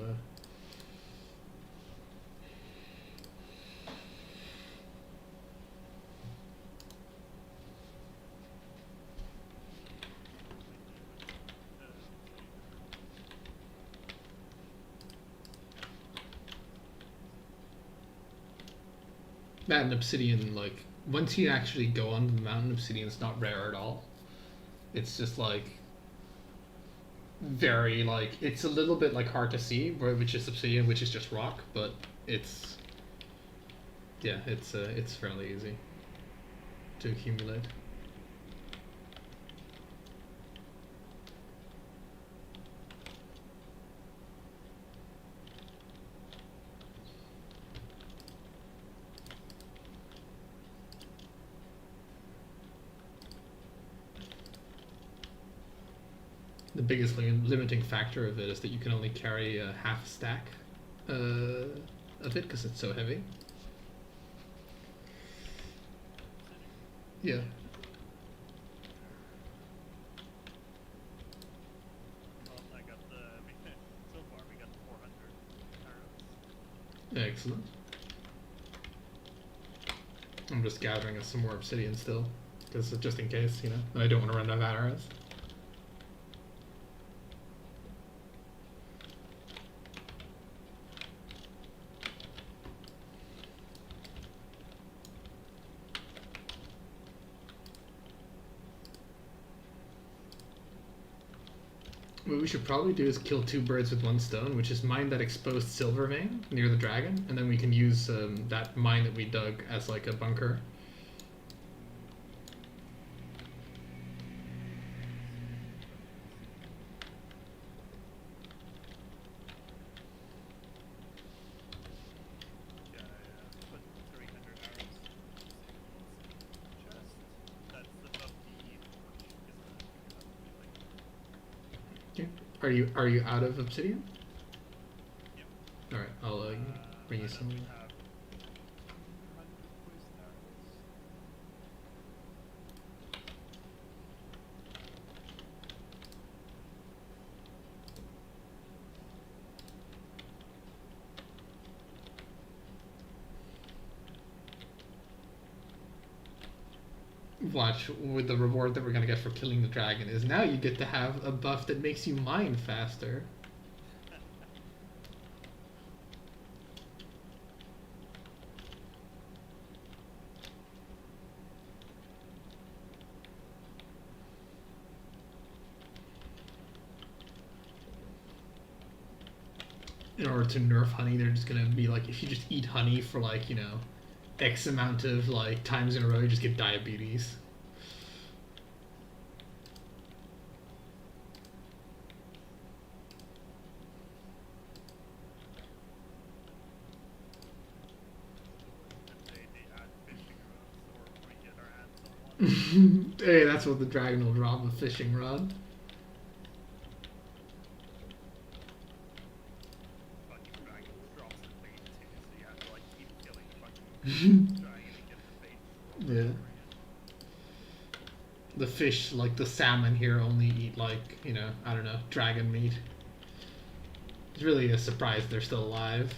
that and obsidian, like, once you actually go on the mountain, obsidian's not rare at all. It's just like very like it's a little bit like hard to see, which is obsidian, which is just rock, but it's it's fairly easy to accumulate. The biggest limiting factor of it is that you can only carry a half stack of it because it's so heavy. Yeah. Well, I got so far we got 400 arrows. Excellent. I'm just gathering us some more obsidian still, because just in case, you know, I don't want to run out of arrows. What we should probably do is kill 2 birds with 1 stone, which is mine that exposed silver vein near the dragon, and then we can use that mine that we dug as like a bunker. Yeah, I put 300 arrows. Chest. That's above the torch, isn't it? Are you out of obsidian? Yep. All right, I'll bring you some. We have 100 poison arrows. Watch, with the reward that we're gonna get for killing the dragon is now you get to have a buff that makes you mine faster. In order to nerf honey, they're just gonna be like, if you just eat honey for like, you know, X amount of like times in a row, you just get diabetes. They add fishing rods, or we get our hands on one. Hey, that's what the dragon will drop, a fishing rod. Fucking dragon drops the bait too, so you have to like keep killing the fucking dragon to get the bait. Yeah. The fish, like the salmon here, only eat like, you know, I don't know, dragon meat. It's really a surprise they're still alive.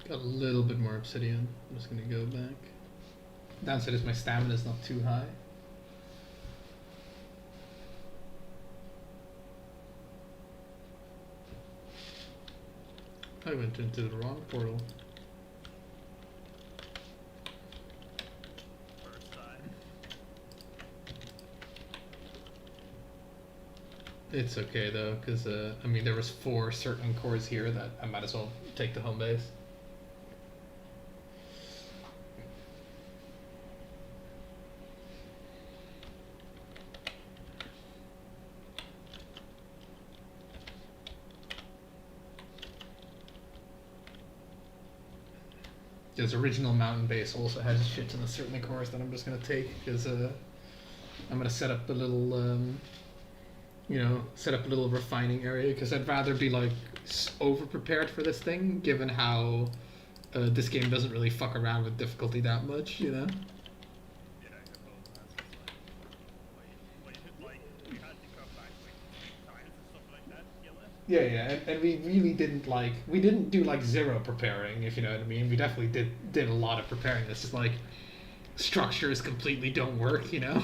Got a little bit more obsidian. I'm just gonna go back. Downside is my stamina is not too high. I went into the wrong portal. First time. It's okay though, because I mean there was 4 certain cores here that I might as well take the home base. His original mountain base also has a shit ton of certain cores that I'm just gonna take because I'm gonna set up a little you know, set up a little refining area because I'd rather be like over prepared for this thing, given how this game doesn't really fuck around with difficulty that much, you know. Yeah, I suppose that's just like we had to come back like 3 times or something like that to kill it. Yeah, and we really didn't like we didn't do like zero preparing, if you know what I mean. We definitely did a lot of preparing. It's just like structures completely don't work, you know. Which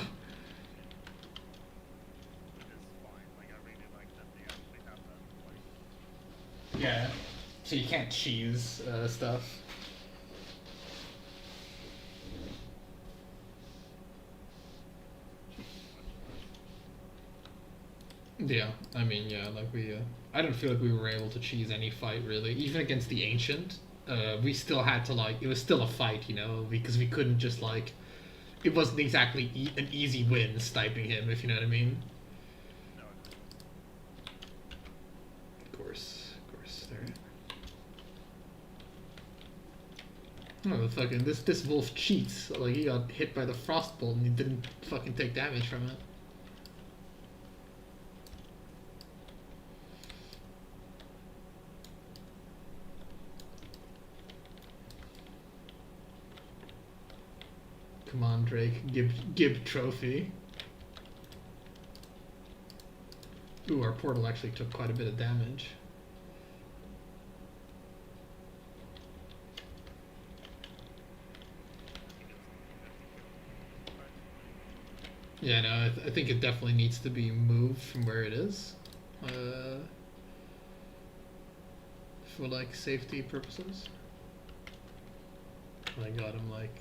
is fine. Like I really like that they actually have that. Like Yeah. So you can't cheese stuff. Yeah, I mean, yeah, like we, I don't feel like we were able to cheese any fight really, even against the ancient. We still had to like, it was still a fight, you know, because we couldn't just like, it wasn't exactly an easy win sniping him, if you know what I mean. no, Of course, there. Oh, the fucking this wolf cheats. Like he got hit by the frostbolt and he didn't fucking take damage from it. Come on, Drake. Gib trophy. Ooh, our portal actually took quite a bit of damage. Yeah, no, I think it definitely needs to be moved from where it is. For like safety purposes. Oh my god, I'm like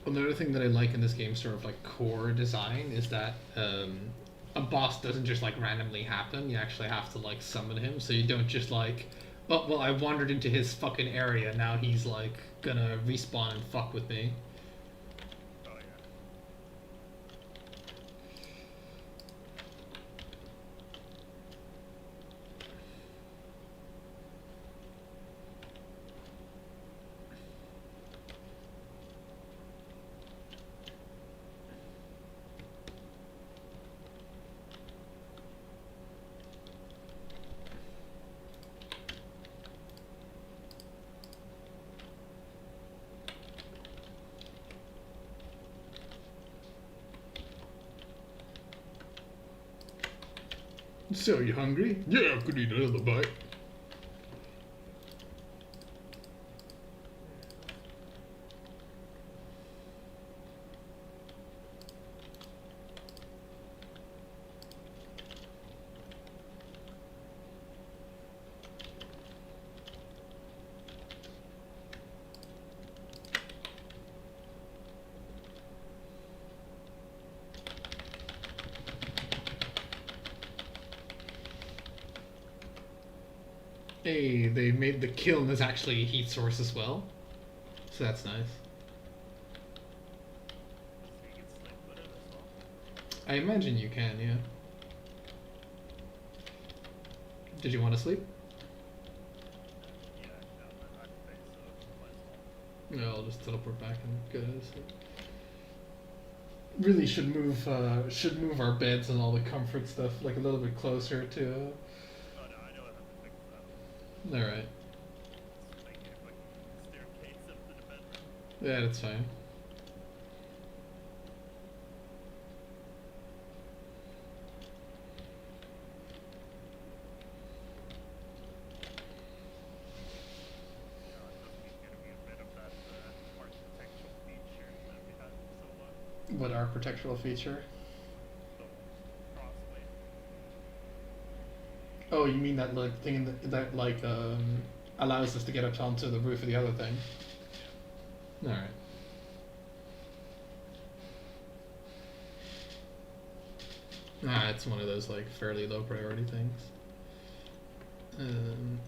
another thing that I like in this game, sort of like core design, is that a boss doesn't just like randomly happen. You actually have to like summon him, so you don't just like, oh well, I wandered into his fucking area. Now he's like gonna respawn and fuck with me. oh yeah. So you hungry? Yeah, I could eat another bite. Hey, they made the kiln is actually a heat source as well, so that's nice. So you can sleep with it as well. I imagine you can, yeah. Did you want to sleep? Yeah, I'd say so. Might as well. No, I'll just teleport back and go to sleep. Really should move our beds and all the comfort stuff like a little bit closer to. Oh no, I know how to fix that. All right. Just make a fucking staircase up to the bedroom. Yeah, that's fine. You know, it does need to be a bit of that architectural feature that we had so long. What architectural feature? The crossway. Oh, you mean that like thing that like allows us to get up onto the roof of the other thing? Yeah. All right. Ah, it's one of those like fairly low priority things. Um,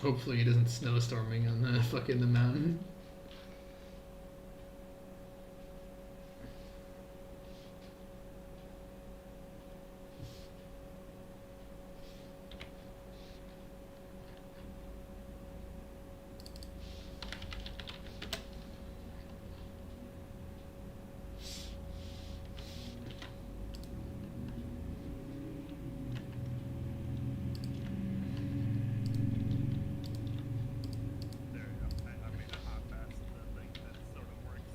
Hopefully it isn't snowstorming on the fucking the mountain. There we go. I made a half-assed thing that sort of works.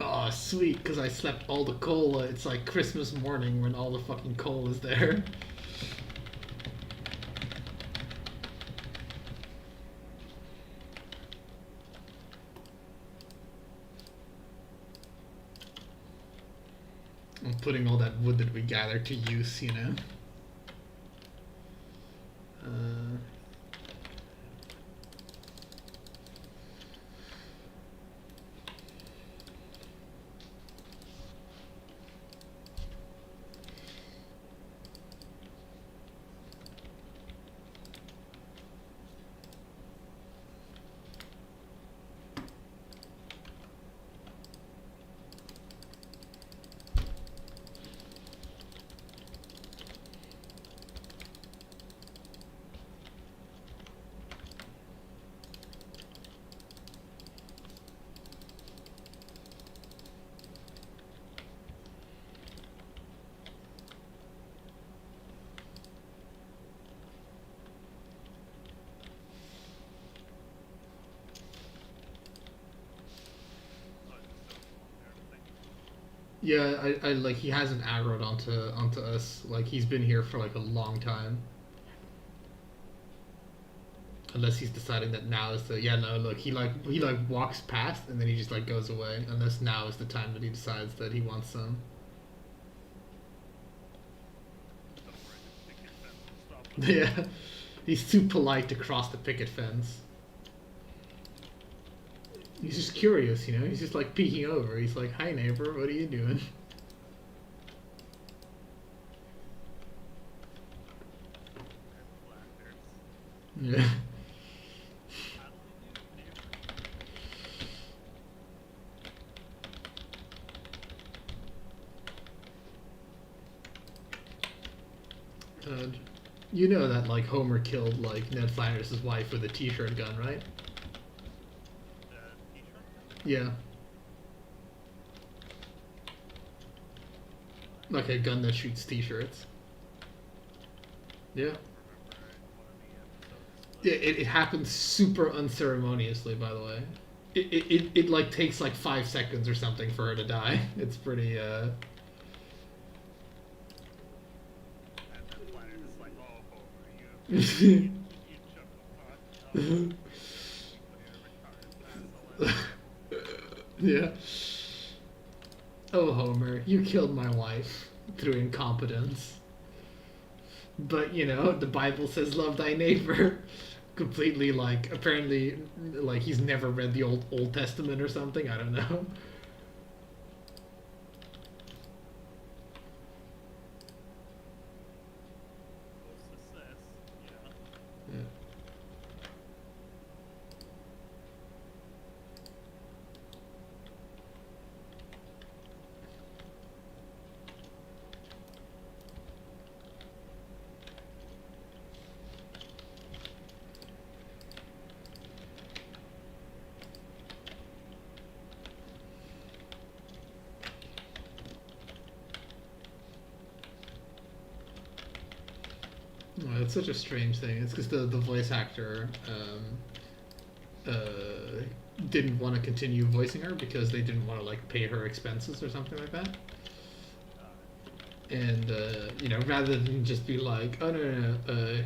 Oh, sweet, because I slept all the coal. It's like Christmas morning when all the fucking coal is there. I'm putting all that wood that we gathered to use, you know. Uh, Oh, it's so cool and everything. yeah, I like he hasn't aggroed onto us. Like he's been here for like a long time. Unless he's deciding that now is the yeah no look he like walks past and then he just like goes away unless now is the time that he decides that he wants some. Don't worry, the picket fence will stop us. Yeah, he's too polite to cross the picket fence. He's just curious, you know. He's just like peeking over. He's like, "Hi neighbor, what are you doing?" And Yeah. How do we do, neighbor? Uh, you know that like Homer killed like Ned Flanders' wife with a T-shirt gun, right? The t-shirt? Yeah. Like a gun that shoots T-shirts. Yeah. I don't remember one of the episodes. It happens super unceremoniously, by the way. It like takes like 5 seconds or something for her to die. It's pretty And then Flannery is like, oh, Homer, you chuckle pot. You're a retarded asshole. yeah. Oh Homer, you killed my wife through incompetence. But you know, the Bible says love thy neighbor. Completely like apparently like he's never read the Old Testament or something, I don't know. it's such a strange thing. It's because the voice actor didn't want to continue voicing her because they didn't want to like pay her expenses or something like that. And you know, rather than just be like, oh no,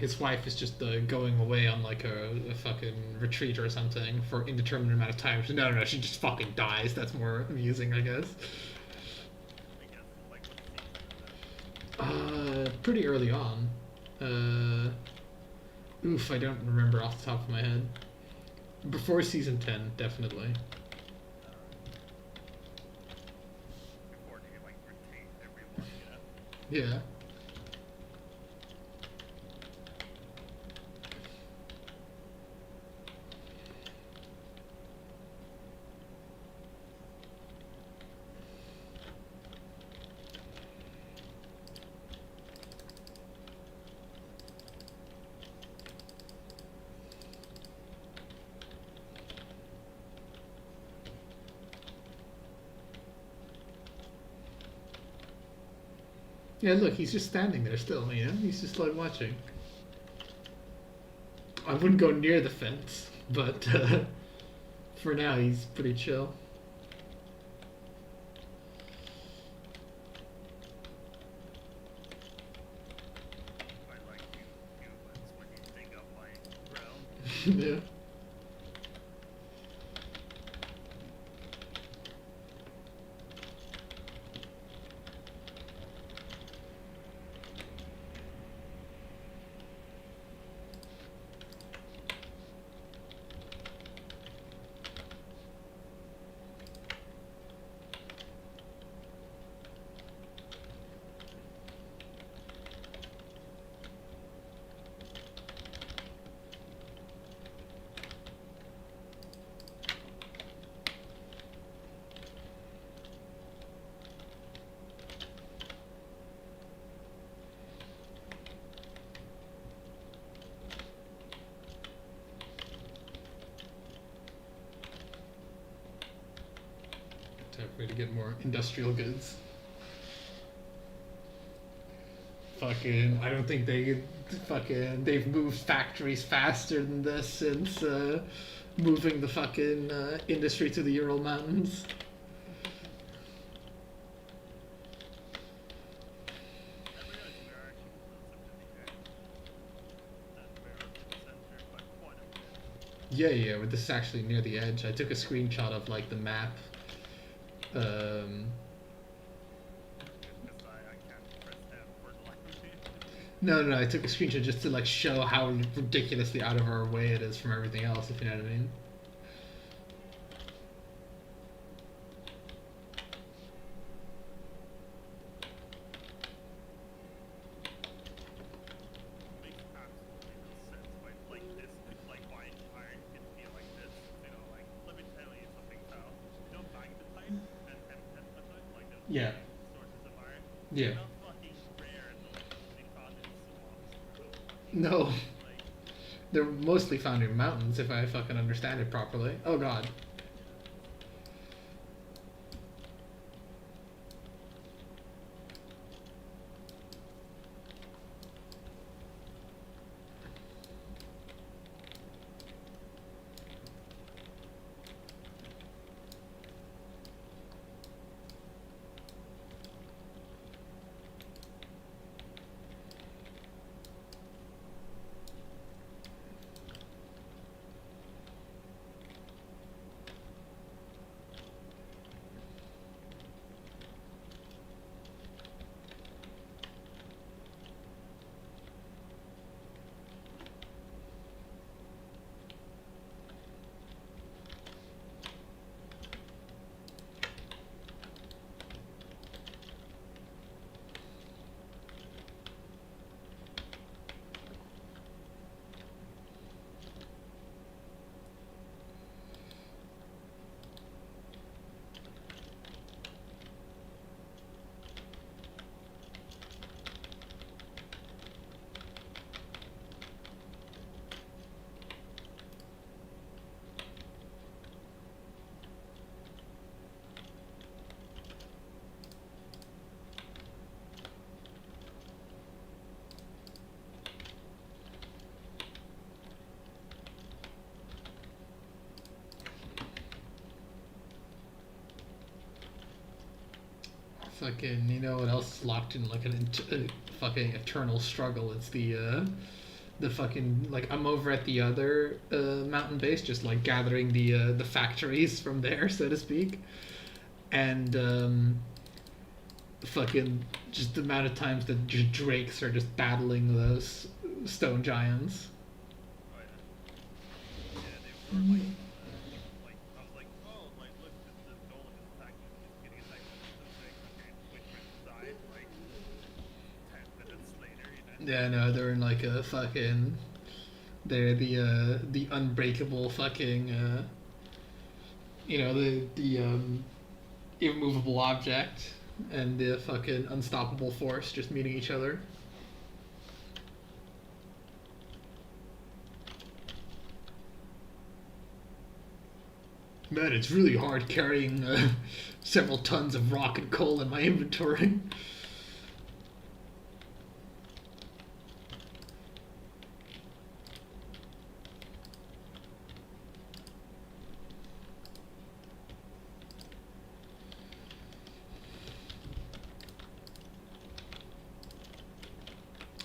his wife is just going away on like a fucking retreat or something for indeterminate amount of time. So, no, she just fucking dies. That's more amusing, I guess. I guess like what season is that? Pretty early on. Oof, I don't remember off the top of my head. Before season 10, definitely. Before they like retain everyone, Yeah. Yeah, look, he's just standing there still, you know? He's just like watching. I wouldn't go near the fence, but for now he's pretty chill. I like humans when you dig up my ground. Yeah. Time for me to get more industrial goods. Fucking, I don't think they've moved factories faster than this since moving the fucking industry to the Ural Mountains. I realize we are actually closer to the edge than we are to the center, but quite a bit. Yeah, but this is actually near the edge. I took a screenshot of like the map. Just because I can't press F for the life of me. No, I took a screenshot just to like show how ridiculously out of our way it is from everything else, if you know what I mean. Makes absolutely no sense why like this like why iron can be like this. You know, like let me tell you something, pal. You know magnetite and hematite, like those Yeah. sources of iron. Yeah. They're not fucking rare to like be found in swamps, bro. No. Like They're mostly found in mountains, if I fucking understand it properly. Oh god. Fucking, you know what else is locked in like a fucking eternal struggle? It's the fucking like I'm over at the other mountain base, just like gathering the factories from there, so to speak, and fucking just the amount of times that drakes are just battling those stone giants. Oh yeah. Yeah, they were like I was like, oh, like look, the golem is attacking, is getting attacked by the snake. Okay, wait for it to die. Like 10 minutes later, you know. Yeah, no, they're in like a fucking. They're the unbreakable fucking you know the immovable object and the fucking unstoppable force just meeting each other. Man, it's really hard carrying several tons of rock and coal in my inventory.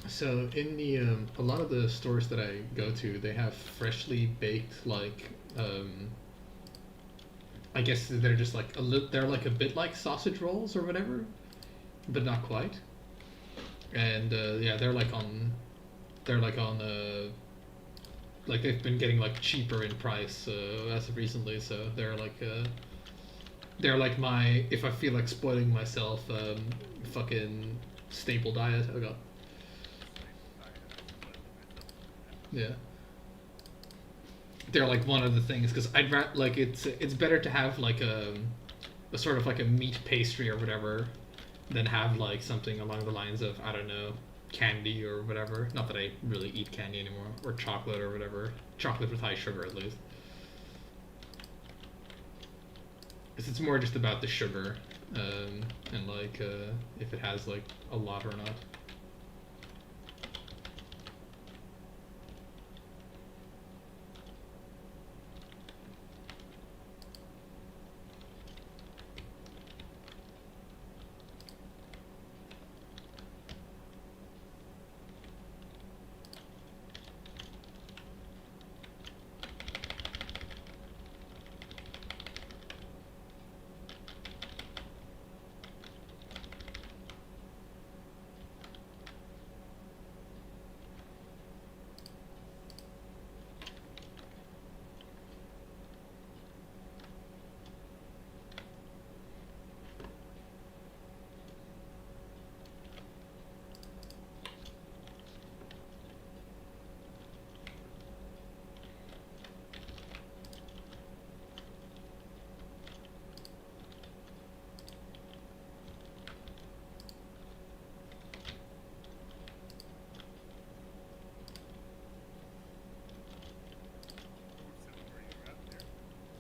So in the a lot of the stores that I go to, they have freshly baked like I guess they're just like they're like a bit like sausage rolls or whatever, but not quite. And yeah, they're like on like they've been getting like cheaper in price as of recently. So they're like my if I feel like spoiling myself, fucking staple diet. Oh god, yeah. They're like one of the things because like it's better to have like a sort of like a meat pastry or whatever than have like something along the lines of I don't know candy or whatever. Not that I really eat candy anymore or chocolate or whatever. Chocolate with high sugar at least. Because it's more just about the sugar and like if it has like a lot or not.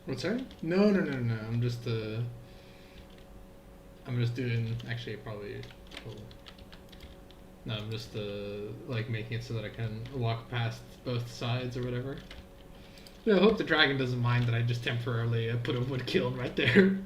What's that? No. I'm just doing. Actually, probably. Cool. No, I'm just like making it so that I can walk past both sides or whatever. Yeah, I hope the dragon doesn't mind that I just temporarily put a wood kiln right there.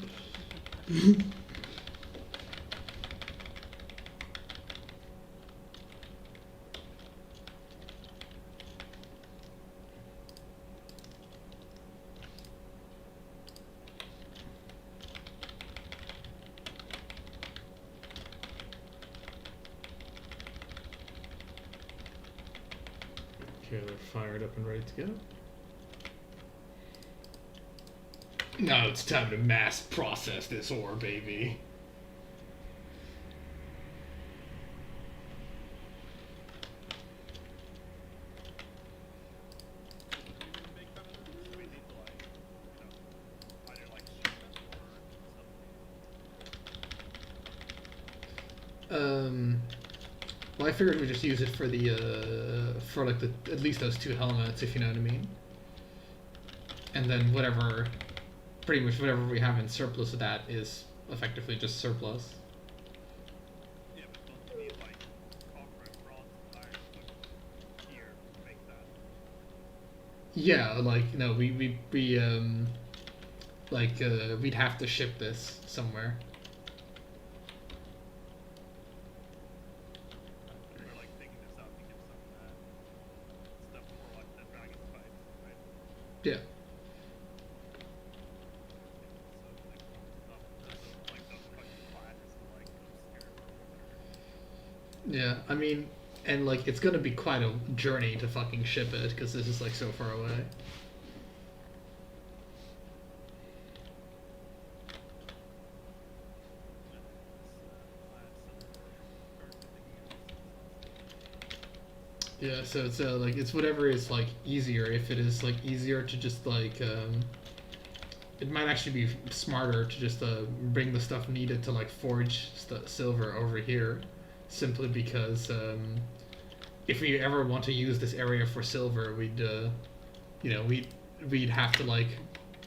Okay, they're fired up and ready to go. Now it's time to mass process this ore, baby. Make kind of so we need to like, either like ship it or Well, I figured we'd just use it for like the at least those two helmets, if you know what I mean. And then whatever, pretty much whatever we have in surplus of that is effectively just surplus. yeah, but don't you need like copper and bronze and iron here to make that? Yeah, like no, like we'd have to ship this somewhere. Yeah. So like not like those fucking flats like obscure or whatever. Yeah, I mean, and like it's gonna be quite a journey to fucking ship it because this is like so far away. Yeah, so it's like it's whatever is like easier. If it is like easier to just like it might actually be smarter to just bring the stuff needed to like forge silver over here, simply because if we ever want to use this area for silver, we'd you know we'd have to like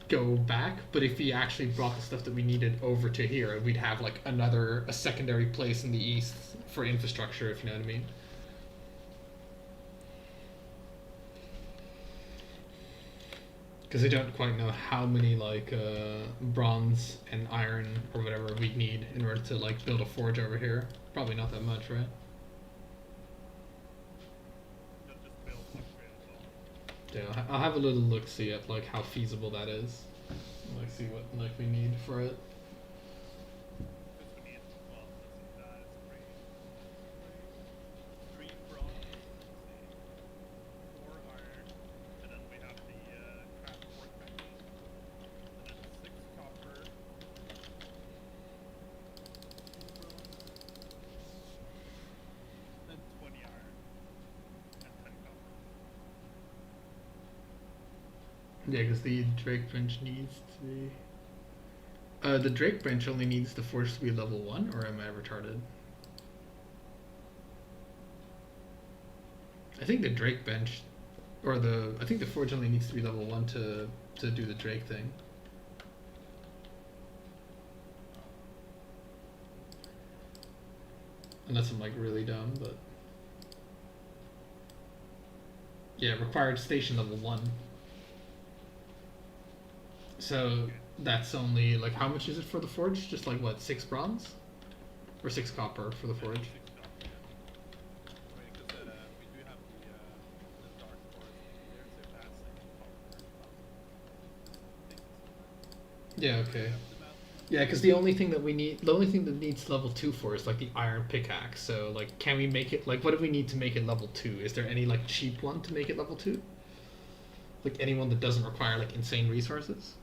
go back. But if we actually brought the stuff that we needed over to here, we'd have like a secondary place in the east for infrastructure, if you know what I mean. Because I don't quite know how many like bronze and iron or whatever we need in order to like build a forge over here. Probably not that much, right? Not just build upgrade as well. Yeah, I'll have a little look see at like how feasible that is. Like see what like we need for it. Because we need, well, let's see, that is three bronze, let's see, four iron, and then we have the craft workbench, and then six copper, two bronze, and 20 iron, and 10 copper. Yeah, because the Drake bench needs to be. The Drake bench only needs the forge to be level 1, or am I retarded? I think the Drake bench, I think the forge only needs to be level 1 to do the Drake thing. Unless I'm like really dumb, but. Yeah, required station level 1. So that's only like how much is it for the forge? Just like what, 6 bronze? Or 6 copper for the forge? Six copper, yeah. I mean, because we do have the dark forest in there, so that's like copper. Yeah, okay. Yeah, because the only thing that needs level 2 for is like the iron pickaxe. So like, can we make it like what do we need to make it level 2? Is there any like cheap one to make it level 2? Like anyone that doesn't require like insane resources?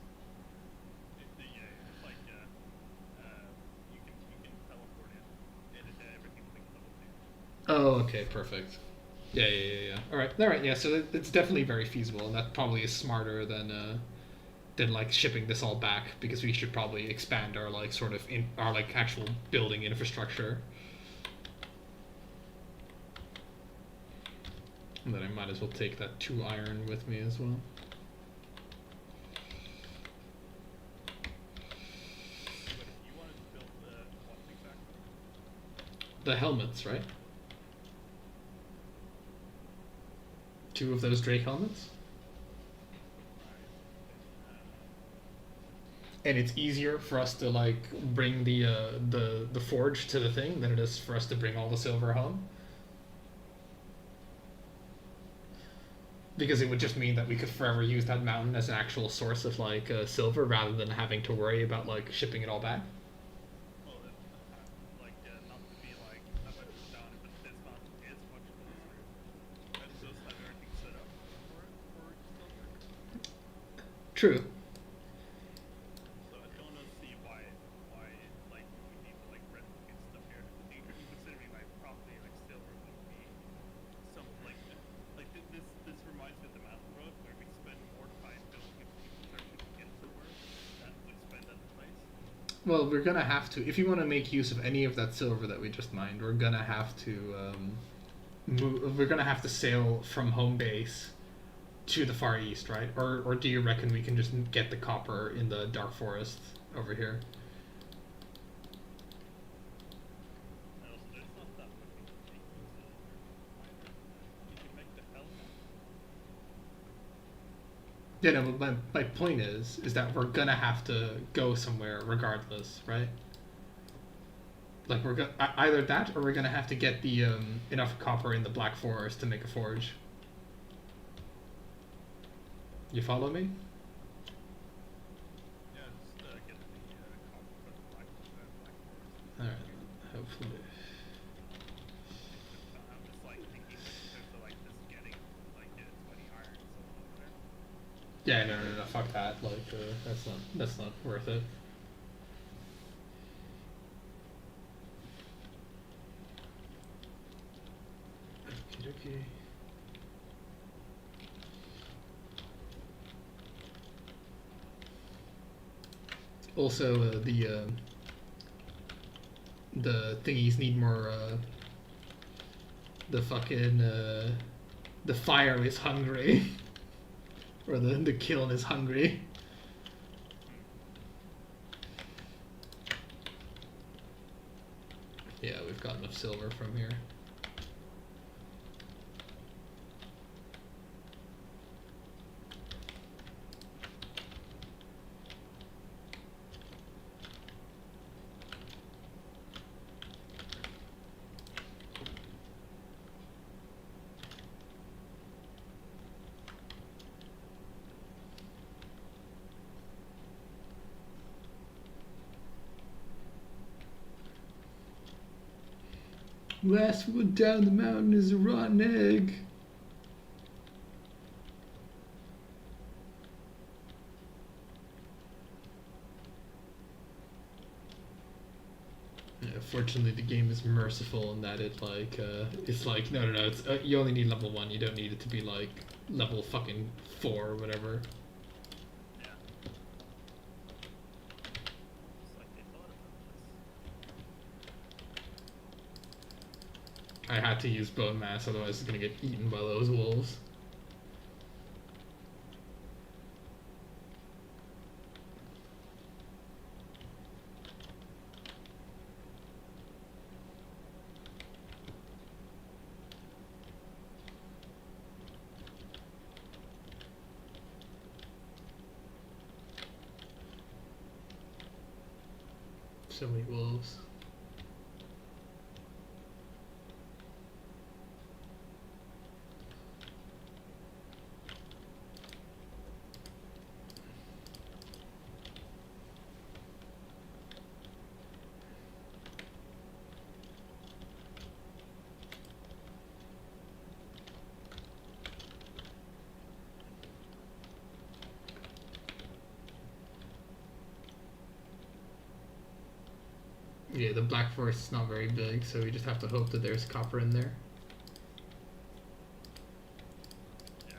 Yeah, it's like you can teleport it, and everything will make level 2. Oh, okay, perfect. Yeah. All right. Yeah, so it's definitely very feasible, and that probably is smarter than like shipping this all back because we should probably expand our like sort of our like actual building infrastructure. And then I might as well take that 2 iron with me as well. But if you wanted to build what exactly? The helmets, right? 2 of those Drake helmets. And it's easier for us to like bring the forge to the thing than it is for us to bring all the silver home. Because it would just mean that we could forever use that mountain as an actual source of like silver rather than having to worry about like shipping it all back. Well, like not to be like that much down, but this mountain is much closer, and it does have everything set up for silver. True. So I don't see why like we need to like replicate stuff here. Considering like probably like silver would be some like this reminds me of the mountain road where we spend more time building infrastructure to get somewhere than we spend at the place. Well, we're gonna have to if you want to make use of any of that silver that we just mined, we're gonna have to move. We're gonna have to sail from home base to the far east, right? Or do you reckon we can just get the copper in the dark forest over here? And also, there's not that much we can make use of either. You can make the helmet. Yeah, no, but my point is that we're gonna have to go somewhere regardless, right? Like either that or we're gonna have to get the enough copper in the black forest to make a forge. You follow me? Yeah, just get the copper for the black forest. Alright, hopefully. I'm just like thinking like in terms of like just getting like 20 iron so over there. Yeah, no, fuck that. Like, that's not worth it. Okay. Also, the thingies need more. The fucking the fire is hungry, or the kiln is hungry. Yeah, we've got enough silver from here. Last one down the mountain is a rotten egg. Yeah, fortunately, the game is merciful in that it's like no, it's you only need level 1. You don't need it to be like level fucking 4 or whatever. Yeah. It's like they thought about this. I had to use bone mass, otherwise it's gonna get eaten by those wolves. So many wolves. Yeah, the Black Forest is not very big, so we just have to hope that there's copper in there. Yeah.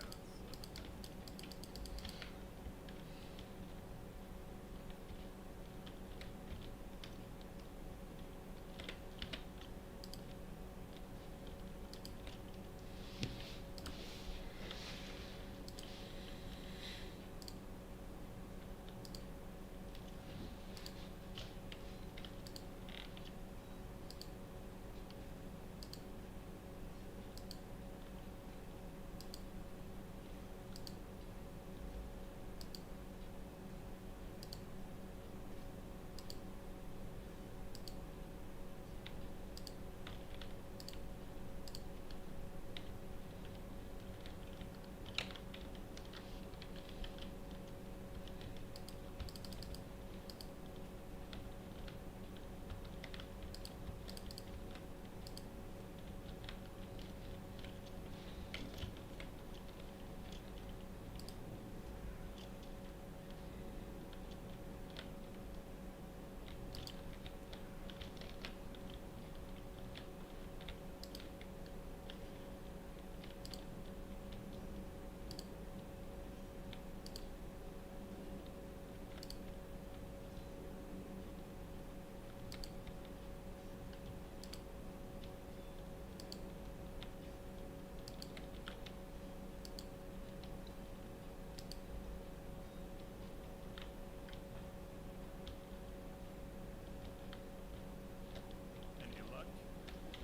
Any luck?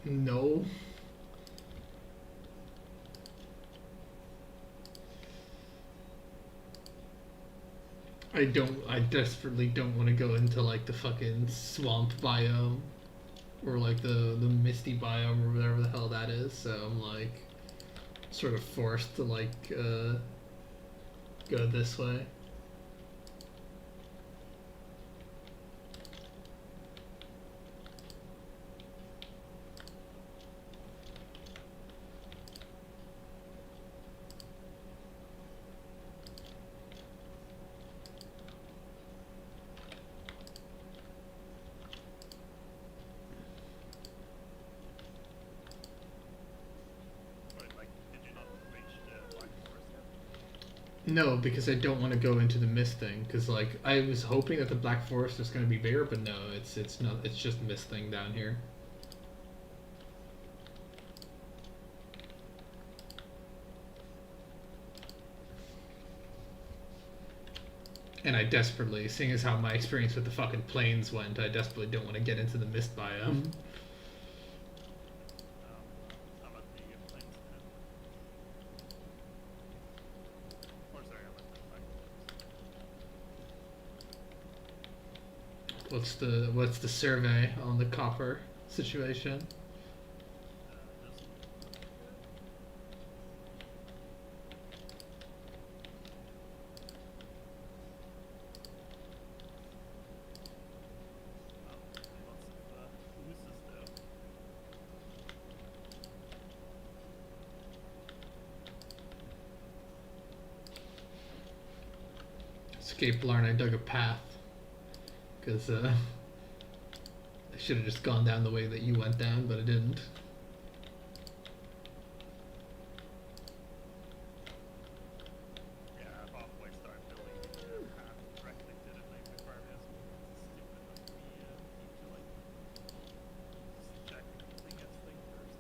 No. I desperately don't want to go into like the fucking swamp biome or like the misty biome or whatever the hell that is. So I'm like sort of forced to like go this way. But like, did you not reach the Black Forest yet? No, because I don't want to go into the mist thing. Because like I was hoping that the Black Forest was going to be bigger, but no, it's not. It's just mist thing down here. And I desperately, seeing as how my experience with the fucking plains went, I desperately don't want to get into the mist biome. I'm at the plains now. Or sorry, I'm at the Black Forest. What's the survey on the copper situation? This lots of oozes though. Escape Blarn, I dug a path. Because I should have just gone down the way that you went down, but I didn't. Yeah, I've halfway started building the path directly to the thing before I realized it's stupid of me to like just check the gets thing first.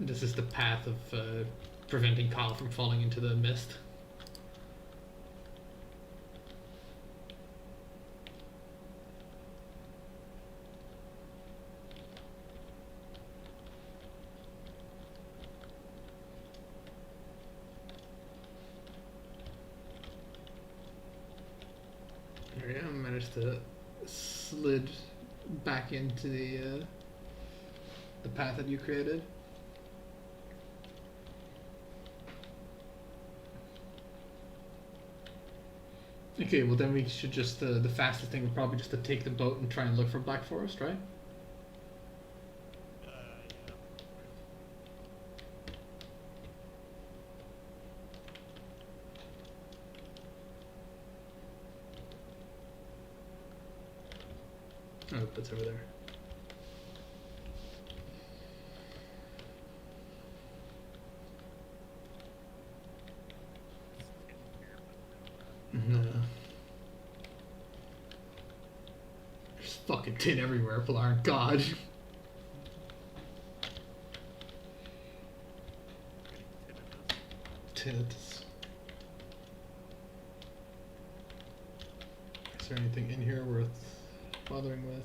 This is the path of preventing Kyle from falling into the mist. There we go. I managed to slid back into the path that you created. Okay, well then we should just, the fastest thing would probably just to take the boat and try and look for Black Forest, right? Yeah. Oh, that's over there. No. There's fucking tin everywhere, Blarn. God. Tins. Is there anything in here worth bothering with?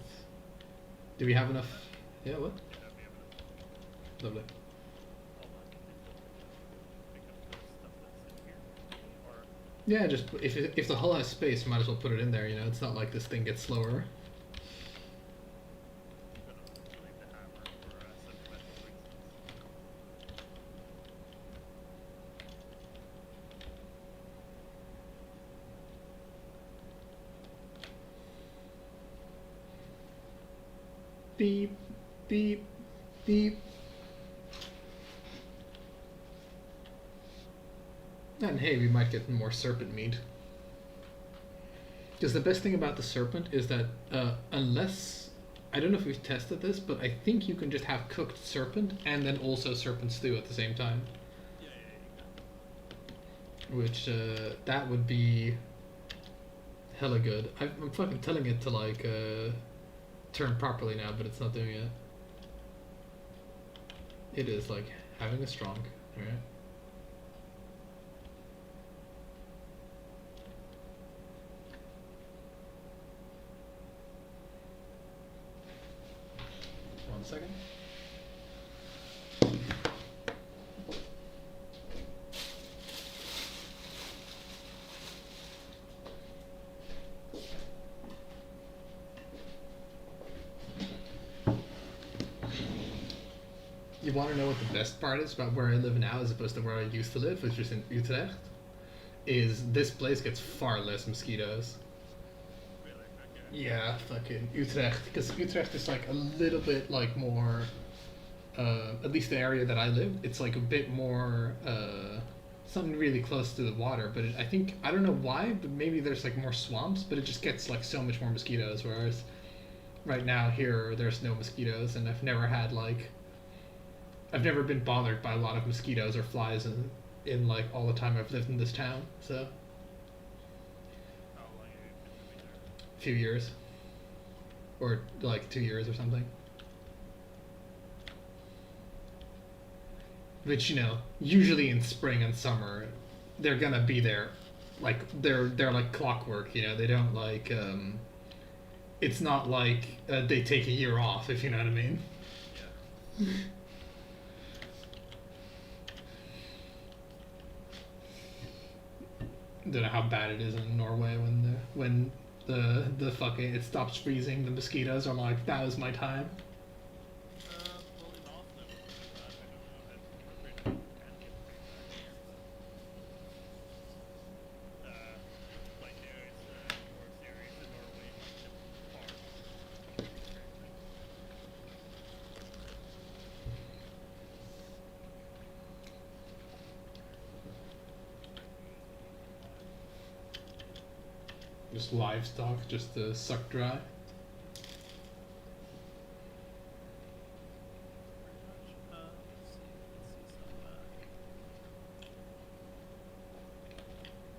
Do we have enough? Yeah, what? Lovely. Yeah, just if the hull has space, might as well put it in there. You know, it's not like this thing gets slower. Beep, beep, beep. And hey, we might get more serpent meat. Because the best thing about the serpent is that unless, I don't know if we've tested this, but I think you can just have cooked serpent and then also serpent stew at the same time. Yeah, Which, that would be hella good. I'm fucking telling it to like turn properly now, but it's not doing it. It is like having a strong, alright? One second. You want to know what the best part is about where I live now as opposed to where I used to live, which is in Utrecht? Is this place gets far less mosquitoes. Really? Okay. Yeah, fucking Utrecht, because Utrecht is like a little bit like more. At least the area that I live, it's like a bit more. Something really close to the water, but I think I don't know why, but maybe there's like more swamps, but it just gets like so much more mosquitoes. Whereas right now here, there's no mosquitoes, and I've never been bothered by a lot of mosquitoes or flies in like all the time I've lived in this town. So How long have you been living there? a few years, or like 2 years or something. Which usually in spring and summer, they're gonna be there, like they're like clockwork. They don't like. It's not like they take a year off, if you know what I mean. Yeah. Don't know how bad it is in Norway when the fucking it stops freezing. The mosquitoes are like, that was my time. Well, in Oslo, I don't know. I'm pretty sure it can get pretty bad here, but like there is more serious in Norway, like the farm. Just livestock, just suck dry. Let's see some.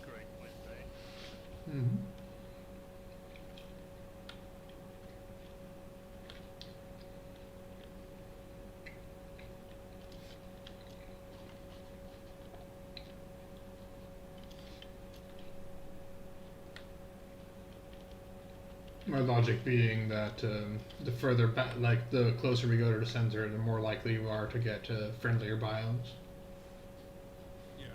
Great Wednesday. Mm-hmm. My logic being that the further back, like the closer we go to the center, the more likely you are to get friendlier biomes. Yeah.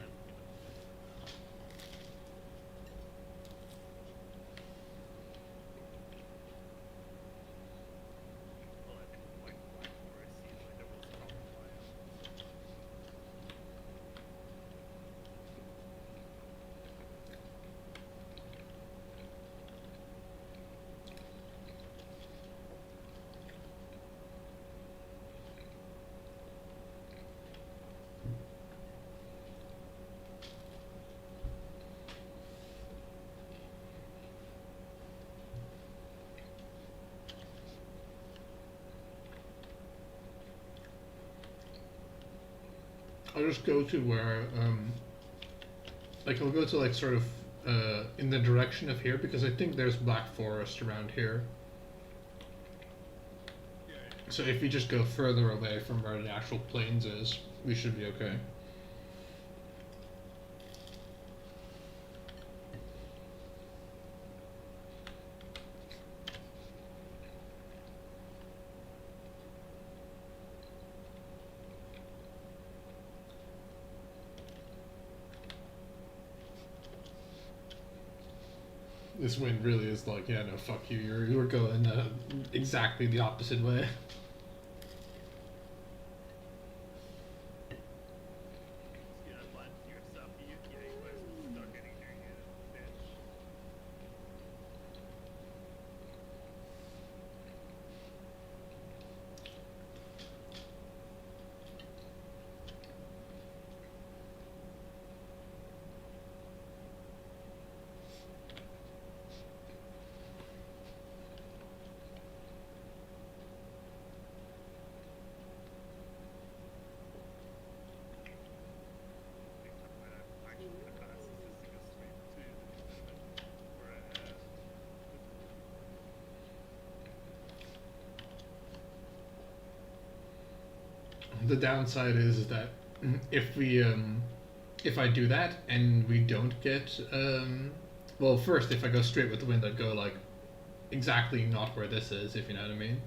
Well, I think like Black Forest seems like the most common biome. I'll just go to where, like I'll go to like sort of in the direction of here because I think there's black forest around here. Yeah. So if we just go further away from where the actual plains is, we should be okay. This wind really is like, yeah, no, fuck you. You're going exactly the opposite way. You know, plan to yourself. You might as well start getting there, you bitch. Actually, the fastest is to go straight to the whereas The downside is that if we if I do that and we don't get well, first if I go straight with the wind, I'd go like exactly not where this is, if you know what I mean.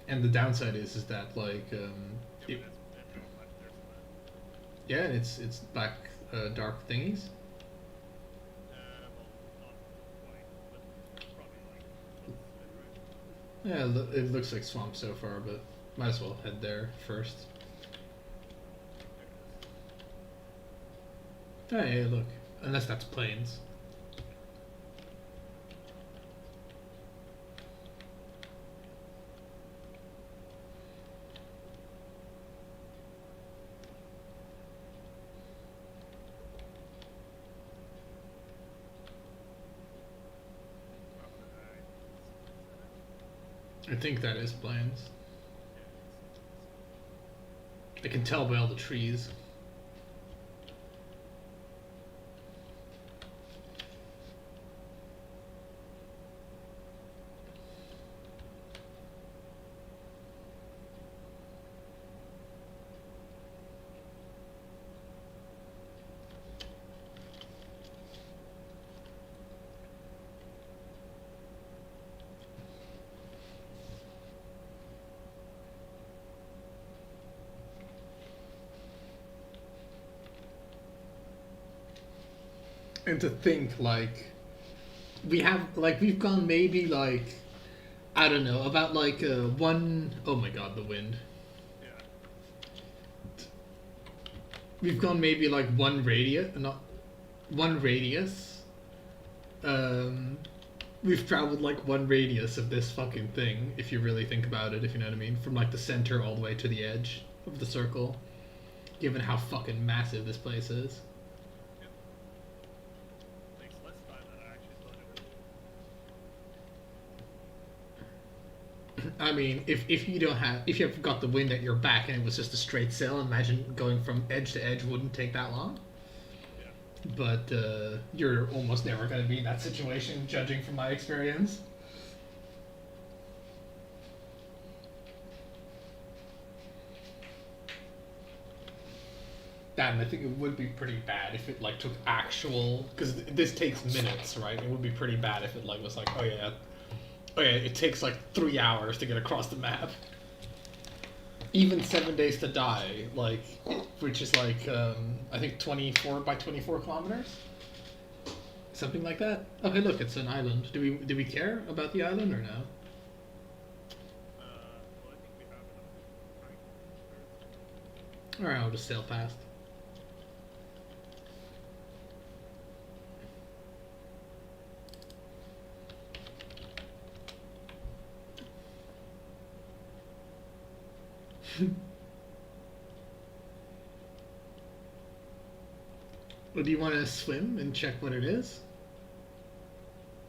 And the downside is that like yeah, it, but that's left there's yeah, and it's black dark thingies. Yeah, it looks like swamp so far, but might as well head there first. Oh, yeah, look. Unless that's plains. I think that is plains. I can tell by all the trees. And to think, like, we've gone maybe, like, I don't know, about, like, one, oh my god, the wind. Yeah. We've gone maybe, like, one radius, not, one radius. Um, we've traveled, like, one radius of this fucking thing, if you really think about it, if you know what I mean. From, like, the center all the way to the edge of the circle. Given how fucking massive this place is. Takes less time than I actually thought it would. I mean, if you don't have, if you've got the wind at your back and it was just a straight sail, imagine going from edge to edge wouldn't take that long. Yeah. But you're almost never going to be in that situation, judging from my experience. Damn, I think it would be pretty bad if it like took actual, because this takes minutes, right? It would be pretty bad if it like was like, oh yeah, it takes like 3 hours to get across the map. Even 7 days to die, like, which is like I think 24 by 24 kilometers, something like that. Okay, look, it's an island. Do we care about the island or no? Well, I think we have enough time. All right, I'll just sail past. Well, do you want to swim and check what it is?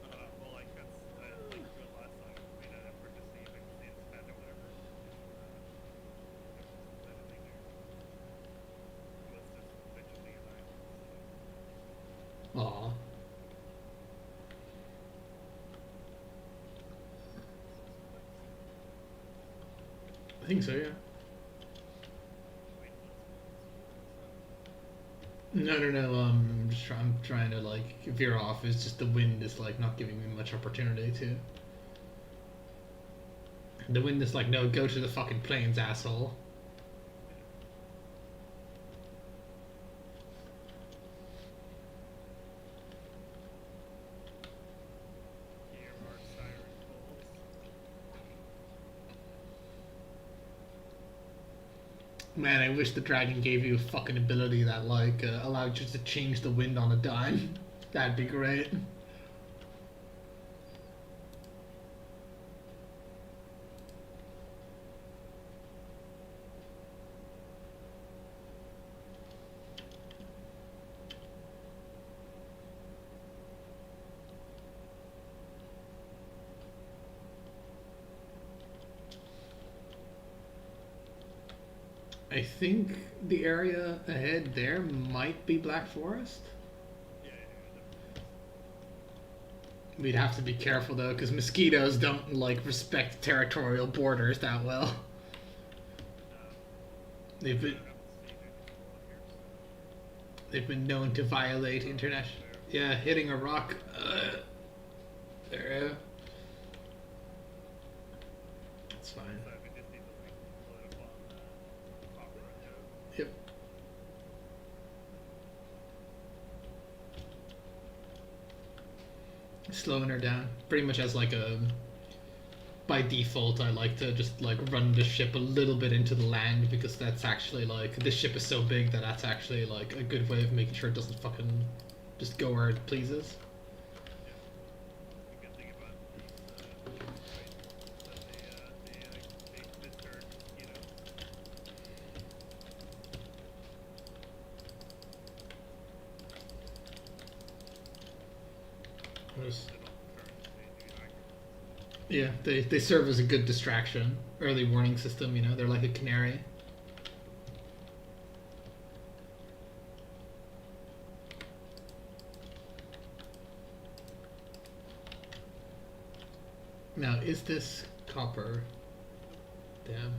Well, like that's like we went last time. We made an effort to see if I could see its head or whatever. I don't think it was just literally an island. Aw. I think so, yeah. No. I'm trying to like veer off. It's just the wind is like not giving me much opportunity to. The wind is like, no, go to the fucking plains, asshole. Here are siren calls. Man, I wish the dragon gave you a fucking ability that like allowed you to change the wind on a dime. That'd be great. I think the area ahead there might be Black Forest. Yeah, We'd have to be careful though, because mosquitoes don't like respect territorial borders that well. They've been they've been known to violate international. Yeah, hitting a rock. There. That's fine. So we just need to like load up on copper and go. Yep. Slowing her down, pretty much as like a by default I like to just like run the ship a little bit into the land because that's actually like this ship is so big that that's actually like a good way of making sure it doesn't fucking just go where it pleases. The good thing about these right, that they discern, you know, There's- they don't turn, they do accurate. Yeah, they serve as a good distraction, early warning system. You know, they're like a canary. Now, is this copper? Damn.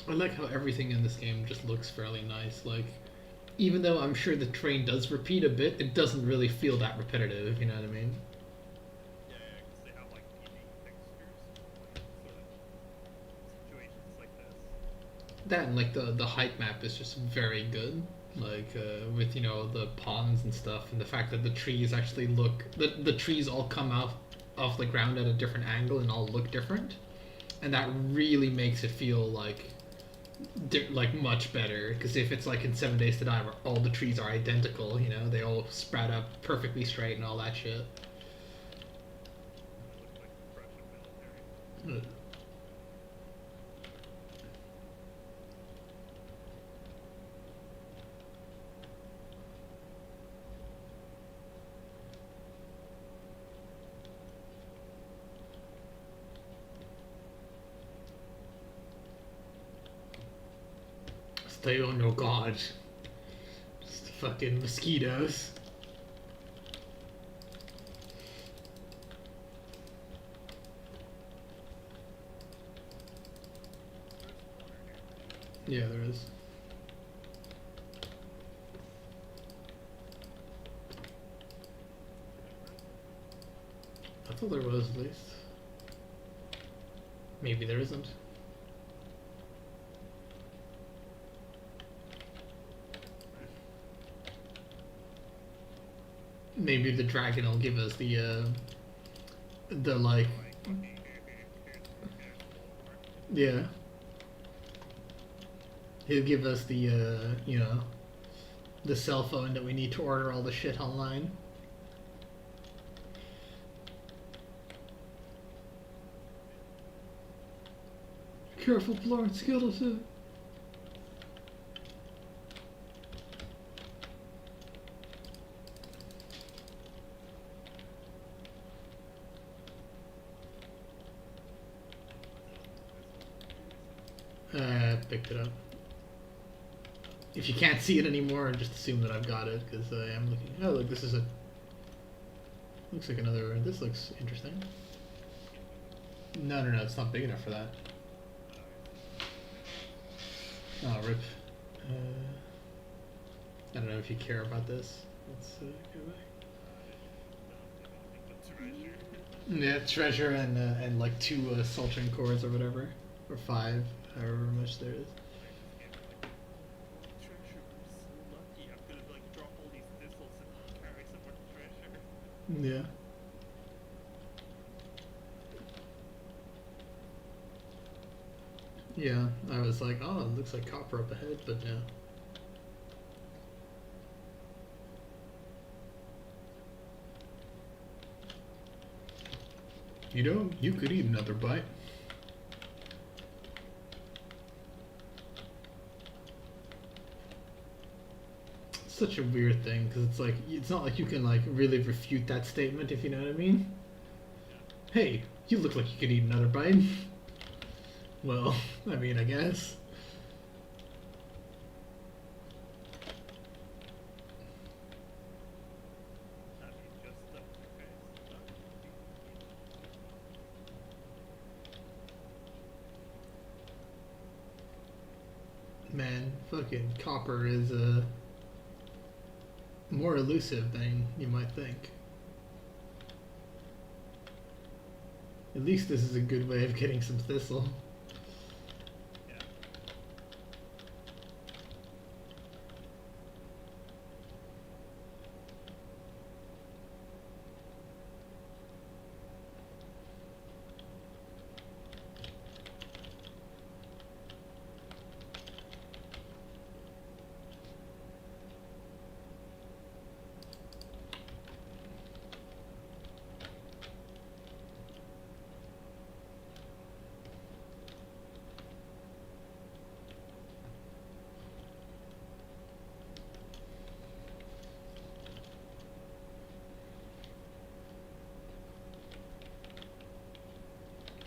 I like how everything in this game just looks fairly nice. Like, even though I'm sure the terrain does repeat a bit, it doesn't really feel that repetitive, if you know what I mean. Yeah, because they have like unique textures, like sort of situations like this. That and like the height map is just very good. Like with the ponds and stuff, and the fact that the trees actually look the trees all come out off the ground at a different angle and all look different, and that really makes it feel like like much better. Because if it's like in 7 Days to Die where all the trees are identical, they all sprout up perfectly straight and all that shit. It looks like the Russian military. Stay on your guard. Just fucking mosquitoes. Yeah, there is. I thought there was at least. Maybe there isn't. Maybe the dragon will give us the like yeah. He'll give us the the cell phone that we need to order all the shit online. Careful, Florence Skeleton. Picked it up. If you can't see it anymore, just assume that I've got it, because I am looking. Oh, look, this is a. Looks like another. This looks interesting. No, it's not big enough for that. Oh, rip. I don't know if you care about this. Let's go back. Yeah, treasure and like 2 sultring cores or whatever, or 5, however much there is. Treasure, I'm so lucky. I'm gonna like drop all these thistles and carry some more treasure. Yeah. Yeah, I was like, oh, it looks like copper up ahead, but no. You could eat another bite. It's such a weird thing, because it's like, it's not like you can like really refute that statement, if you know what I mean. Hey, you look like you could eat another bite. Well, I mean, I guess. I mean, just stuff in your face. Man, fucking copper is more elusive than you might think. At least this is a good way of getting some thistle. Yeah.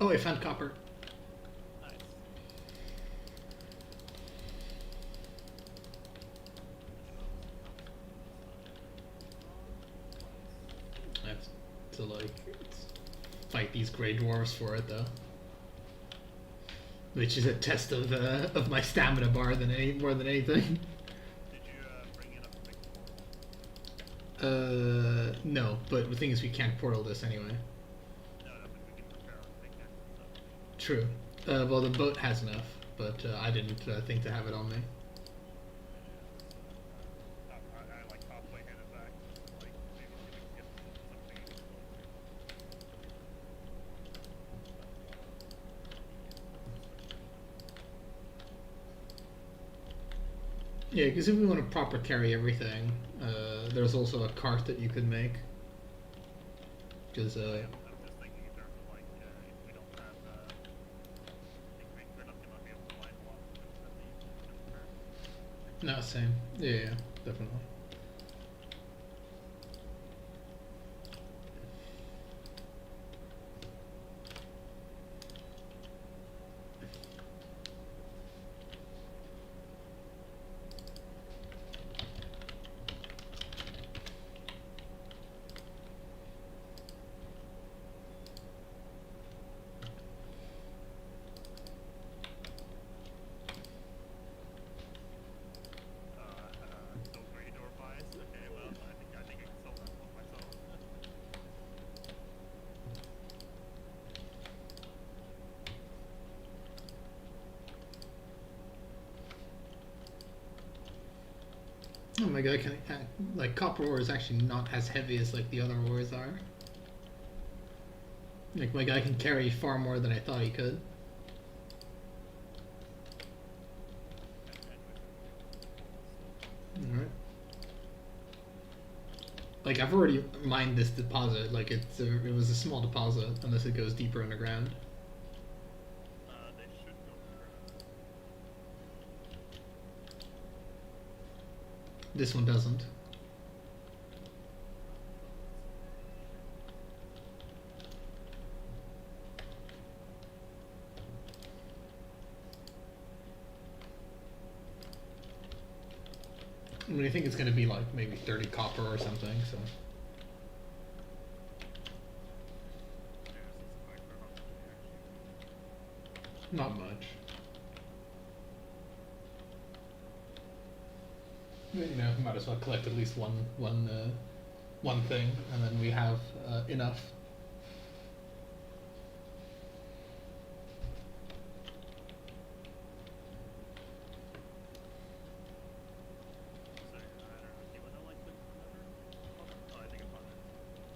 Oh, I found copper. Nice. I have to like fight these gray dwarves for it though, which is a test of my stamina bar more than anything. Did you bring in a big No, but the thing is, we can't portal this anyway. No, but we can prepare our pickaxe and stuff. True. Well, the boat has enough, but I didn't think to have it on me. I like halfway headed back, like maybe see if we can get something closer. Yeah, because if we want to proper carry everything, there's also a cart that you could make. Because I'm just thinking in terms of like if we don't have, I think we're not gonna be able to mine a lot of it at the no, same. Yeah, definitely. so great or buys. Okay, well I think I can sell that one myself. Oh my god, like copper ore is actually not as heavy as like the other ores are. Like my guy can carry far more than I thought he could. Alright. Like I've already mined this deposit. Like it was a small deposit unless it goes deeper underground. They should go through. This one doesn't. I mean, I think it's going to be like maybe 30 copper or something. So not much. You know, might as well collect at least one thing, and then we have enough. So I don't know. Do you wanna like look another? Oh, I think I found it.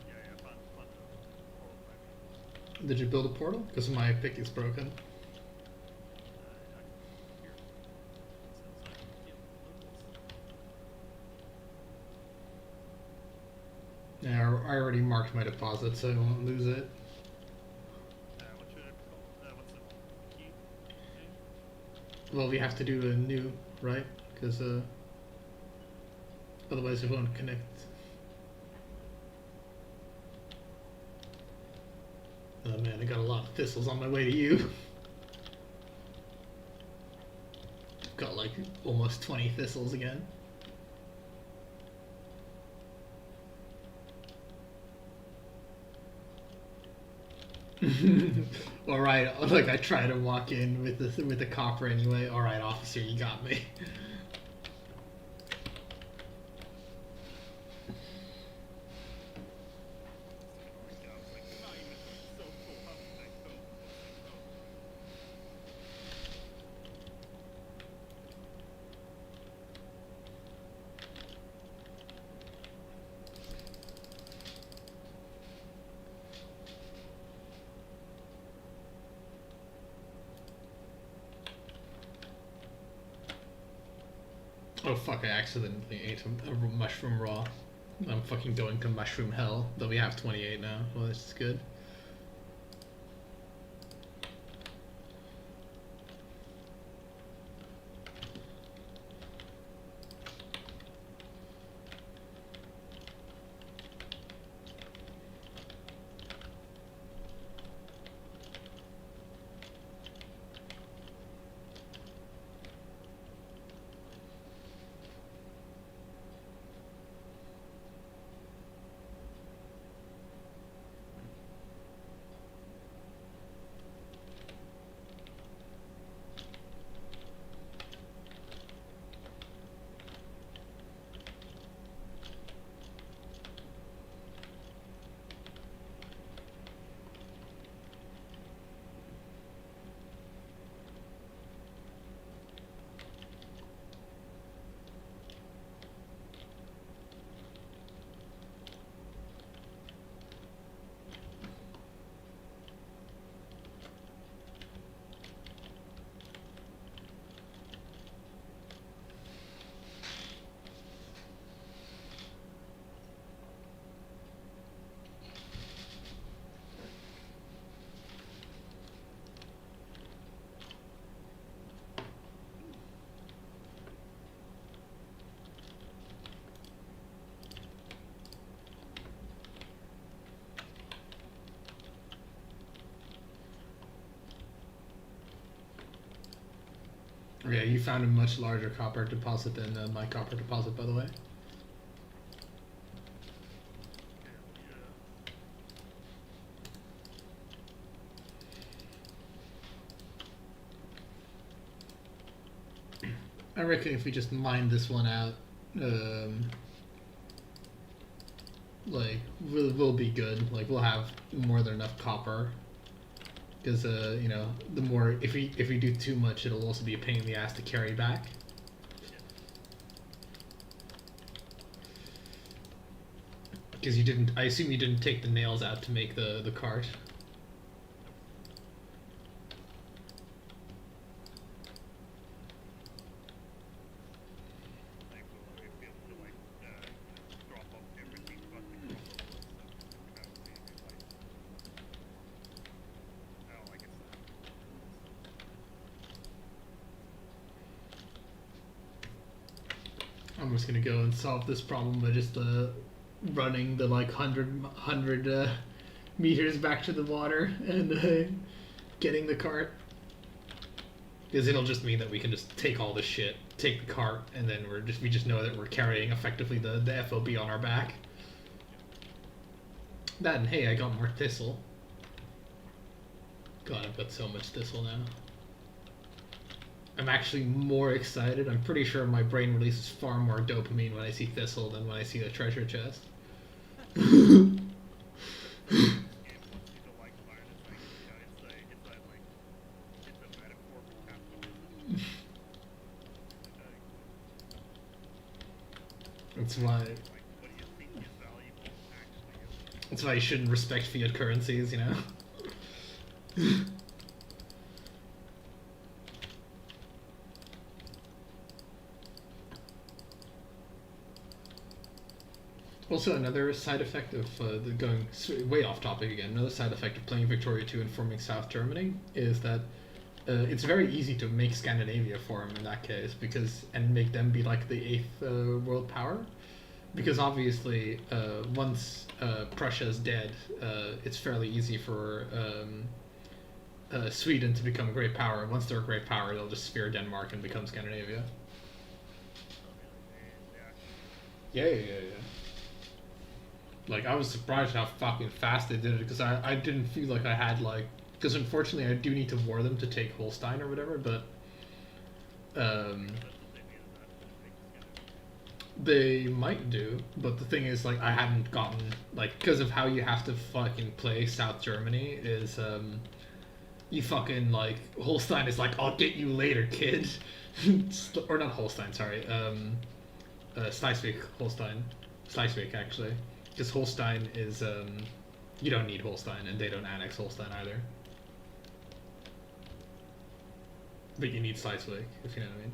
Yeah, I found the portal maybe. Did you build a portal? Because my pick is broken. Here. It's inside. Yeah, Yeah, I already marked my deposit, so I won't lose it. what should it be called? What's the key? Well, we have to do a new, right? Because otherwise it won't connect. Oh man, I got a lot of thistles on my way to you. Got like almost 20 thistles again. All right, like I try to walk in with the copper anyway. All right, officer, you got me. Oh my god, I was like, not even so cool. How did I Oh fuck! I accidentally ate a mushroom raw. I'm fucking going to mushroom hell. Though we have 28 now. Well, this is good. Yeah, you found a much larger copper deposit than my copper deposit, by the way. I reckon if we just mine this one out, like we'll be good. Like we'll have more than enough copper. Because you know, the more if we do too much, it'll also be a pain in the ass to carry back. Because you didn't, I assume you didn't take the nails out to make the cart. I'm just gonna go and solve this problem by just running the like 100 meters back to the water and getting the cart. Because it'll just mean that we can just take all this shit, take the cart, and then we just know that we're carrying effectively the FOB on our back. That and hey, I got more thistle. God, I've got so much thistle now. I'm actually more excited. I'm pretty sure my brain releases far more dopamine when I see thistle than when I see the treasure chest. That's why. That's why you shouldn't respect fiat currencies, you know. Also, another side effect of going way off topic again. Another side effect of playing Victoria 2 and forming South Germany is that it's very easy to make Scandinavia form in that case and make them be like the eighth world power. Because obviously, once Prussia is dead, it's fairly easy for Sweden to become a great power. Once they're a great power, they'll just sphere Denmark and become Scandinavia. Yeah. Like, I was surprised how fucking fast they did it, because I didn't feel like I had, like... Because unfortunately, I do need to war them to take Holstein or whatever, but... They might do, but the thing is, like, I hadn't gotten... Like, because of how you have to fucking play South Germany is, you fucking, like... Holstein is like, I'll get you later, kid. Or not Holstein, sorry. Schleswig, Holstein. Schleswig, actually. Because Holstein is, you don't need Holstein, and they don't annex Holstein either. But you need Schleswig, if you know what I mean.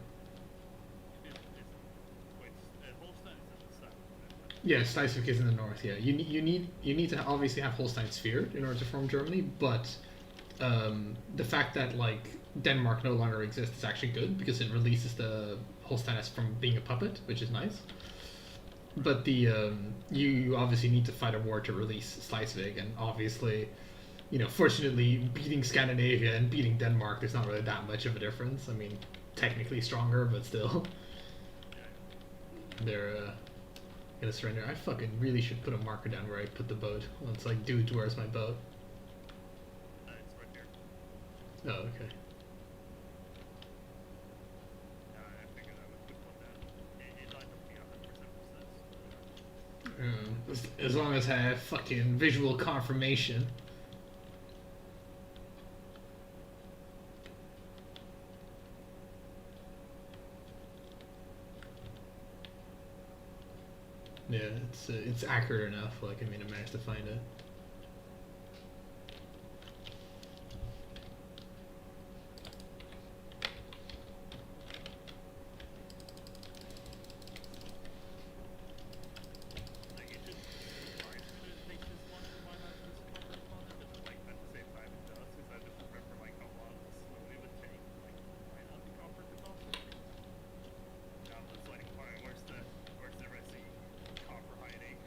Yeah, Steinzig is in the north. Yeah, you need to obviously have Holstein sphere in order to form Germany, but the fact that like Denmark no longer exists is actually good because it releases the Holsteinists from being a puppet, which is nice. But the you obviously need to fight a war to release Schleswig, and obviously, fortunately, beating Scandinavia and beating Denmark, there's not really that much of a difference. I mean, technically stronger, but still, they're gonna surrender. I fucking really should put a marker down where I put the boat. Well, it's like, dude, where's my boat? It's right there. Oh, okay. I figured I would put one down. It might not be 100% As long as I have fucking visual confirmation. Yeah, it's accurate enough. Like, I mean, I managed to find it. Like, it just reminds me that they just want to remind us this proper opponent, but like at the same time it does, because I just remember like how long slowly it would take, like why not the copper to copper? Now it's like, alright, where's the rest of copper hiding?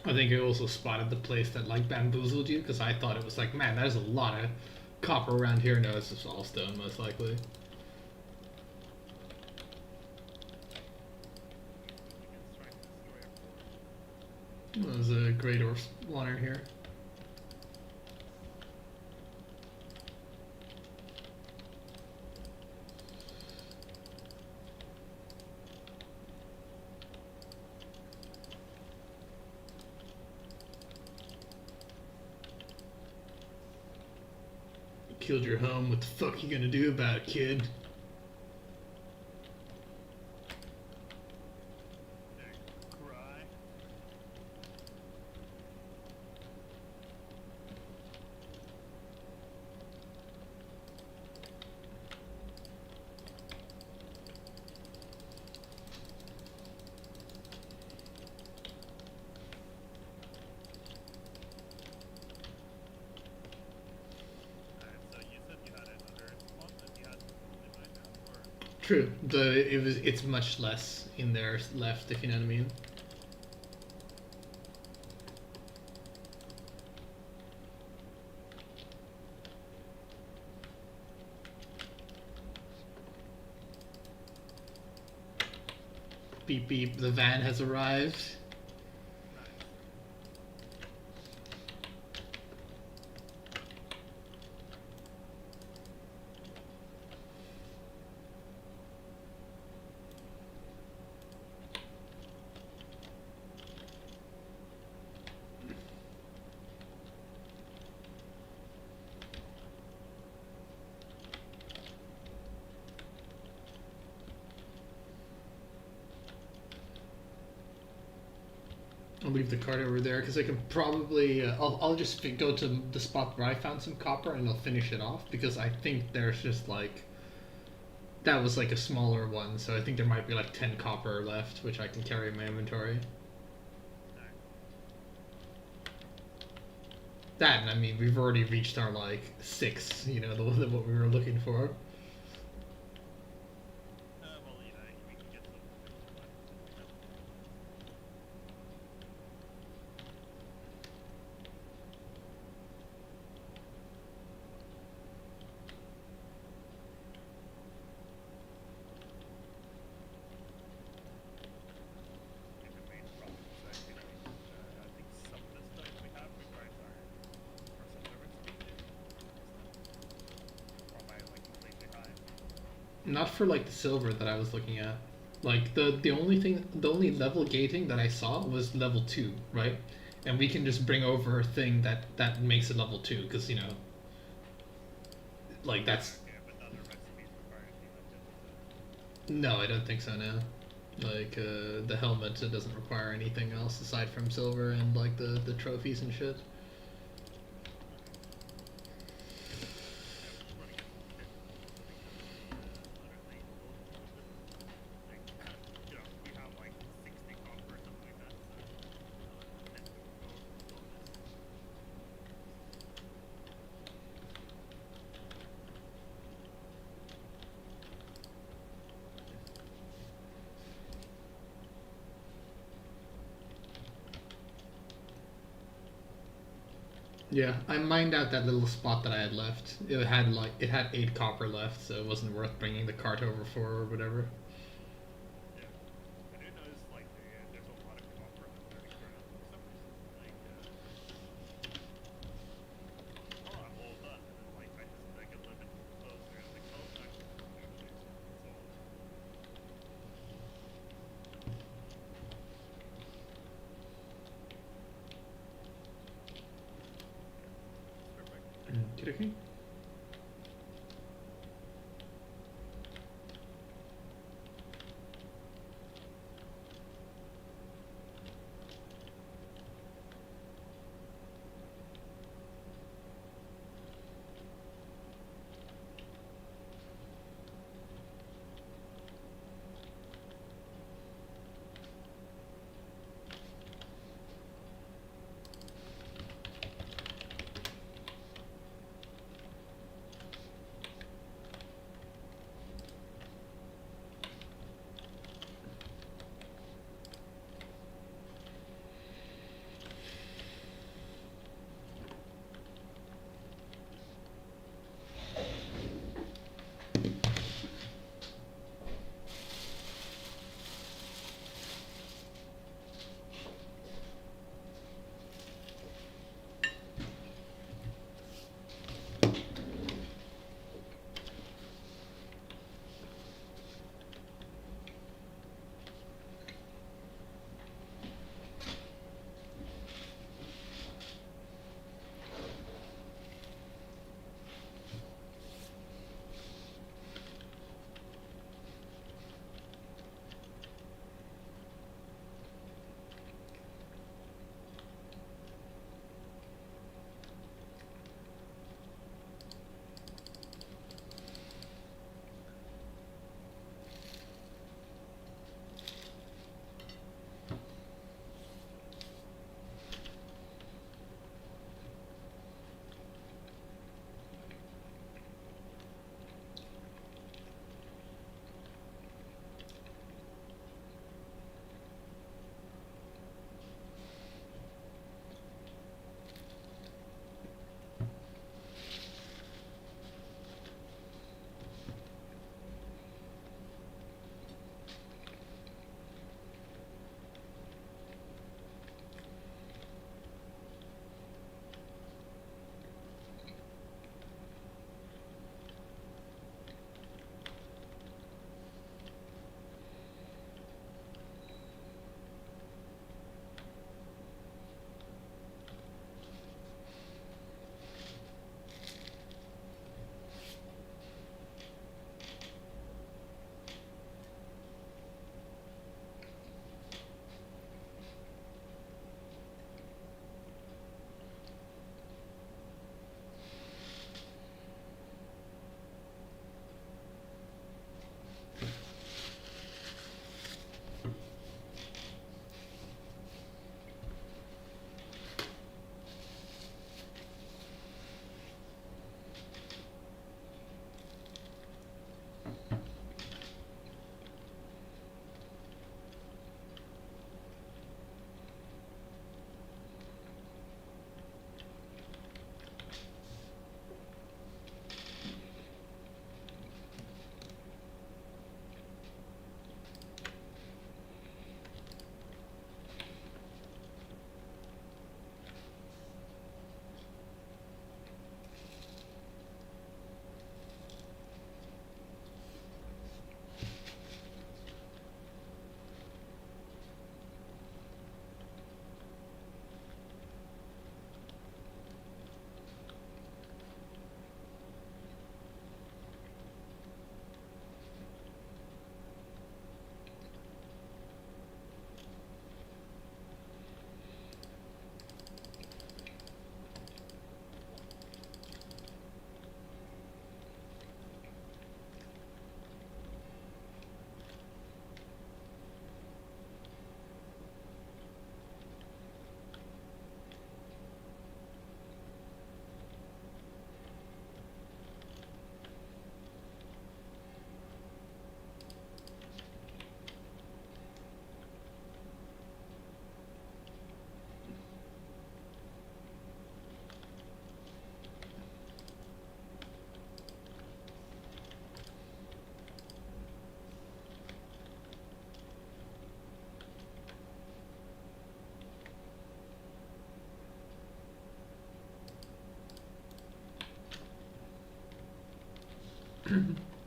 I think I also spotted the place that like bamboozled you because I thought it was like, man, there's a lot of copper around here. No, it's just all stone, most likely. There's a great or spawner here. Killed your home. What the fuck you gonna do about it, kid? Cry. So you said you had another spot that you had in mind now, or? True. It's much less in there left, if you know what I mean. beep beep, the van has arrived. Nice. I'll leave the cart over there because I can probably. I'll just go to the spot where I found some copper and I'll finish it off because I think there's just like. That was like a smaller one, so I think there might be like 10 copper left, which I can carry in my inventory. Nice. That, and I mean, we've already reached our like 6, you know, the what we were looking for. Well, you know, we can get some. In the main problems that you know, I think some of the stuff we have requires iron for some of the recipes. Or am I like completely high? Not for like the silver that I was looking at. Like the only thing, the only level gating that I saw was level 2, right? And we can just bring over a thing that makes it level 2 because you know, like that's Yeah, but none of the recipes require anything like this. no, I don't think so now. Like the helmet, it doesn't require anything else aside from silver and like the trophies and shit. Yeah, we just want to get some tips because like, you know, we have like 60 copper or something like that, so and bonus. Yeah, I mined out that little spot that I had left. It had 8 copper left, so it wasn't worth bringing the cart over for or whatever. Yeah, I do notice like there's a lot of copper underground for some reason. Like, oh, I'm all done, and then like I just get a little bit closer, and like, oh, not actually, it's all. It's perfect. Okay.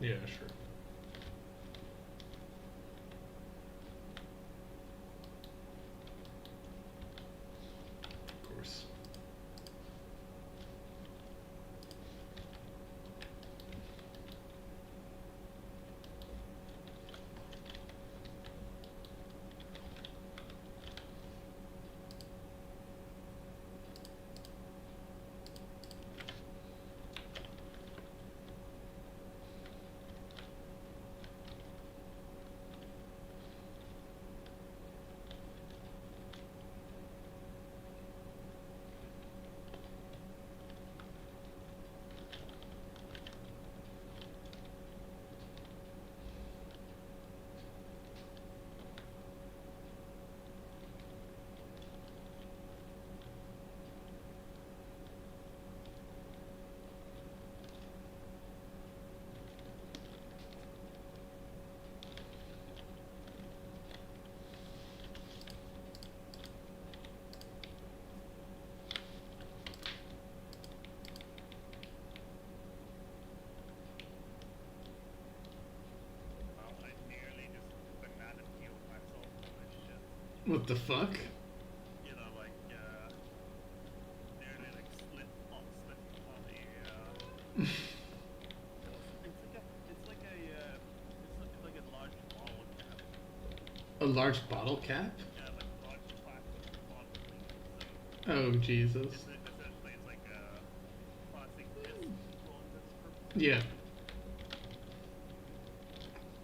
Yeah, sure. Of course. Well, I nearly just banana peeled myself on this shit. What the fuck? You know, like, nearly like split on a, it's like a large bottle cap. A large bottle cap? Yeah, like large plastic bottle thing. Oh, Jesus. Essentially, it's like a plastic disc for all intents and purposes. Yeah.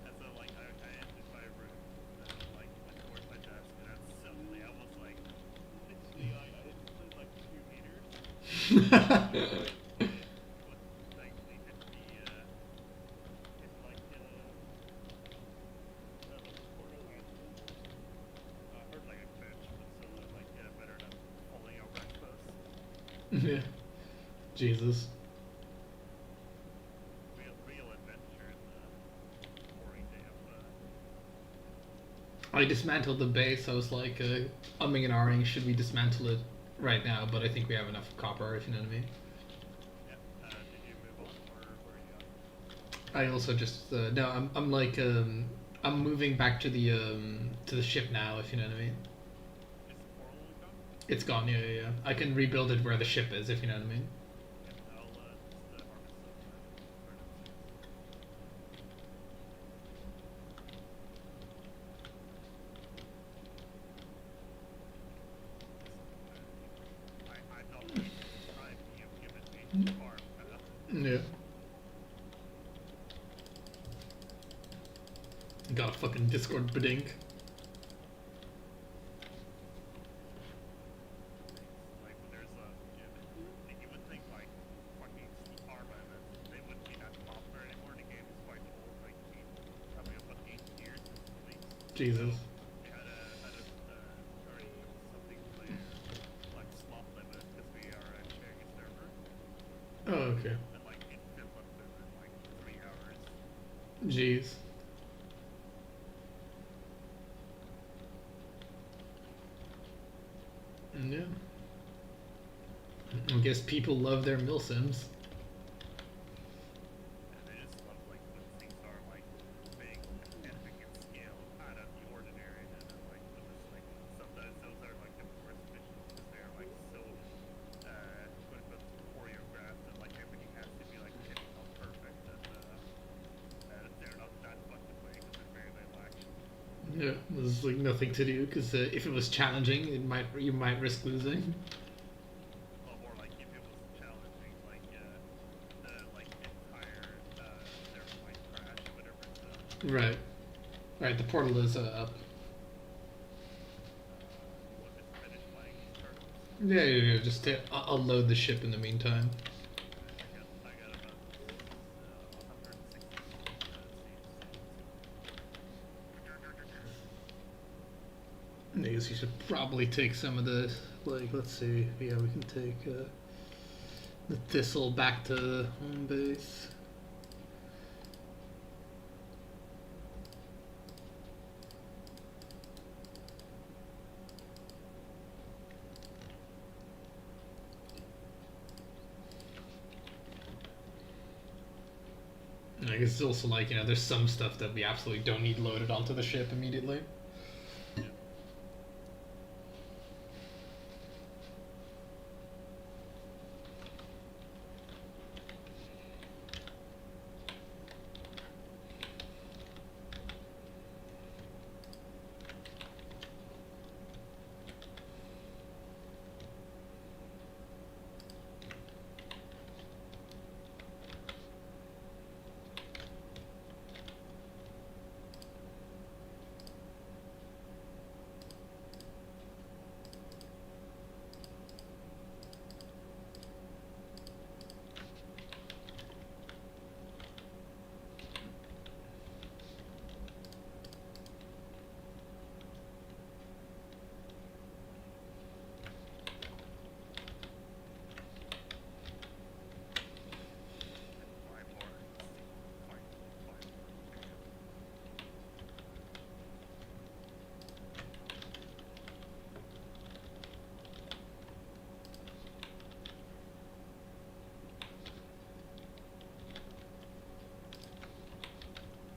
And so, like, I entered my room, and then, like, went towards my desk, and then suddenly I was like, literally, I had slid like 2 meters. But thankfully hit like, the portal handle. Hurt like a bitch, but still, like, better than falling over exposed. Yeah. Jesus. Real adventure in the pouring day of, I dismantled the base. I was like, umming and ahhing, should we dismantle it right now? But I think we have enough copper, if you know what I mean. yeah. Did you move on, or where are you at? I also just no. I'm like I'm moving back to the ship now, if you know what I mean. Is the portal gone? It's gone. Yeah, yeah, yeah. I can rebuild it where the ship is, if you know what I mean. Yeah, I'll just harvest some burn upstairs. I love the time you've given me to farm. Yeah. Got a fucking Discord bedink. Like when there's you would think like fucking farm events, they wouldn't be that popular anymore. The game is quite old, like probably about 8 years since it's released. Jesus. We had a starting something player like slot limit because we are sharing a server, Oh, okay. and like it filled up in like 3 hours. Jeez. Yeah. I guess people love their milsims. And I just love like when things are like big, epic in scale, out of the ordinary, and then like when it's like sometimes those are like the worst missions because they're like so quote unquote choreographed and like everything has to be like hitting out perfect and they're not that fun to play because they're very little action. Yeah, there's like nothing to do because if it was challenging, you might risk losing. Well, more like if it was challenging, like the like entire server might crash or whatever. So Right. Right. The portal is up. you want to finish playing these turtles. Yeah, yeah, yeah. Just I'll load the ship in the meantime. I got about 160 I guess you should probably take some of the like. Let's see. Yeah, we can take the thistle back to home base. Like, it's also like, there's some stuff that we absolutely don't need loaded onto the ship immediately. Yeah. Five more. Five.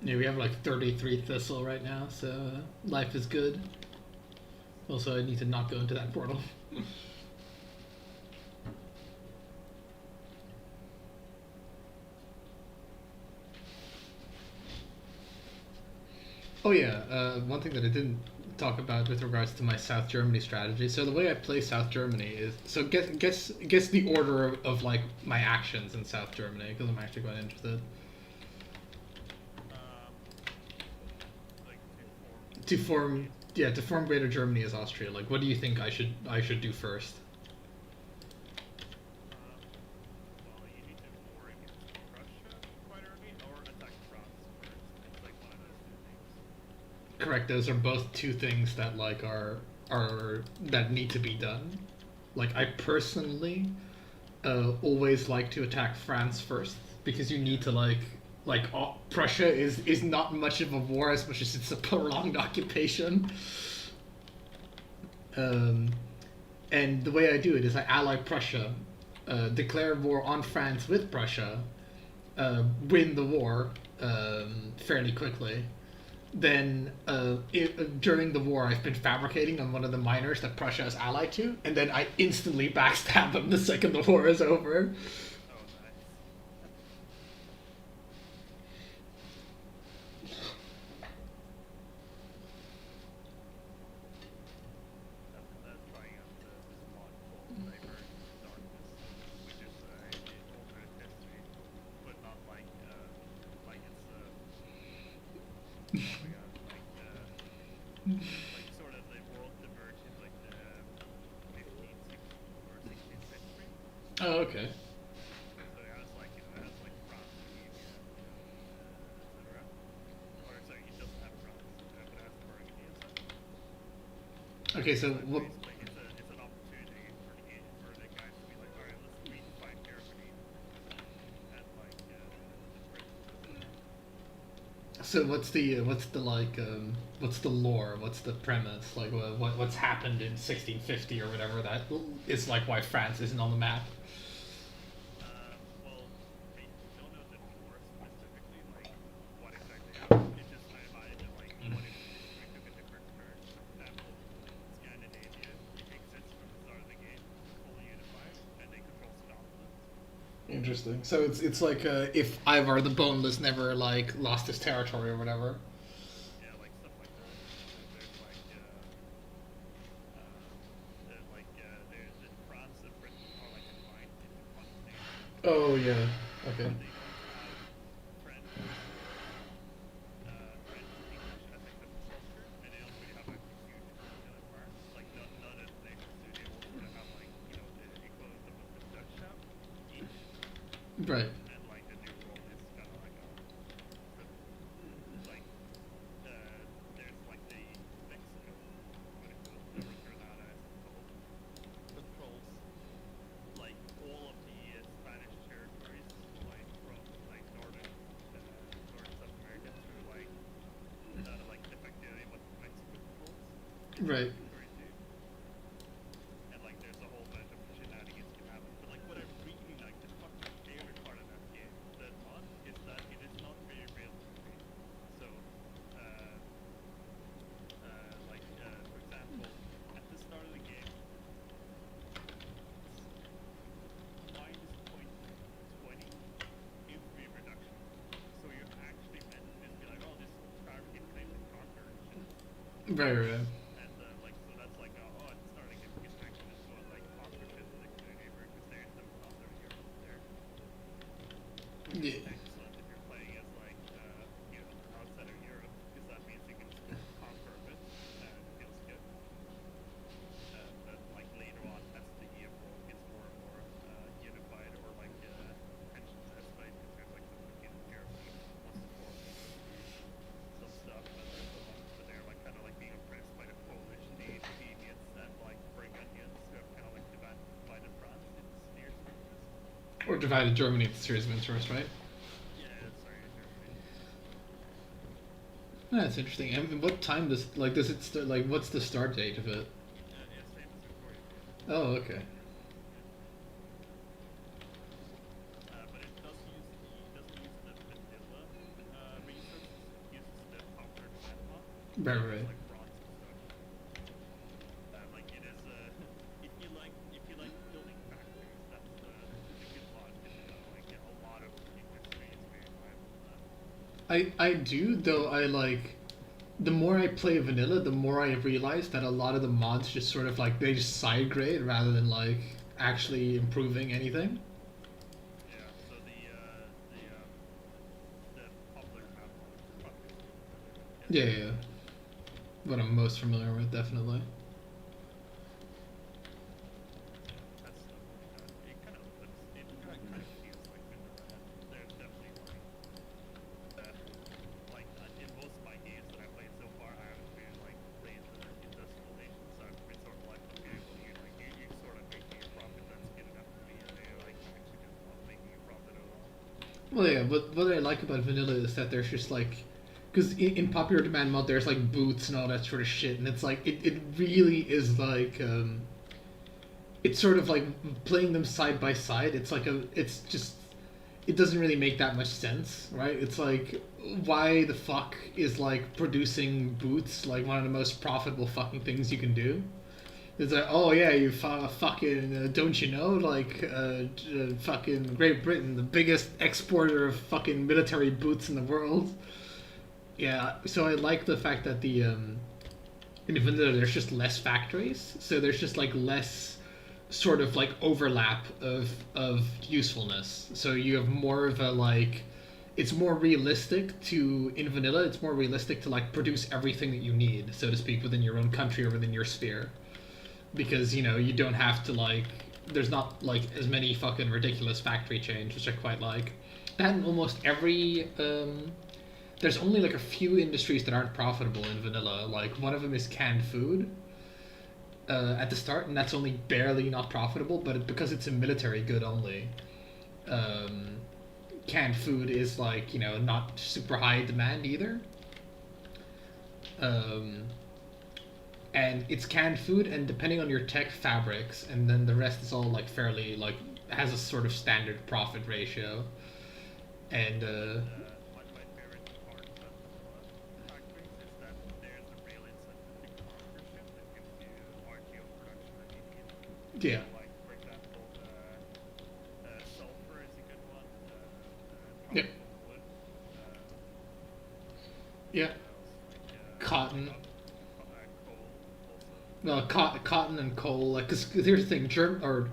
Yeah, we have like 33 thistle right now, so life is good. Also, I need to not go into that portal. Oh yeah, one thing that I didn't talk about with regards to my South Germany strategy. So the way I play South Germany is so guess the order of like my actions in South Germany because I'm actually quite interested. Um, like To form to form Greater Germany as Austria. Like, what do you think I should do first? well, you need to war against Russia quite early, or attack France first. It's like one of those two things. Correct. Those are both two things that like are that need to be done. Like, I personally always like to attack France first because you need to Prussia is not much of a war as much as it's a prolonged occupation. Um, and the way I do it is I ally Prussia, declare war on France with Prussia, win the war fairly quickly. Then during the war, I've been fabricating on one of the miners that Prussia is allied to, and then I instantly backstab them the second the war is over. Oh, nice. That's trying out this mod called Divergence of Darkness, which is an alternate history, but not like it's oh my god, like sort of the world diverged in like the 15th, 16th, or 16th century. Oh, okay. So it has like it has like France, Bohemia, etc. Or sorry, it doesn't have France, but it has Burgundy and such. Okay, so But what? basically, it's an opportunity for the guys to be like, all right, let's redefine Germany and like the British. So what's the lore? What's the premise? Like what's happened in 1650 or whatever that is like why France isn't on the map? Well, I don't know the lore specifically, like what exactly happened. It's just I imagine like what if history took a different turn. For example, Scandinavia exists from the start of the game, fully unified, and they control Scotland. Interesting. So it's like if Ivar the Boneless never like lost his territory or whatever. Yeah, like stuff like that. And then there's France and Britain are like combined into one nation. Oh yeah. Okay. But they don't have French or French, English as a common culture, and they don't really have like a huge colonial empire. Like none of the nations do. They all sort of have like the equivalent of what the Dutch have each, Right. and like the New World is kind of like a like there's like the Mexico, what it was, whatever Granada is called, controls like all of the Spanish territories, like from like northern South America through like effectively what Mexico controls. It's Right. territory too, and like there's a whole bunch of shenanigans can happen. But like what I really like, the fucking favorite part of that game, that mod, is that it is not Right, right. And like so that's like oh it's starting to get actually just go and like conquer shit in the community because there's some southern Europe there, which is Yeah. excellent if you're playing as like outside of Europe because that means you can just conquer a bit and it feels good. But like later on, as the world gets more and more unified, or like tensions escalate, because there's like some competing here wants to form some stuff, and there's the ones that they're like kind of like being oppressed by the Polish, the Bohemians, and like Burgundians who have kind of like divided France into spheres of interest. Or divided Germany into series of interest, right? Yeah, sorry, Germany. That's interesting. And what time does it start? Like, what's the start date of it? Yeah, same as Victoria Falls. Oh, okay. But it doesn't use the vanilla resources. It uses the popular demand mod, Right, which is right. like bronze and stuff. Like it is if you like building factories, this is a good mod because like a lot of industry is very viable in that. I do though. I like the more I play vanilla, the more I realize that a lot of the mods just sort of like they just side grade rather than like actually improving anything. Yeah. So the popular demand mod is probably still familiar with. I'm Yeah, guessing. yeah. What I'm most familiar with, definitely. That's definitely not. It kind of looks. It kind of feels like vanilla. There's definitely like in most of my games that I played so far, I haven't really like played the industrial age, so I've been sort of like, okay, well you sort of making a profit that's good enough for me, and they're like actually just not making a profit at all. Well, yeah. What I like about vanilla is that there's just like, because in popular demand mod there's like boots and all that sort of shit, and it's like it really is like it's sort of like playing them side by side. It's just it doesn't really make that much sense, right? It's like why the fuck is like producing boots like one of the most profitable fucking things you can do? It's like, oh yeah, fucking don't you know like fucking Great Britain, the biggest exporter of fucking military boots in the world. Yeah, so I like the fact that even though there's just less factories, so there's just like less sort of like overlap of usefulness. So you have more of a like it's more realistic to in vanilla it's more realistic to like produce everything that you need, so to speak, within your own country or within your sphere. Because, you don't have to like there's not like as many fucking ridiculous factory chains, which I quite like. And almost every there's only like a few industries that aren't profitable in vanilla. Like one of them is canned food at the start, and that's only barely not profitable. But because it's a military good only, um, canned food is like not super high demand either. Um, and it's canned food, and depending on your tech, fabrics, and then the rest is all like fairly like has a sort of standard profit ratio. And One of my favorite parts of vanilla factories is that there's a real incentive to conquer shit that gives you RGO production that you need. So yeah, like for example, sulfur is a good one. yep, Tropical wood. yeah, What else? Like cotton. coal also. No, cotton and coal. Like, cause here's the thing: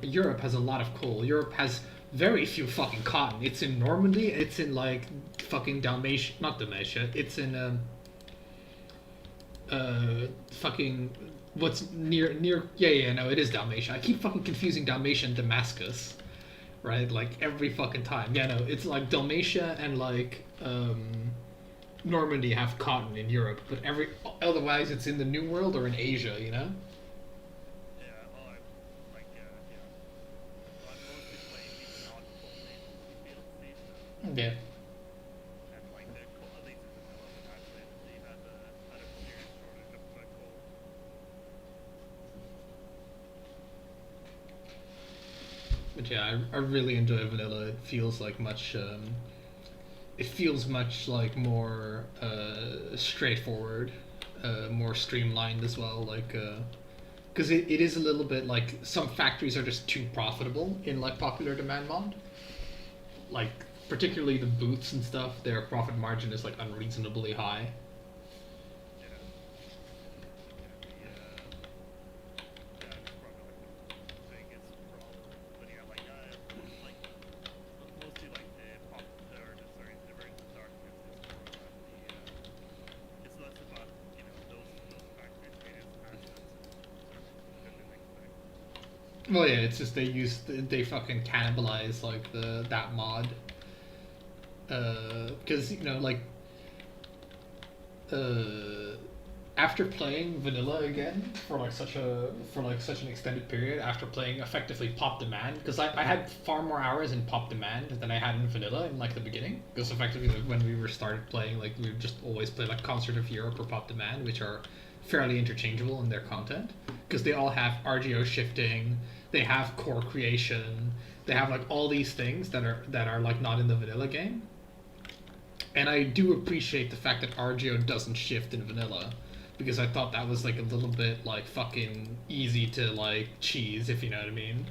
Europe has a lot of coal. Europe has very few fucking cotton. It's in Normandy. It's in like fucking Dalmatia, not Dalmatia. It's in fucking what's near. Yeah, no, it is Dalmatia. I keep fucking confusing Dalmatia and Damascus, right? Like every fucking time. Yeah, no, it's like Dalmatia and like Normandy have cotton in Europe, but every otherwise it's in the New World or in Asia. Yeah, well, yeah. Well, I'm mostly playing the non-coal agency fields these days. Yeah. And like the coal, at least in vanilla, the natural agency had a serious shortage of coal. But yeah, I really enjoy vanilla. It feels much like more straightforward, more streamlined as well. Like, because it is a little bit like some factories are just too profitable in like popular demand mod. Like particularly the boots and stuff, their profit margin is like unreasonably high. Yeah. Well, yeah, it's just they fucking cannibalize like that mod, because you know like uh, after playing vanilla again for like such an extended period after playing effectively Pop Demand, because I had far more hours in Pop Demand than I had in vanilla in like the beginning, because effectively like, when we were started playing, like we would just always play like Concert of Europe or Pop Demand, which are fairly interchangeable in their content, because they all have RGO shifting, they have core creation, they have like all these things that are like not in the vanilla game. And I do appreciate the fact that RGO doesn't shift in vanilla, because I thought that was like a little bit like fucking easy to like cheese, if you know what I mean.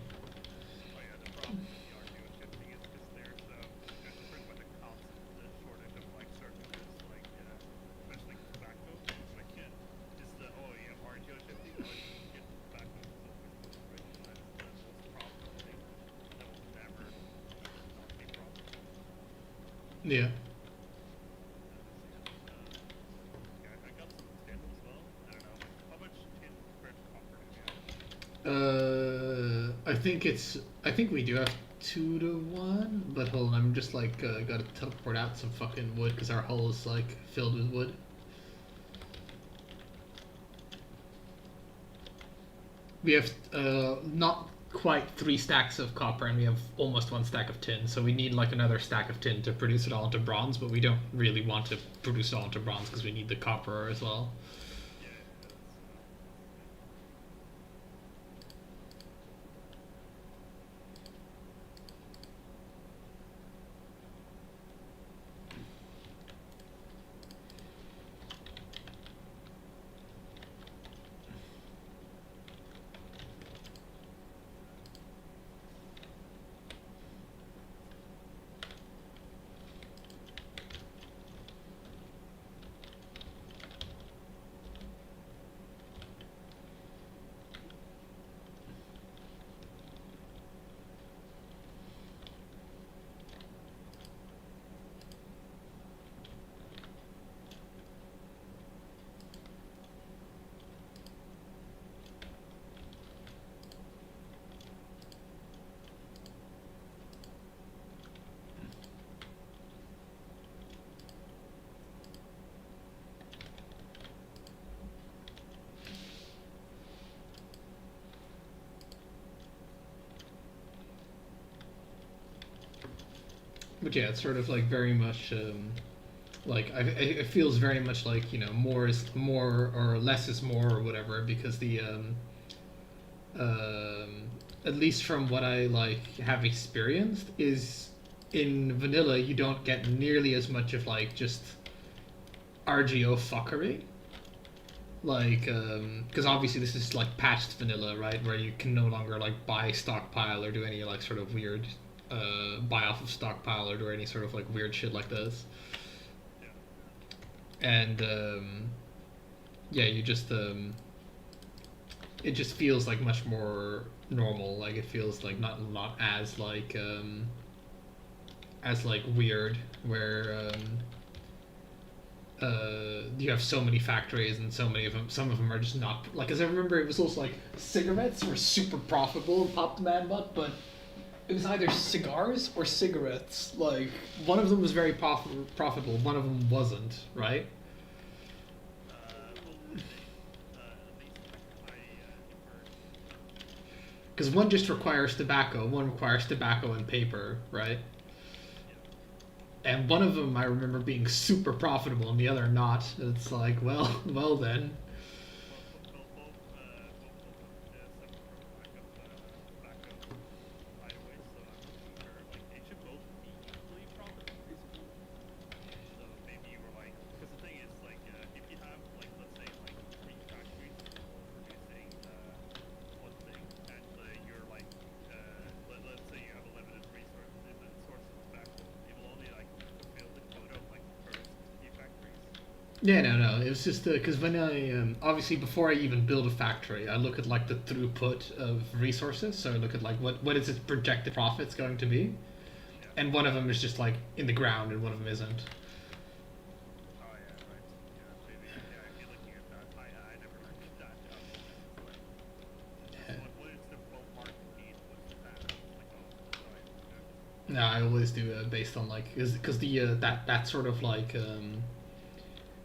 Oh yeah, the problem with the RGO shifting is because there's pretty much a constant shortage of like surfaces, like especially tobacco. So I can't just oh you have RGO shifting, oh you can get tobacco so quickly, right? That's the most profitable thing that will never not be profitable. Yeah. Let's see. Yeah, I got some tin as well. I don't know how much tin compared to copper do we have? I think we do have 2 to 1, but hold on, I'm just like gotta teleport out some fucking wood because our hull is like filled with wood. We have not quite 3 stacks of copper, and we have almost 1 stack of tin. So we need like another stack of tin to produce it all into bronze. But we don't really want to produce it all into bronze because we need the copper as well. Yeah, that's But yeah, it's sort of like very much like it feels very much like, you know, more is more or less is more or whatever, because the um, at least from what I like have experienced, is in vanilla you don't get nearly as much of like just RGO fuckery. Like, because obviously this is like patched vanilla, right? Where you can no longer like buy stockpile or do any like sort of weird buy off of stockpile or do any sort of like weird shit like this. yeah. And yeah, you just it just feels like much more normal. Like it feels like not as like weird, where you have so many factories and so many of them. Some of them are just not like. As I remember, it was also like cigarettes were super profitable in Pop Demand, but it was either cigars or cigarettes. Like one of them was very profitable, one of them wasn't. Right? Well, at least I heard. Because one just requires tobacco, one requires tobacco and paper, right? Yeah. And one of them I remember being super profitable, and the other not. It's like, well, well then. Well, both of them suffer from a lack of tobacco right away, so I'm not too sure. Like, they should both be equally profitable, basically. So maybe you were like, because the thing is, like, if you have, like, let's say, like, 3 factories producing one thing, and you're like, let's say you have a limited source of tobacco, you will only like fulfill the quota of like the first few factories. Yeah, no. It was just because when I obviously before I even build a factory, I look at like the throughput of resources. So I look at like what is its projected profits going to be, Yeah. and one of them is just like in the ground, and one of them isn't. Oh yeah, right. Yeah, maybe. Yeah, if you're looking at that, I never looked at that. I've always just like, Yeah. what is the ballpark No, I always do based on like because the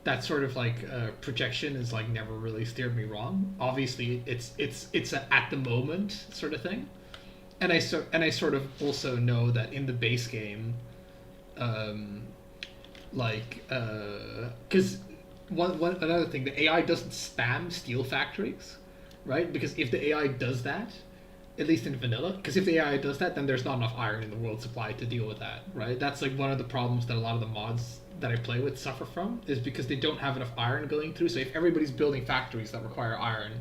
that sort of like projection is like never really steered me wrong. Obviously, it's a at the moment sort of thing, and I sort of also know that in the base game, um, like because one another thing, the AI doesn't spam steel factories, right? Because if the AI does that, at least in vanilla, because if the AI does that, then there's not enough iron in the world supply to deal with that, right? That's like one of the problems that a lot of the mods that I play with suffer from, is because they don't have enough iron going through. So if everybody's building factories that require iron,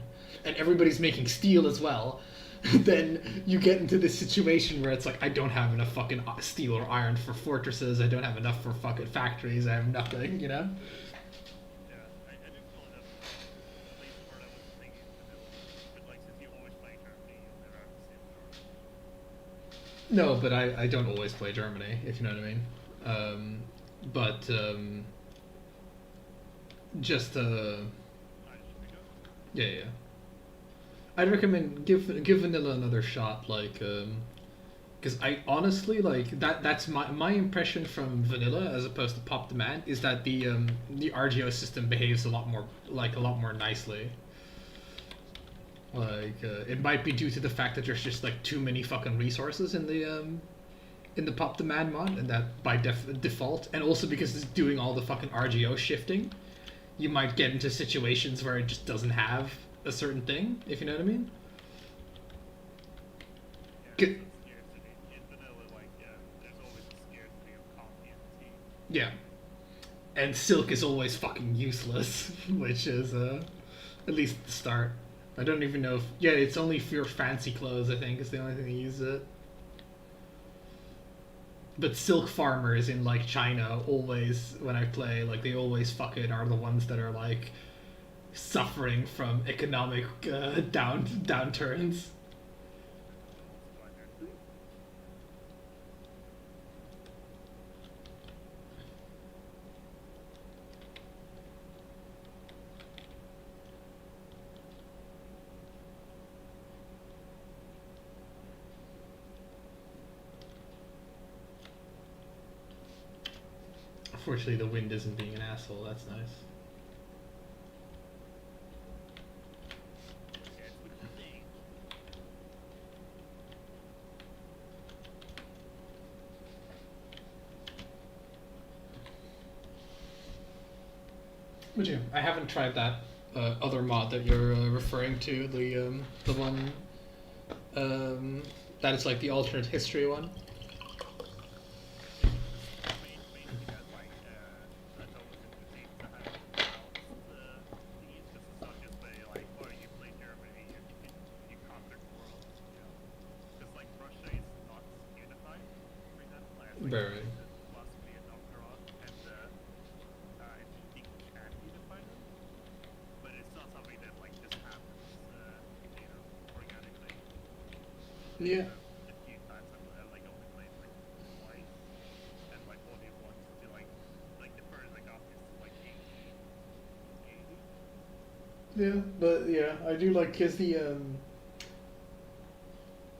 and everybody's making steel as well, then you get into this situation where it's like, I don't have enough fucking steel or iron for fortresses. I don't have enough for fucking factories. I have nothing, you know. Yeah, I do feel that's at least part I was thinking vanilla. But like since you always play Germany, you'll never have the same power. No, but I don't always play Germany, if you know what I mean. But just I should be good. yeah, yeah. I'd recommend give vanilla another shot, like because I honestly like that's my impression from vanilla as opposed to pop demand is that the RGO system behaves a lot more nicely. Like it might be due to the fact that there's just like too many fucking resources in the pop demand mod, and that by default, and also because it's doing all the fucking RGO shifting, you might get into situations where it just doesn't have a certain thing, if you know what I mean. Yeah, G- there's a scarcity. In vanilla, like, yeah, there's always a scarcity of coffee and tea. yeah, and silk is always fucking useless, which is at least at the start. I don't even know if yeah, it's only for your fancy clothes. I think is the only thing that uses it. But silk farmers in like China always when I play like they always fucking are the ones that are like suffering from economic downturns. It's quite their thing. Unfortunately, the wind isn't being an asshole. That's nice. Yeah, it's with the thing. Would you? I haven't tried that other mod that you're referring to. The one that is like the alternate history one. Basically has like leftovers in between to have balanced these, because it's not just a like, oh, you play Germany and you conquered the world, you know. Because like Russia is not unified, for example, as like Very. the philosophy in Novgorod, and I think you can unify them, but it's not something that like just happens, you know, organically. Yeah. The few times I've like only played like twice, and like only once to like the furthest I got is like 80. Yeah, but yeah, I do like cause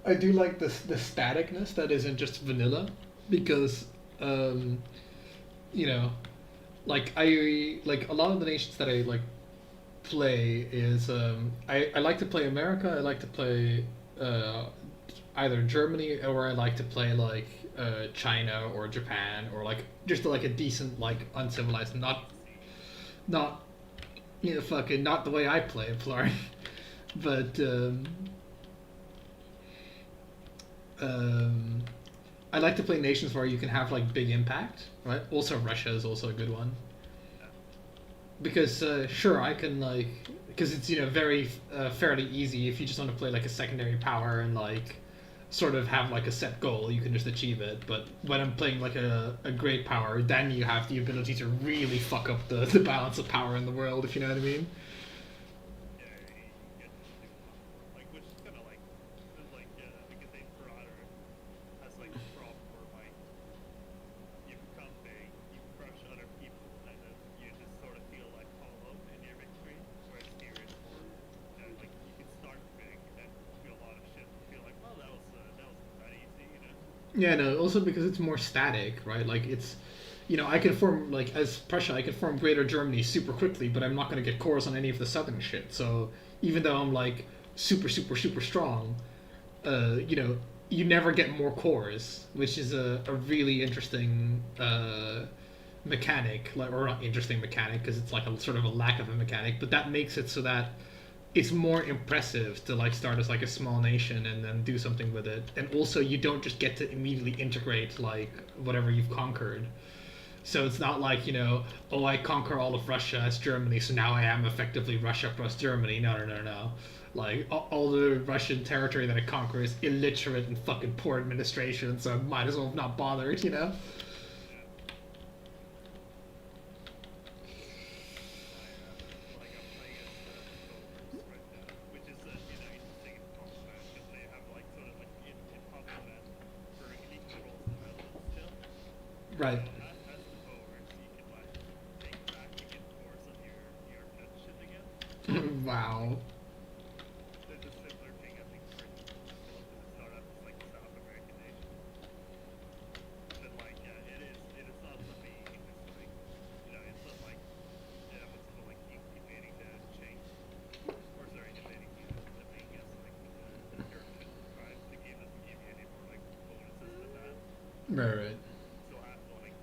I do like the staticness that isn't just vanilla because um, you know like I like a lot of the nations that I like play is I like to play America. I like to play uh, either Germany or I like to play like China or Japan or like just like a decent like uncivilized not you know fucking not the way I play it, Florian. But um, I like to play nations where you can have like big impact, right? Also, Russia is also a good one because sure I can like because it's you know very fairly easy if you just want to play like a secondary power and like sort of have like a set goal you can just achieve it. But when I'm playing like a great power, then you have the ability to really fuck up the balance of power in the world, if you know what I mean. Yeah, you get to do a lot more. Like, which is kind of like, there's like, because the Imperator has like this problem where like you become big, you crush other people, and then you just sort of feel like hollow in your victory. Whereas here it's more, like you can start big and do a lot of shit and feel like, well, that was that easy, you know. Yeah, no. Also because it's more static, right? Like it's, I can form like as Prussia, I can form Greater Germany super quickly, but I'm not going to get cores on any of the southern shit. So even though I'm like super, super, super strong, uh, you know, you never get more cores, which is a really interesting mechanic, like or not interesting mechanic because it's like a sort of a lack of a mechanic, but that makes it so that it's more impressive to like start as like a small nation and then do something with it. And also you don't just get to immediately integrate like whatever you've conquered. So it's not like, oh, I conquer all of Russia as Germany, so now I am effectively Russia plus Germany. No, no, no, no. Like, all the Russian territory that I conquer is illiterate and fucking poor administration, so I might as well have not bothered. Yeah. Like I'm playing as the Boers right now, which is interesting in Palestine because they have like sort of like in Palestine for elite controls the Netherlands still. Right. So as the Boers, you can like take back and get force on your Dutch shit again. Wow. There's a similar thing I think for Philippines. It started out as like a South American nation, but like yeah, it is not something you can just like it's not like what's it called like invading the chain or sorry invading invading as like the European tribes. The game doesn't give you any more like bonuses than that. Right, right. So I have to like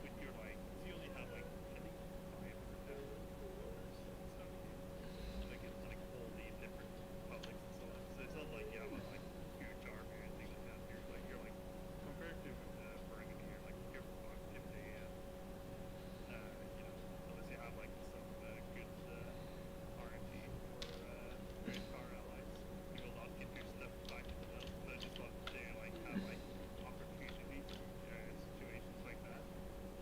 when you're like so you only have like I think 500,000 followers and stuff like in like all the different publics and so on. So it's not like you have a like huge army or anything like that. You're like compared to Burgundy, you're fucked if they unless you have like some good RNG or great car allies, you will not get your stuff back to them. So I just want to like have like opportunities situations like that.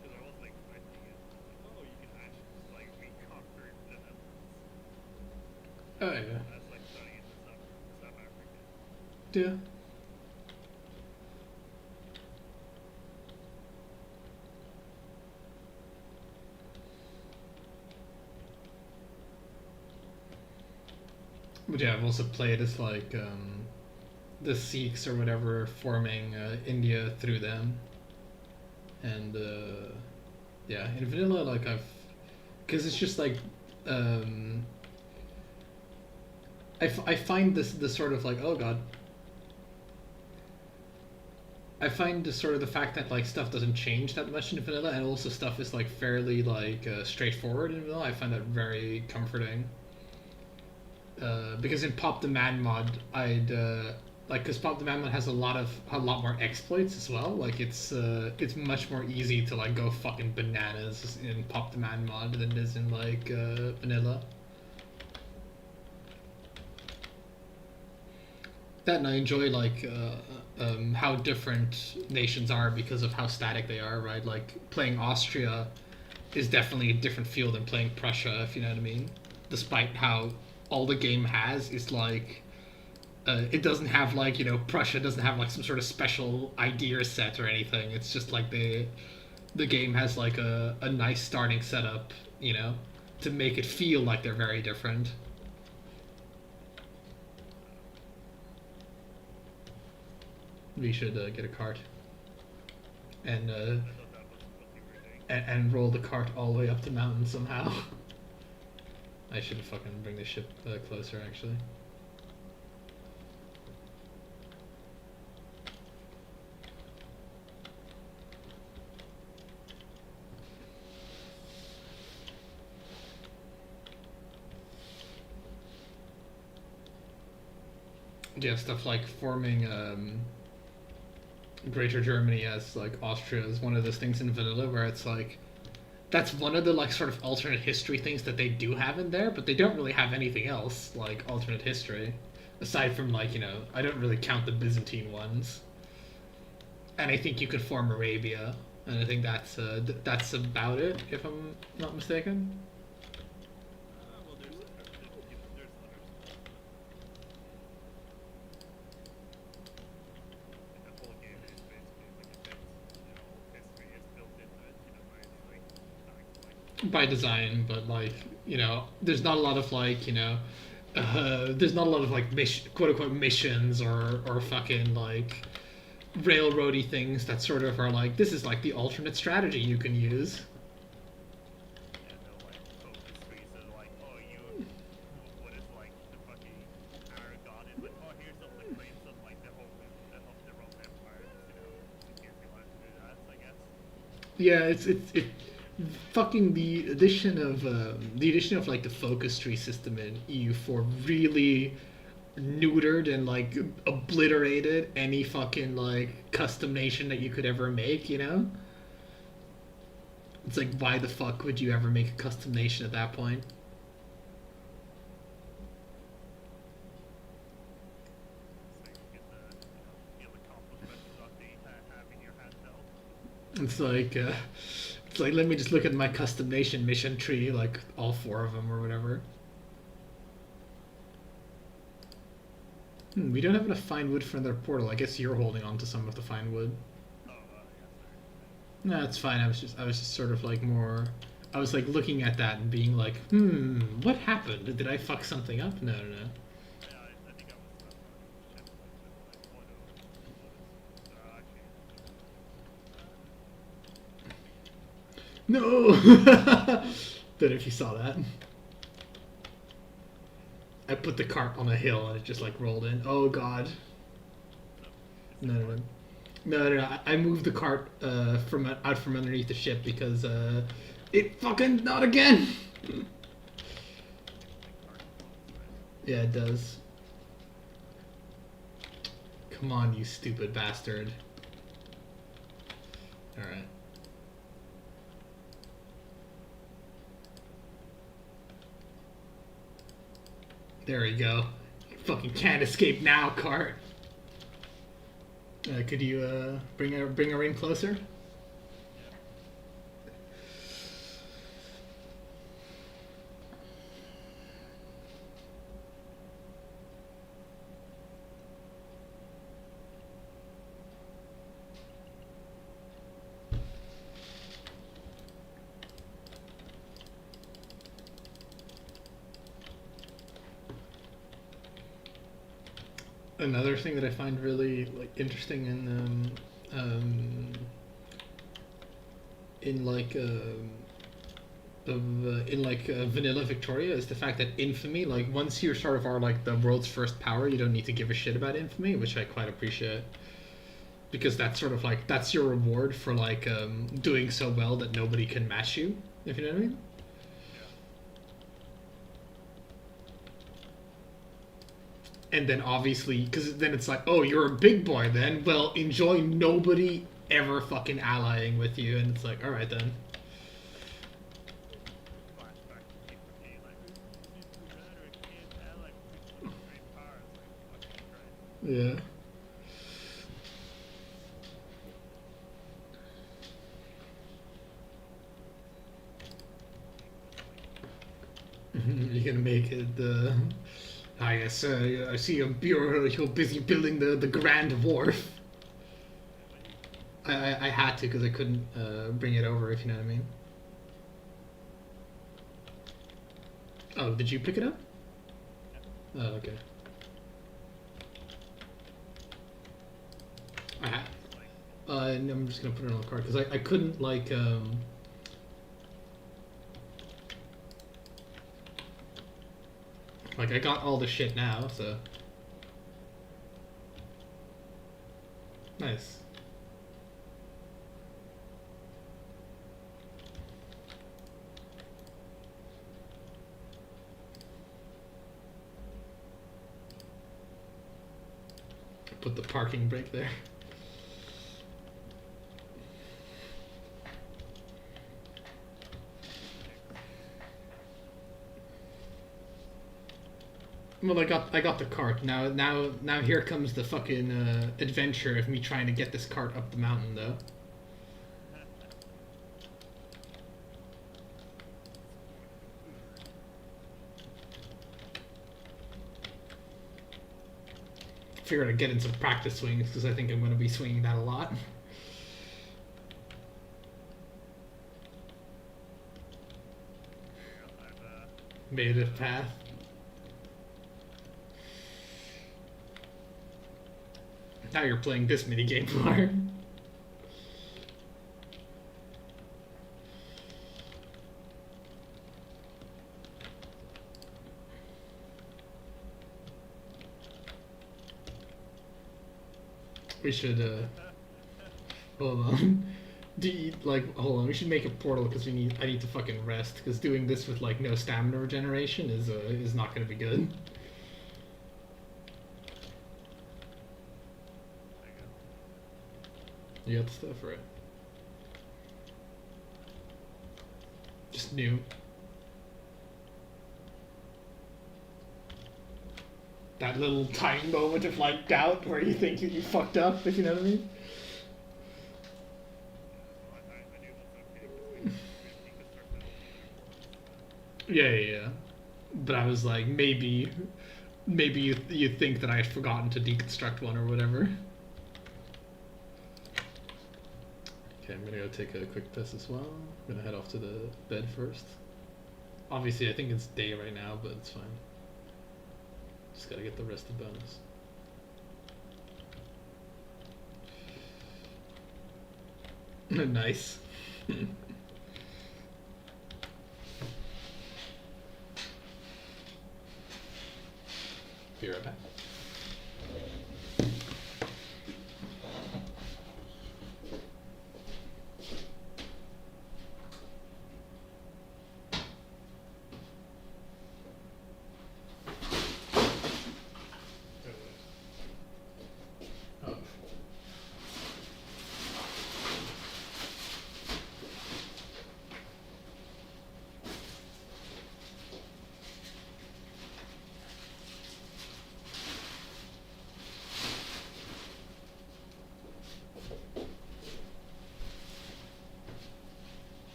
Because I wasn't expecting it. Like, oh, you can actually just like reconquer the Netherlands. Oh, yeah. That's like studying in South Africa. Yeah. But yeah, I've also played as like the Sikhs or whatever forming India through them, and yeah, in vanilla like because it's just like um, I find this sort of like, oh god, I find the sort of the fact that like stuff doesn't change that much in vanilla, and also stuff is like fairly like straightforward in vanilla. I find that very comforting. Because in Pop the Man mod, I'd like because Pop the Man mod has a lot more exploits as well. Like it's much more easy to like go fucking bananas in Pop the Man mod than it is in like vanilla. That and I enjoy like how different nations are because of how static they are. Right, like playing Austria is definitely a different feel than playing Prussia, if you know what I mean. Despite how all the game has is like it doesn't have like Prussia doesn't have like some sort of special idea set or anything. It's just like the game has like a nice starting setup, to make it feel like they're very different. We should get a cart and I thought that was what you were doing. and roll the cart all the way up the mountain somehow. I should fucking bring the ship closer, actually. Yeah, stuff like forming Greater Germany as like Austria is one of those things in vanilla where it's like that's one of the like sort of alternate history things that they do have in there, but they don't really have anything else like alternate history aside from like I don't really count the Byzantine ones, and I think you could form Arabia, and I think that's about it if I'm not mistaken. Well, there's other stuff. The whole game is basically like a bit, history is built into it, by By design, but like there's not a lot of like there's not a lot of like quote unquote missions or fucking like railroady things that sort of are like, this is like the alternate strategy you can use. And they'll like focus trees and like, oh, you, what is like the fucking Aragon is like, oh, here's all the claims of like the whole of the Roman Empire, in case you wanted to do that, I guess. Yeah, it fucking the addition of like the focus tree system in EU4 really neutered and like obliterated any fucking like custom nation that you could ever make, you know? It's like, why the fuck would you ever make a custom nation at that point? So you get the accomplishments without the having your hand dealt. It's like, let me just look at my custom nation mission tree, like all four of them or whatever. We don't have enough fine wood for another portal. I guess you're holding on to some of the fine wood. Oh, yes, sir. No, it's fine. I was just sort of like more. I was like looking at that and being like, what happened? Did I fuck something up? No, no, no. Yeah, I think I was shit like photo. No! Don't know if you saw that. I put the cart on a hill and it just like rolled in. Oh god. No, no, no. No, no, no. I moved the cart from out from underneath the ship because it fucking not again. Yeah, it does. Come on, you stupid bastard. All right. There we go. You fucking can't escape now, cart. Could you bring her in closer? Another thing that I find really like interesting in like vanilla Victoria is the fact that infamy, like once you sort of are like the world's first power, you don't need to give a shit about infamy, which I quite appreciate, because that's sort of like that's your reward for like doing so well that nobody can match you, if you know what I mean. And then obviously, because then it's like, oh, you're a big boy then. Well, enjoy nobody ever fucking allying with you, and it's like, all right then. Flashback to P4K, like, who's better, kid, ally, with great power. It's like, fucking great. Yeah. You're gonna make it. I guess I see you're busy building the Grand Wharf. I had to because I couldn't bring it over, if you know what I mean. Oh, did you pick it up? Oh, okay. I had. And I'm just gonna put it on the card because I couldn't like like I got all the shit now, so nice. Put the parking brake there. Well, I got the cart. Now here comes the fucking adventure of me trying to get this cart up the mountain, though. Figured I'd get in some practice swings because I think I'm going to be swinging that a lot. Made it path. Now you're playing this minigame more. We should, hold on. Hold on, we should make a portal because I need to fucking rest, because doing this with, like, no stamina regeneration is not gonna be good. You got the stuff, right? Just new. That little tiny moment of, like, doubt where you think you fucked up, if you know what I mean? Yeah. But I was like, maybe you think that I had forgotten to deconstruct one or whatever. Okay, I'm gonna go take a quick piss as well. I'm gonna head off to the bed first. Obviously, I think it's day right now, but it's fine. Just gotta get the rest of the bonus. Nice. Be right back.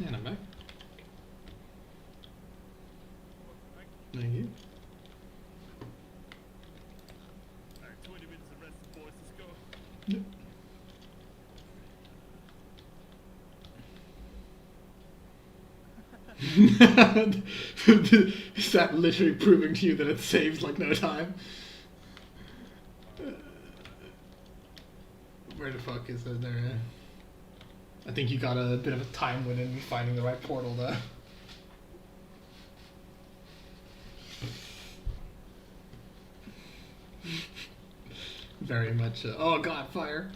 And I'm back. Thank you. Alright, 20 minutes of rest, boys. Let's go. Yep. Is that literally proving to you that it saves like no time? Where the fuck is it there? I think you got a bit of a time win in finding the right portal though. Very much. Oh god, fire!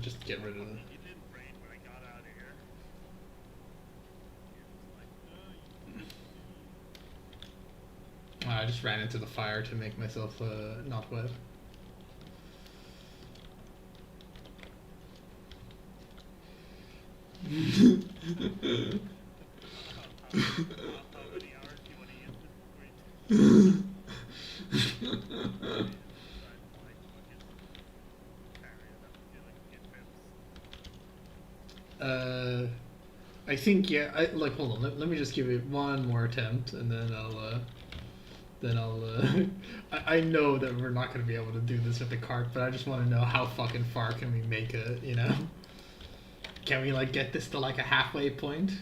Just get rid of it. It didn't rain when I got out of here. I just ran into the fire to make myself not wet. How many hours do you want to use this before you I think yeah. Hold on. Let me just give it one more attempt, and then I'll then I'll. I know that we're not gonna be able to do this with the cart, but I just want to know how fucking far can we make it. You know? Can we like get this to like a halfway point?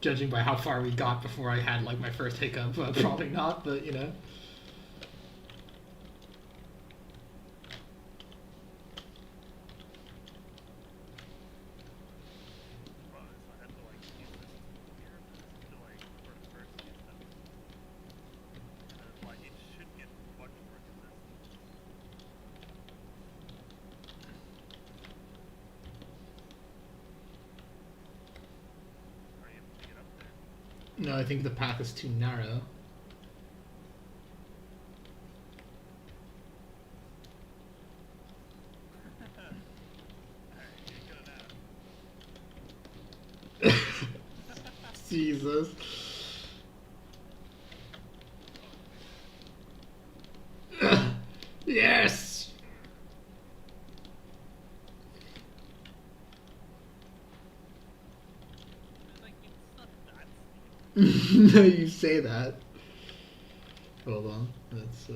Judging by how far we got before I had like my first hiccup, probably not. But you know. Well, so I have to like use this here to like first use them. And then like it should get much more consistent. Are you able to get up there? No, I think the path is too narrow. Alright, you're good at that. Jesus. Yes. Like it's not that steep. No, you say that. Hold on. That's